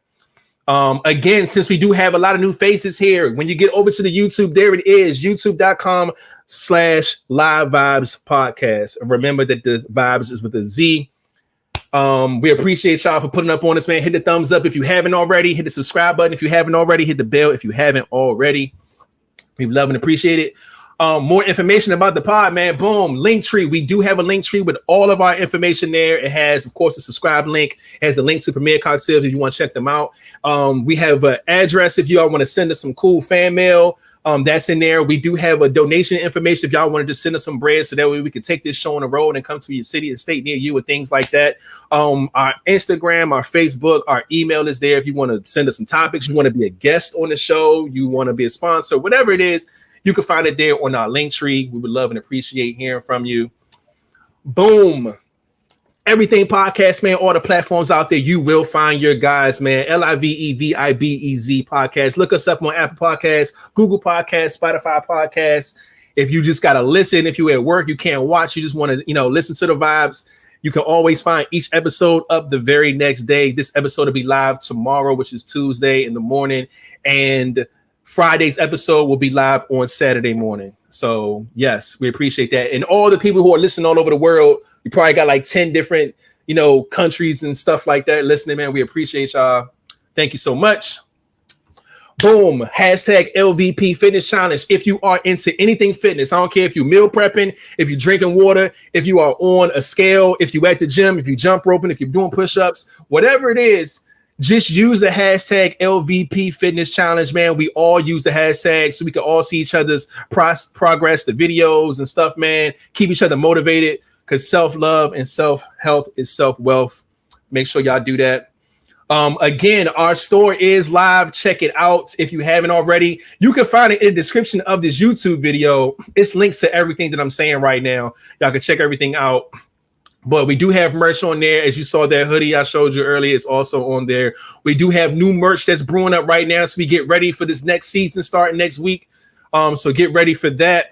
Again, since we do have a lot of new faces here, when you get over to the YouTube, there it is, youtube.com/Live Vibes Podcast. Remember that the Vibes is with a Z. We appreciate y'all for putting up on us, man. Hit the thumbs up if you haven't already. Hit the subscribe button if you haven't already. Hit the bell if you haven't already. We love and appreciate it. More information about the pod, man. Boom. Linktree. We do have a Linktree with all of our information there. It has, of course, a subscribe link. It has the link to Premier Cocktails if you want to check them out. We have an address if y'all want to send us some cool fan mail. That's in there. We do have a donation information if y'all wanted to send us some bread so that way we can take this show on the road and come to your city and state near you and things like that. Our Instagram, our Facebook, our email is there if you want to send us some topics. You want to be a guest on the show. You want to be a sponsor, whatever it is. You can find it there on our link tree. We would love and appreciate hearing from you. Boom. Everything podcast, man. All the platforms out there, you will find your guys, man. LIVEVIBEZ podcast. Look us up on Apple Podcasts, Google Podcasts, Spotify Podcasts. If you just got to listen, if you're at work, you can't watch, you just want to, listen to the vibes. You can always find each episode up the very next day. This episode will be live tomorrow, which is Tuesday in the morning. And Friday's episode will be live on Saturday morning. So yes, we appreciate that. And all the people who are listening all over the world, we probably got like 10 different, countries and stuff like that listening, man. We appreciate y'all. Thank you so much. Boom. Hashtag LVP Fitness Challenge. If you are into anything fitness, I don't care if you're meal prepping, if you're drinking water, if you are on a scale, if you at the gym, if you jump roping, if you're doing push-ups, whatever it is, just use the hashtag LVP Fitness Challenge, man. We all use the hashtag so we can all see each other's progress, the videos and stuff, man. Keep each other motivated because self-love and self-health is self-wealth. Make sure y'all do that. Again, our store is live. Check it out if you haven't already. You can find it in the description of this YouTube video. It's links to everything that I'm saying right now. Y'all can check everything out. But we do have merch on there. As you saw that hoodie I showed you earlier, it's also on there. We do have new merch that's brewing up right now. So we get ready for this next season starting next week. So get ready for that.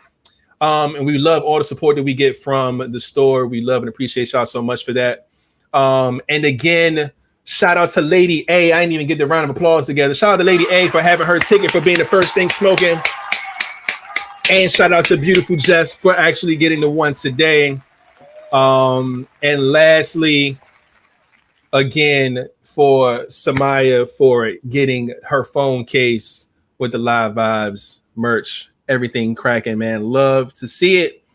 And we love all the support that we get from the store. We love and appreciate y'all so much for that. And again, shout out to Lady A. I didn't even get the round of applause together. Shout out to Lady A for having her ticket for being the first thing smoking. And shout out to beautiful Jess for actually getting the one today. And lastly, again, for Samaya for getting her phone case with the Live Vibes merch, everything cracking, man. Love to see it.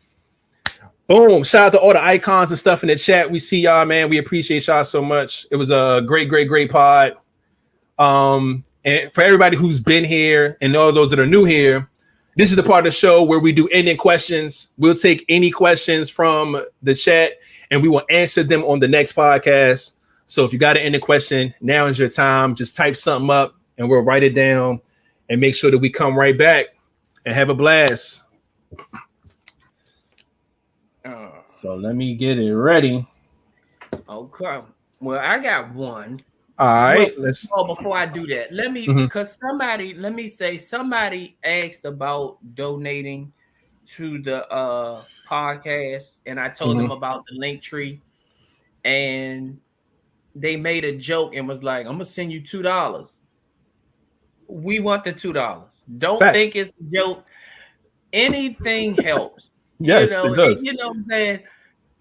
Boom. Shout out to all the icons and stuff in the chat. We see y'all, man. We appreciate y'all so much. It was a great pod. And for everybody who's been here and all those that are new here, this is the part of the show where we do ending questions. We'll take any questions from the chat and we will answer them on the next podcast. So if you got an ending question, now is your time. Just type something up and we'll write it down and make sure that we come right back and have a blast. So let me get it ready. Okay. Well, I got one. All right. Before I do that, because somebody asked about donating to the podcast, and I told them about the link tree, and they made a joke and was like, I'm gonna send you $2. We want the $2. Don't think it's a joke. Anything helps. Yes, it does. You know what I'm saying?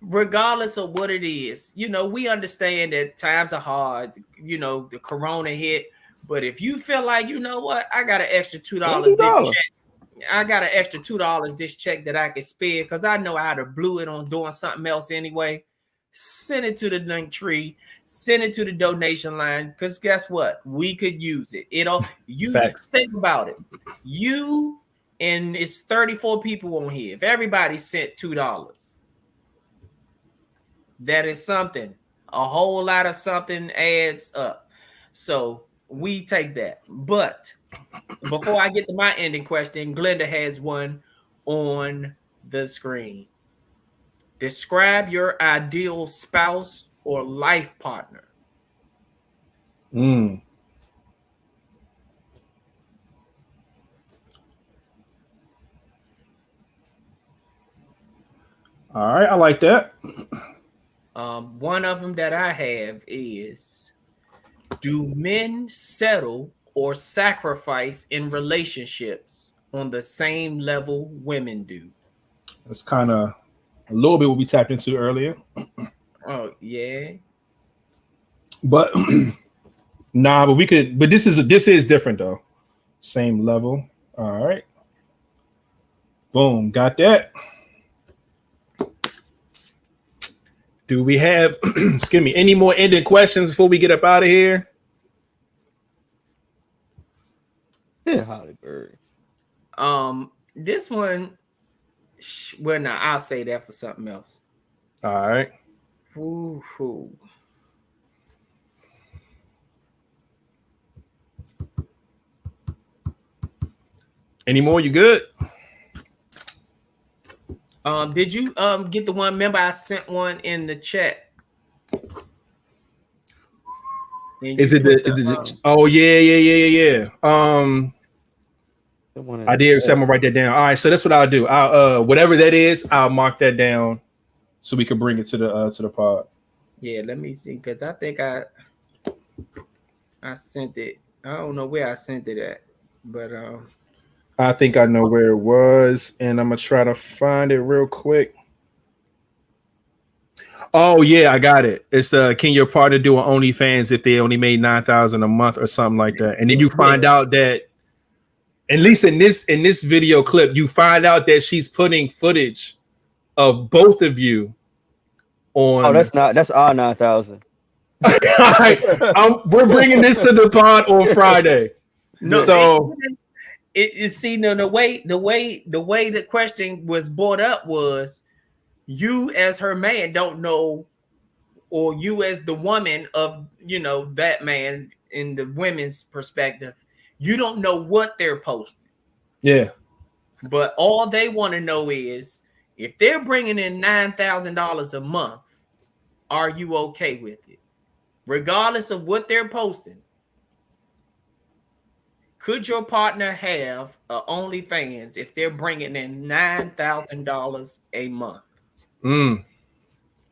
Regardless of what it is, we understand that times are hard. The corona hit, but if you feel like, I got an extra $2 this check. I got an extra $2 this check that I can spare because I know I had to blew it on doing something else anyway. Send it to the link tree, send it to the donation line, because guess what? We could use it. Use it. Think about it. And it's 34 people on here. If everybody sent $2, that is something. A whole lot of something adds up. So we take that. But before I get to my ending question, Glenda has one on the screen. Describe your ideal spouse or life partner. All right, I like that. One of them that I have is, do men settle or sacrifice in relationships on the same level women do? That's kind of a little bit what we tapped into earlier. Oh, yeah. But but this is different though. Same level. All right. Boom, got that. Do we have, excuse me, any more ending questions before we get up out of here? Yeah, Hollyberg. This one, well, no, I'll say that for something else. All right. Woo-hoo. Any more? You good? Did you get the one? Remember, I sent one in the chat. Is it oh yeah. I did. So I'm gonna write that down. All right, so that's what I'll do. I'll whatever that is, I'll mark that down so we can bring it to the pod. Yeah, let me see, because I think I sent it. I don't know where I sent it at. But I think I know where it was, and I'm gonna try to find it real quick. Oh yeah, I got it. It's the can your partner do an OnlyFans if they only made 9,000 a month or something like that, and then you find out that, at least in this video clip, you find out that she's putting footage of both of you on. Oh, that's our 9,000. We're bringing this to the pod on Friday. No, so the way the question was brought up was, you as her man don't know, or you as the woman of that man in the women's perspective, you don't know what they're posting. Yeah. But all they want to know is, if they're bringing in $9,000 a month, are you okay with it? Regardless of what they're posting, could your partner have OnlyFans if they're bringing in $9,000 a month?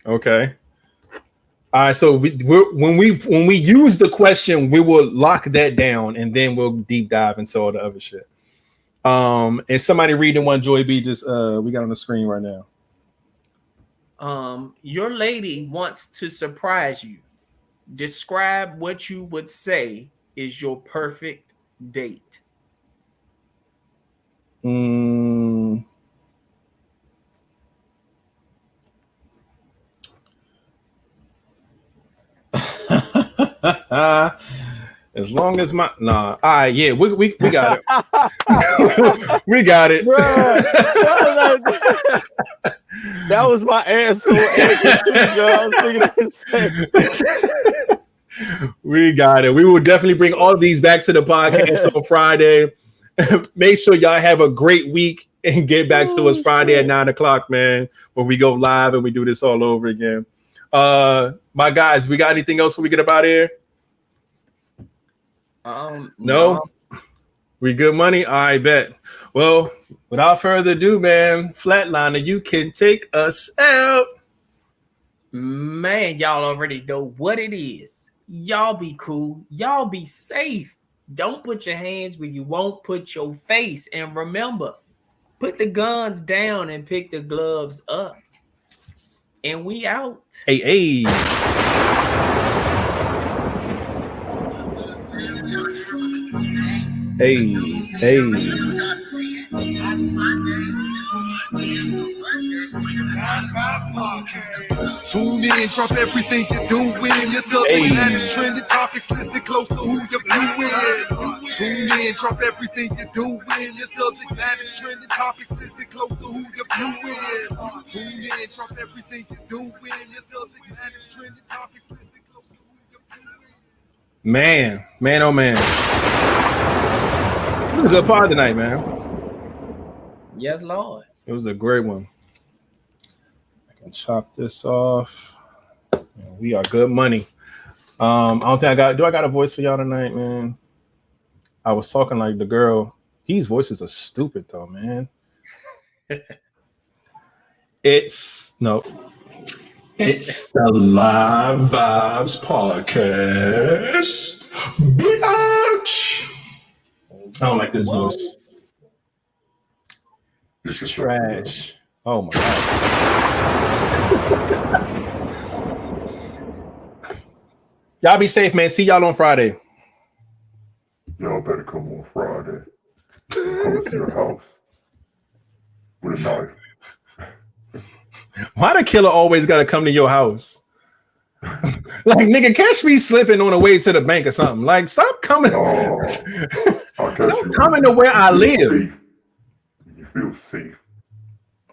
Okay. All right. So when we use the question, we will lock that down, and then we'll deep dive into all the other shit. And somebody reading one, Joy B, just we got on the screen right now. Your lady wants to surprise you. Describe what you would say is your perfect date. As long as my all right, yeah, we got it. We got it. Bruh, that was my answer. I was thinking the same. We got it. We will definitely bring all of these back to the podcast on Friday. Make sure y'all have a great week and get back to us Friday at 9:00, man, when we go live and we do this all over again. My guys, we got anything else when we get up out of here? No? We good money? All right, bet. Well, without further ado, man, Flatliner, you can take us out. Man, y'all already know what it is. Y'all be cool. Y'all be safe. Don't put your hands where you won't put your face. And remember, put the guns down and pick the gloves up. And we out. Hey. Tune in, drop everything you're doing. Your subject matters trending topics listed close to who you're viewing. Tune in, drop everything you're doing. Your subject matters trending topics listed close to who you're viewing. Tune in, drop everything you're doing. Your subject matters trending topics listed close to who you're viewing. Man, oh man. It was a good pod tonight, man. Yes, Lord. It was a great one. I can chop this off. We are good money. I don't think I got a voice for y'all tonight, man? I was talking like the girl. These voices are stupid though, man. It's the Live Vibes Podcast. Bitch. I don't like this voice. It's trash. Oh my God. Y'all be safe, man. See y'all on Friday. Y'all better come on Friday. Come to your house with a knife. Why the killer always got to come to your house? Like, nigga, catch me slipping on the way to the bank or something. Like, stop coming. Stop coming to where I live. You feel safe.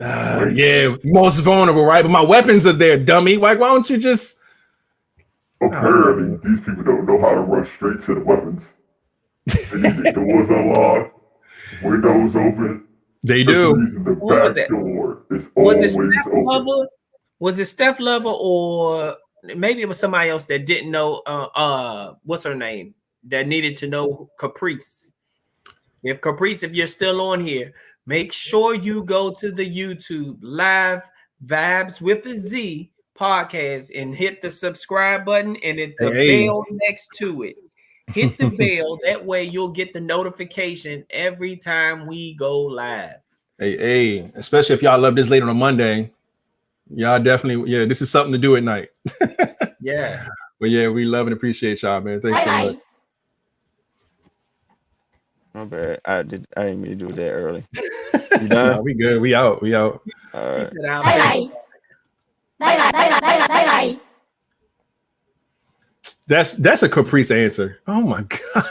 Yeah, most vulnerable, right? But my weapons are there, dummy. Like, why don't you just... Apparently, these people don't know how to run straight to the weapons. They need the doors unlocked, windows open. They do. The back door is always open. Was it Steph Lover, or maybe it was somebody else that didn't know? What's her name? That needed to know Caprice. If you're still on here, make sure you go to the YouTube Live Vibes with a Z podcast and hit the subscribe button and hit the bell next to it. Hit the bell. That way you'll get the notification every time we go live. Hey, especially if y'all love this late on a Monday. Y'all definitely, this is something to do at night. Yeah. But yeah, we love and appreciate y'all, man. Thanks so much. My bad. I didn't mean to do that early. You done? No, we good. We out. All She right. said, bye. That's a Caprice answer. Oh my God.